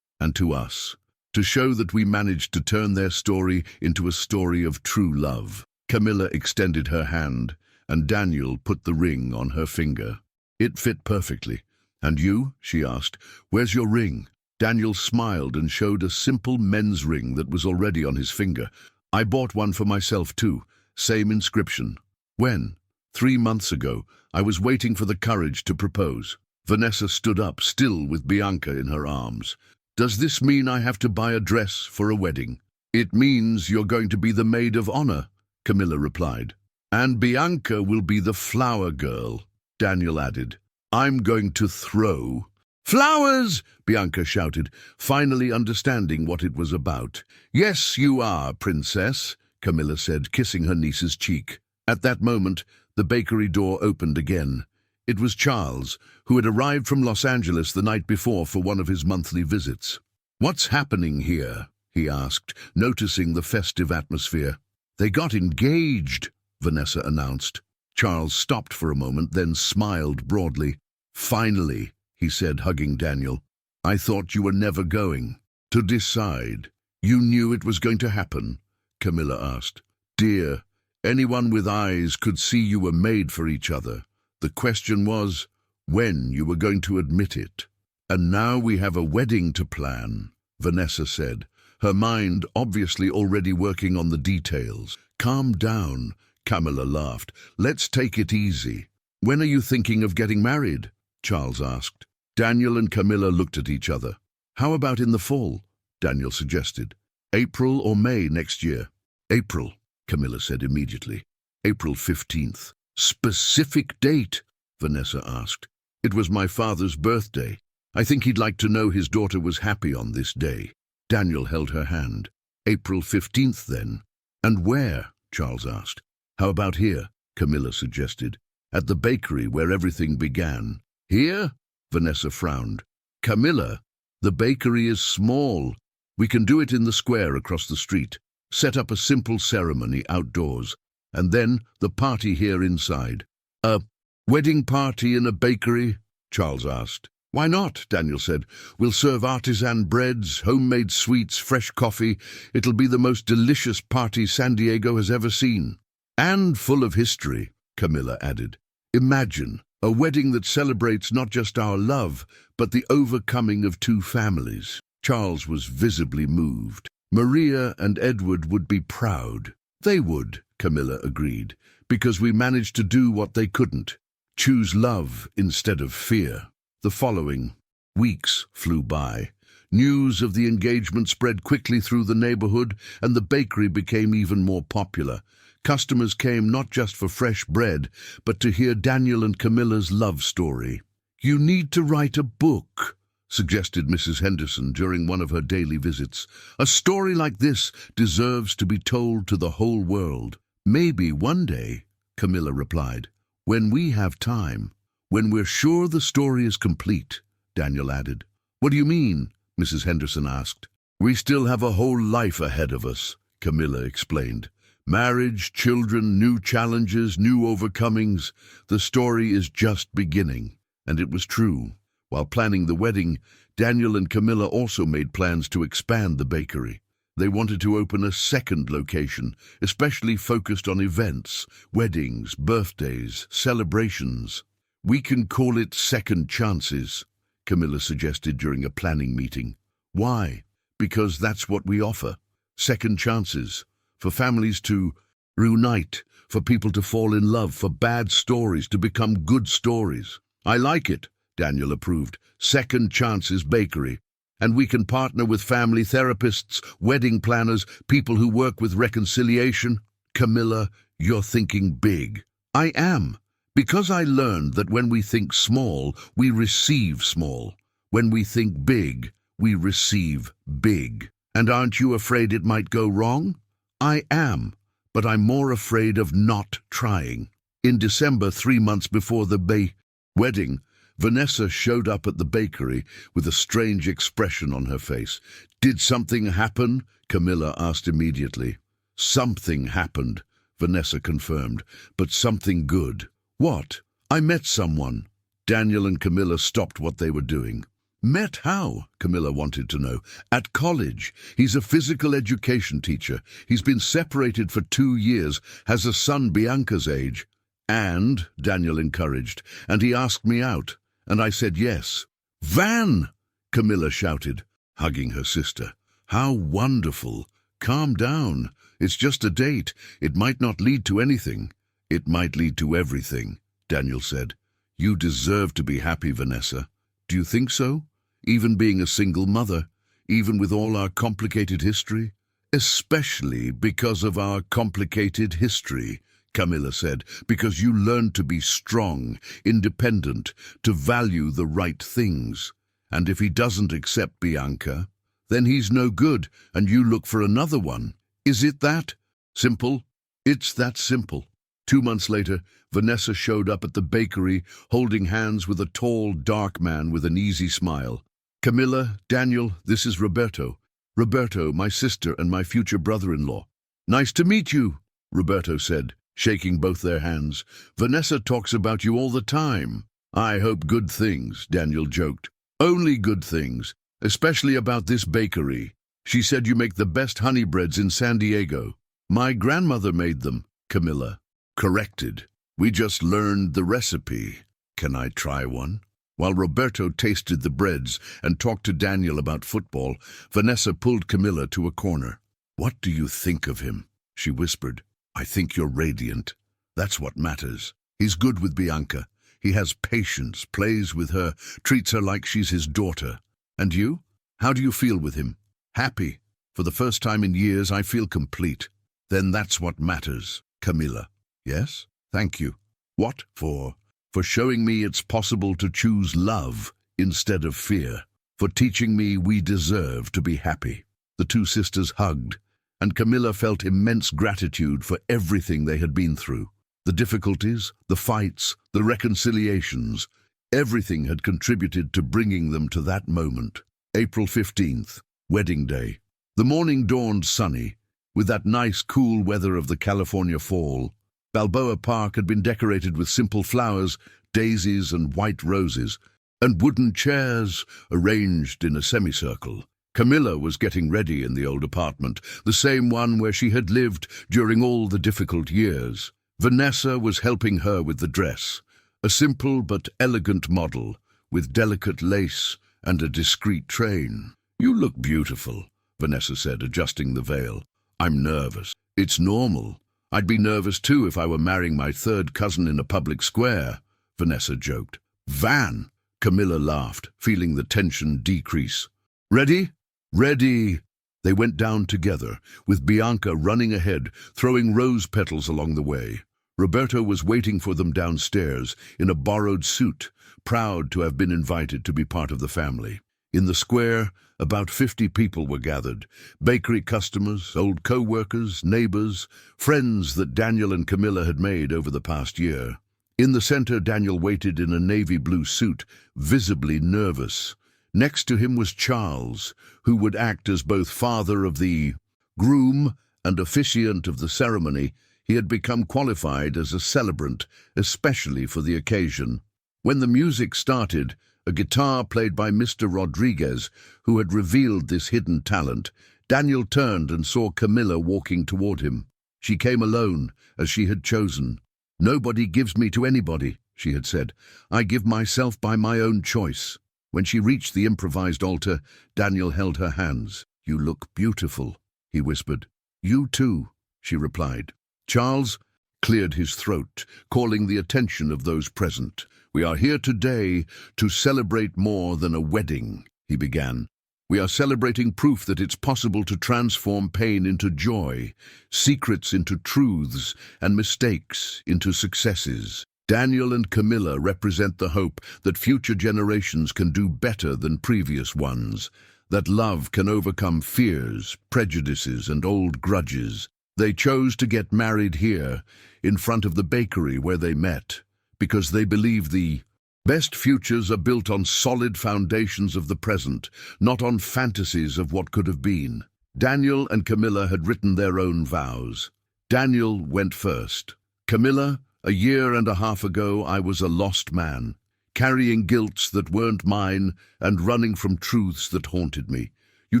and to us, to show that we managed to turn their story into a story of true love. Camilla extended her hand, and Daniel put the ring on her finger. It fit perfectly. "And you?" she asked. "Where's your ring?" Daniel smiled and showed a simple men's ring that was already on his finger. "I bought one for myself too. Same inscription." "When?" 3 months ago. I was waiting for the courage to propose." Vanessa stood up, still with Bianca in her arms. "Does this mean I have to buy a dress for a wedding?" "It means you're going to be the maid of honor," Camilla replied. "And Bianca will be the flower girl," Daniel added. "I'm going to throw—" "Flowers!" Bianca shouted, finally understanding what it was about. "Yes, you are, princess," Camilla said, kissing her niece's cheek. At that moment, the bakery door opened again. It was Charles, who had arrived from Los Angeles the night before for one of his monthly visits. "What's happening here?" he asked, noticing the festive atmosphere. "They got engaged," Vanessa announced. Charles stopped for a moment, then smiled broadly. "Finally," he said, hugging Daniel. "I thought you were never going to decide. You knew it was going to happen?" Camilla asked. "Dear, anyone with eyes could see you were made for each other. The question was when you were going to admit it." "And now we have a wedding to plan," Vanessa said, her mind obviously already working on the details. "Calm down," Camilla laughed. "Let's take it easy." "When are you thinking of getting married?" Charles asked. Daniel and Camilla looked at each other. "How about in the fall?" Daniel suggested. "April or May next year." "April," Camilla said immediately. "April 15th. "Specific date?" Vanessa asked. "It was my father's birthday. I think he'd like to know his daughter was happy on this day." Daniel held her hand. "April 15th, then." "And where?" Charles asked. "How about here?" Camilla suggested. "At the bakery where everything began." "Here?" Vanessa frowned. "Camilla, the bakery is small. We can do it in the square across the street. Set up a simple ceremony outdoors, and then the party here inside." "A wedding party in a bakery?" Charles asked. "Why not?" Daniel said. "We'll serve artisan breads, homemade sweets, fresh coffee. It'll be the most delicious party San Diego has ever seen." "And full of history," Camilla added. "Imagine a wedding that celebrates not just our love, but the overcoming of two families." Charles was visibly moved. "Maria and Edward would be proud." "They would," Camilla agreed, "because we managed to do what they couldn't. Choose love instead of fear." The following weeks flew by. News of the engagement spread quickly through the neighborhood, and the bakery became even more popular. Customers came not just for fresh bread, but to hear Daniel and Camilla's love story. "You need to write a book," suggested Mrs. Henderson during one of her daily visits. "A story like this deserves to be told to the whole world." "Maybe one day," Camilla replied, "when we have time. When we're sure the story is complete," Daniel added. "What do you mean?" Mrs. Henderson asked. "We still have a whole life ahead of us," Camilla explained. "Marriage, children, new challenges, new overcomings. The story is just beginning." And it was true. While planning the wedding, Daniel and Camilla also made plans to expand the bakery. They wanted to open a second location, especially focused on events, weddings, birthdays, celebrations. "We can call it Second Chances," Camilla suggested during a planning meeting. "Why?" "Because that's what we offer. Second chances. For families to reunite, for people to fall in love, for bad stories to become good stories." "I like it," Daniel approved. "Second Chances Bakery. And we can partner with family therapists, wedding planners, people who work with reconciliation." "Camilla, you're thinking big." "I am. Because I learned that when we think small, we receive small. When we think big, we receive big." "And aren't you afraid it might go wrong?" "I am, but I'm more afraid of not trying." In December, 3 months before the wedding, Vanessa showed up at the bakery with a strange expression on her face. "Did something happen?" Camilla asked immediately. "Something happened," Vanessa confirmed, "but something good." "What?" "I met someone." Daniel and Camilla stopped what they were doing. Met how? Camilla wanted to know. At college. He's a physical education teacher. He's been separated for 2 years, has a son Bianca's age. And, Daniel encouraged, and he asked me out, and I said yes. Van! Camilla shouted, hugging her sister. How wonderful! Calm down. It's just a date. It might not lead to anything. It might lead to everything, Daniel said. You deserve to be happy, Vanessa. Do you think so? Even being a single mother, even with all our complicated history? Especially because of our complicated history, Camilla said, because you learned to be strong, independent, to value the right things. And if he doesn't accept Bianca, then he's no good and you look for another one. Is it that simple? It's that simple. 2 months later, Vanessa showed up at the bakery holding hands with a tall, dark man with an easy smile. Camilla, Daniel, this is Roberto. Roberto, my sister and my future brother-in-law. Nice to meet you, Roberto said, shaking both their hands. Vanessa talks about you all the time. I hope good things, Daniel joked. Only good things, especially about this bakery. She said you make the best honey breads in San Diego. My grandmother made them, Camilla corrected. We just learned the recipe. Can I try one? While Roberto tasted the breads and talked to Daniel about football, Vanessa pulled Camilla to a corner. What do you think of him? She whispered. I think you're radiant. That's what matters. He's good with Bianca. He has patience, plays with her, treats her like she's his daughter. And you? How do you feel with him? Happy. For the first time in years, I feel complete. Then that's what matters, Camilla. Yes? Thank you. What for? For showing me it's possible to choose love instead of fear. For teaching me we deserve to be happy. The two sisters hugged, and Camilla felt immense gratitude for everything they had been through. The difficulties, the fights, the reconciliations, everything had contributed to bringing them to that moment. April 15th, wedding day. The morning dawned sunny, with that nice cool weather of the California fall. Balboa Park had been decorated with simple flowers, daisies and white roses, and wooden chairs arranged in a semicircle. Camilla was getting ready in the old apartment, the same one where she had lived during all the difficult years. Vanessa was helping her with the dress, a simple but elegant model, with delicate lace and a discreet train. You look beautiful, Vanessa said, adjusting the veil. I'm nervous. It's normal. I'd be nervous too if I were marrying my third cousin in a public square, Vanessa joked. Van, Camilla laughed, feeling the tension decrease. Ready? Ready. They went down together, with Bianca running ahead, throwing rose petals along the way. Roberto was waiting for them downstairs, in a borrowed suit, proud to have been invited to be part of the family. In the square, about 50 people were gathered. Bakery customers, old co-workers, neighbors, friends that Daniel and Camilla had made over the past year. In the center, Daniel waited in a navy blue suit, visibly nervous. Next to him was Charles, who would act as both father of the groom and officiant of the ceremony. He had become qualified as a celebrant, especially for the occasion. When the music started, a guitar played by Mr. Rodriguez, who had revealed this hidden talent, Daniel turned and saw Camilla walking toward him. She came alone, as she had chosen. Nobody gives me to anybody, she had said. I give myself by my own choice. When she reached the improvised altar, Daniel held her hands. You look beautiful, he whispered. You too, she replied. Charles cleared his throat, calling the attention of those present. We are here today to celebrate more than a wedding, he began. We are celebrating proof that it's possible to transform pain into joy, secrets into truths, and mistakes into successes. Daniel and Camilla represent the hope that future generations can do better than previous ones, that love can overcome fears, prejudices, and old grudges. They chose to get married here, in front of the bakery where they met, because they believe the best futures are built on solid foundations of the present, not on fantasies of what could have been. Daniel and Camilla had written their own vows. Daniel went first. Camilla, a year and a half ago, I was a lost man, carrying guilts that weren't mine and running from truths that haunted me. You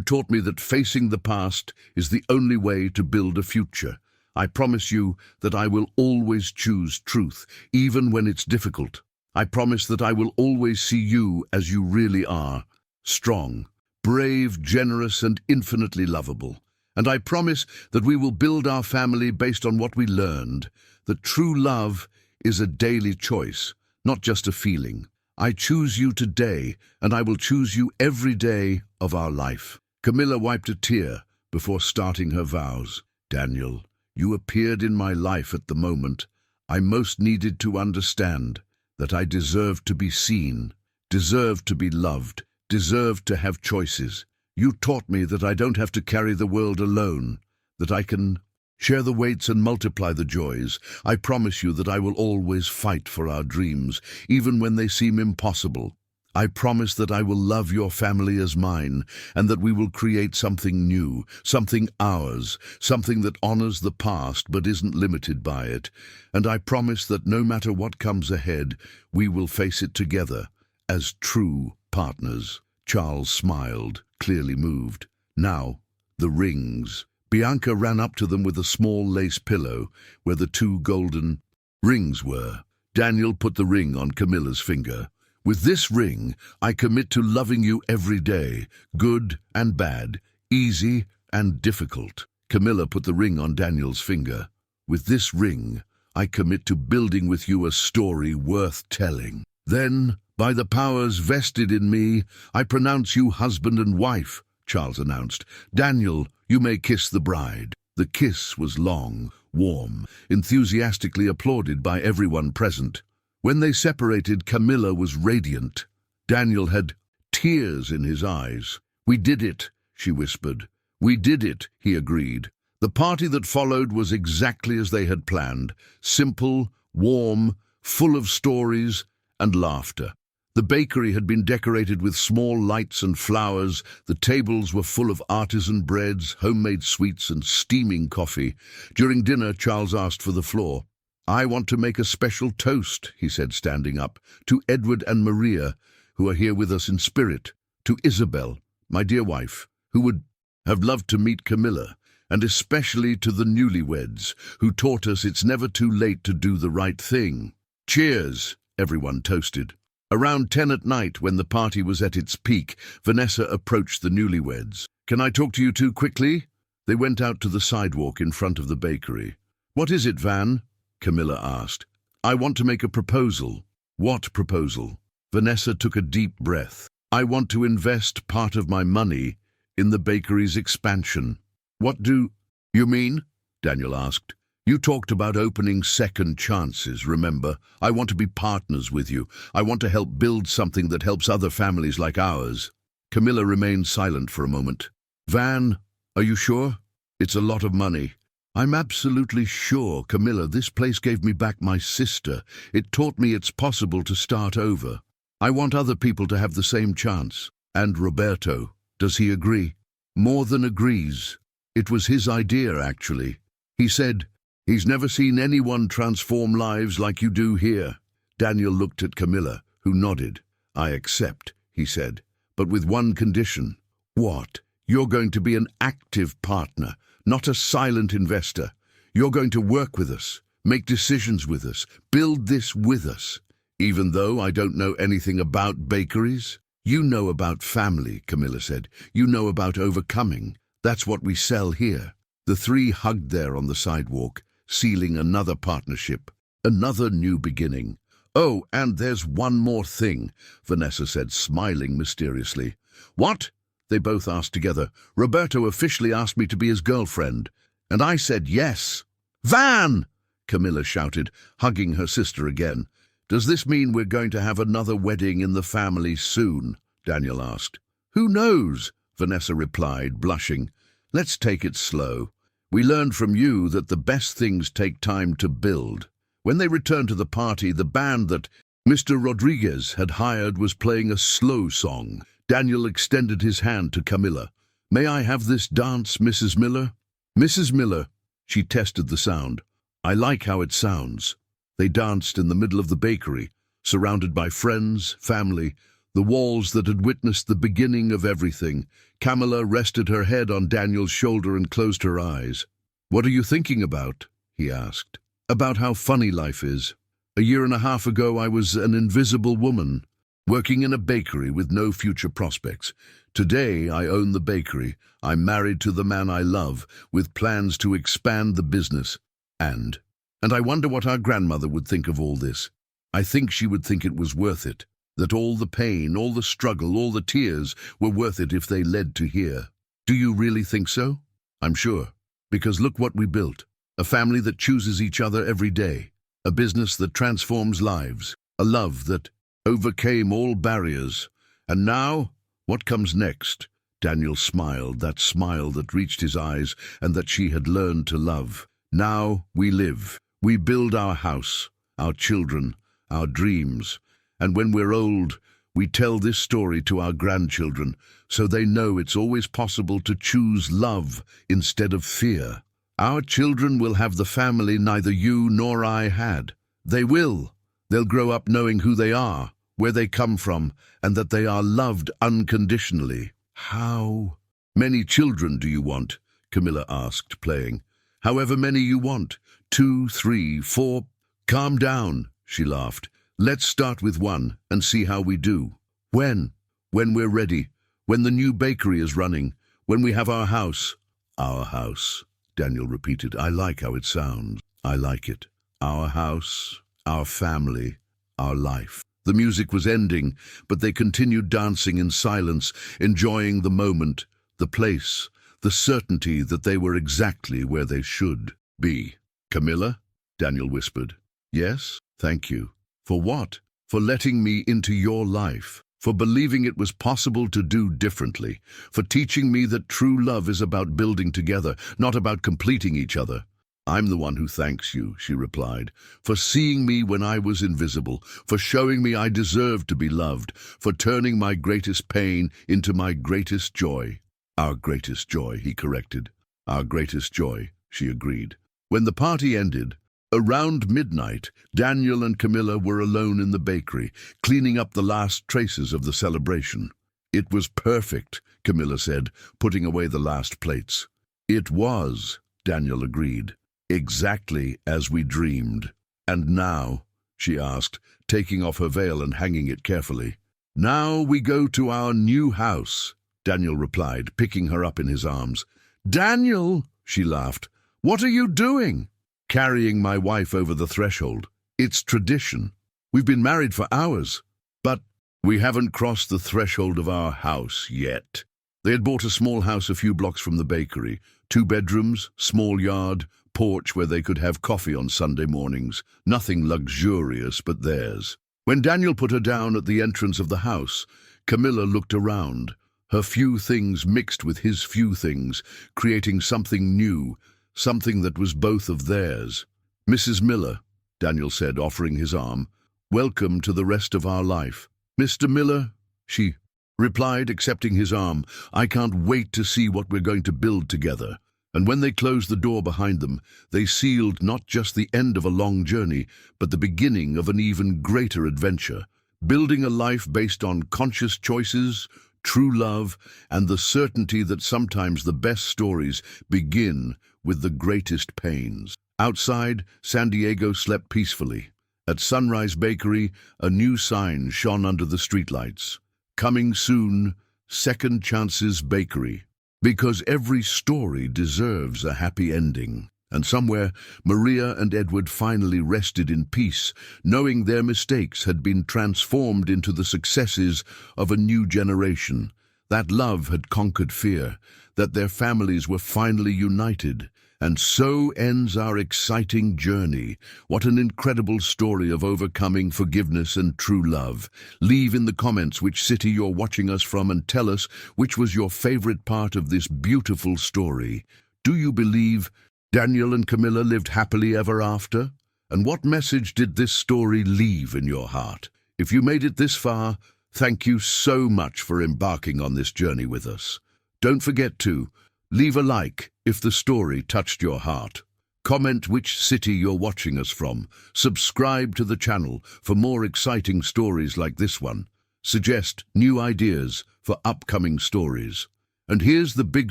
taught me that facing the past is the only way to build a future. I promise you that I will always choose truth, even when it's difficult. I promise that I will always see you as you really are, strong, brave, generous, and infinitely lovable. And I promise that we will build our family based on what we learned, that true love is a daily choice, not just a feeling. I choose you today, and I will choose you every day of our life. Camilla wiped a tear before starting her vows. Daniel, you appeared in my life at the moment I most needed to understand that I deserved to be seen, deserved to be loved, deserved to have choices. You taught me that I don't have to carry the world alone, that I can share the weights and multiply the joys. I promise you that I will always fight for our dreams, even when they seem impossible. I promise that I will love your family as mine, and that we will create something new, something ours, something that honors the past but isn't limited by it. And I promise that no matter what comes ahead, we will face it together, as true partners. Charles smiled, clearly moved. Now, the rings. Bianca ran up to them with a small lace pillow, where the 2 golden rings were. Daniel put the ring on Camilla's finger. With this ring, I commit to loving you every day, good and bad, easy and difficult. Camilla put the ring on Daniel's finger. With this ring, I commit to building with you a story worth telling. Then, by the powers vested in me, I pronounce you husband and wife, Charles announced. Daniel, you may kiss the bride. The kiss was long, warm, enthusiastically applauded by everyone present. When they separated, Camilla was radiant. Daniel had tears in his eyes. We did it, she whispered. We did it, he agreed. The party that followed was exactly as they had planned, simple, warm, full of stories and laughter. The bakery had been decorated with small lights and flowers. The tables were full of artisan breads, homemade sweets, and steaming coffee. During dinner, Charles asked for the floor. I want to make a special toast, he said, standing up, to Edward and Maria, who are here with us in spirit, to Isabel, my dear wife, who would have loved to meet Camilla, and especially to the newlyweds, who taught us it's never too late to do the right thing. Cheers, everyone toasted. Around 10 at night, when the party was at its peak, Vanessa approached the newlyweds. Can I talk to you two quickly? They went out to the sidewalk in front of the bakery. What is it, Van? Camilla asked. I want to make a proposal. What proposal? Vanessa took a deep breath. I want to invest part of my money in the bakery's expansion. What do you mean? Daniel asked. You talked about opening second chances, remember? I want to be partners with you. I want to help build something that helps other families like ours. Camilla remained silent for a moment. Van, are you sure? It's a lot of money. I'm absolutely sure, Camilla. This place gave me back my sister. It taught me it's possible to start over. I want other people to have the same chance. And Roberto, does he agree? More than agrees. It was his idea, actually. He said, he's never seen anyone transform lives like you do here. Daniel looked at Camilla, who nodded. I accept, he said, but with one condition. What? You're going to be an active partner, not a silent investor. You're going to work with us, make decisions with us, build this with us. Even though I don't know anything about bakeries, you know about family, Camilla said. You know about overcoming. That's what we sell here. The 3 hugged there on the sidewalk, sealing another partnership, another new beginning. Oh, and there's one more thing, Vanessa said, smiling mysteriously. What? They both asked together. Roberto officially asked me to be his girlfriend, and I said yes. Van! Camilla shouted, hugging her sister again. Does this mean we're going to have another wedding in the family soon? Daniel asked. Who knows? Vanessa replied, blushing. Let's take it slow. We learned from you that the best things take time to build. When they returned to the party, the band that Mr. Rodriguez had hired was playing a slow song. Daniel extended his hand to Camilla. May I have this dance, Mrs. Miller? Mrs. Miller, she tested the sound. I like how it sounds. They danced in the middle of the bakery, surrounded by friends, family, the walls that had witnessed the beginning of everything. Camilla rested her head on Daniel's shoulder and closed her eyes. "What are you thinking about?" he asked. "About how funny life is. A year and a half ago I was an invisible woman, working in a bakery with no future prospects. Today I own the bakery. I'm married to the man I love, with plans to expand the business. And I wonder what our grandmother would think of all this. I think she would think it was worth it, that all the pain, all the struggle, all the tears were worth it if they led to here." "Do you really think so?" "I'm sure, because look what we built. A family that chooses each other every day, a business that transforms lives, a love that overcame all barriers. And now, what comes next?" Daniel smiled, that smile that reached his eyes and that she had learned to love. "Now we live. We build our house, our children, our dreams. And when we're old, we tell this story to our grandchildren, so they know it's always possible to choose love instead of fear. Our children will have the family neither you nor I had. They will. They'll grow up knowing who they are, where they come from, and that they are loved unconditionally." "How many children do you want?" Camilla asked, playing. "However many you want. 2, 3, 4. "Calm down," she laughed. "Let's start with one and see how we do." "When?" "When we're ready. When the new bakery is running. When we have our house." "Our house," Daniel repeated. "I like how it sounds. I like it. Our house, our family, our life." The music was ending, but they continued dancing in silence, enjoying the moment, the place, the certainty that they were exactly where they should be. "Camilla?" Daniel whispered. "Yes, thank you." "For what?" "For letting me into your life. For believing it was possible to do differently. For teaching me that true love is about building together, not about completing each other." "I'm the one who thanks you," she replied. "For seeing me when I was invisible. For showing me I deserved to be loved. For turning my greatest pain into my greatest joy." "Our greatest joy," he corrected. "Our greatest joy," she agreed. When the party ended, around midnight, Daniel and Camilla were alone in the bakery, cleaning up the last traces of the celebration. "It was perfect," Camilla said, putting away the last plates. "It was," Daniel agreed. "Exactly as we dreamed." "And now?" she asked, taking off her veil and hanging it carefully. "Now we go to our new house," Daniel replied, picking her up in his arms. "Daniel," she laughed, "what are you doing?" "Carrying my wife over the threshold. It's tradition. We've been married for hours, but we haven't crossed the threshold of our house yet." They had bought a small house a few blocks from the bakery. 2 bedrooms, small yard, porch where they could have coffee on Sunday mornings. Nothing luxurious but theirs. When Daniel put her down at the entrance of the house, Camilla looked around. Her few things mixed with his few things, creating something new, something that was both of theirs. "Mrs. Miller," Daniel said, offering his arm, "welcome to the rest of our life." "Mr. Miller," she replied, accepting his arm. "I can't wait to see what we're going to build together." And when they closed the door behind them, they sealed not just the end of a long journey, but the beginning of an even greater adventure, building a life based on conscious choices, true love, and the certainty that sometimes the best stories begin with the greatest pains. Outside, San Diego slept peacefully. At Sunrise Bakery, a new sign shone under the streetlights. "Coming soon, Second Chances Bakery." Because every story deserves a happy ending. And somewhere, Maria and Edward finally rested in peace, knowing their mistakes had been transformed into the successes of a new generation, that love had conquered fear, that their families were finally united. And so ends our exciting journey. What an incredible story of overcoming forgiveness and true love. Leave in the comments which city you're watching us from and tell us which was your favorite part of this beautiful story. Do you believe Daniel and Camilla lived happily ever after? And what message did this story leave in your heart? If you made it this far, thank you so much for embarking on this journey with us. Don't forget to leave a like if the story touched your heart. Comment which city you're watching us from. Subscribe to the channel for more exciting stories like this one. Suggest new ideas for upcoming stories. And here's the big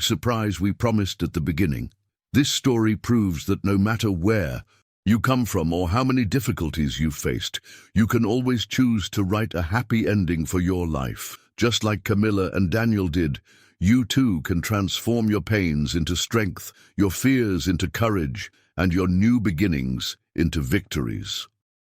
surprise we promised at the beginning. This story proves that no matter where you come from or how many difficulties you've faced, you can always choose to write a happy ending for your life. Just like Camilla and Daniel did, you too can transform your pains into strength, your fears into courage, and your new beginnings into victories.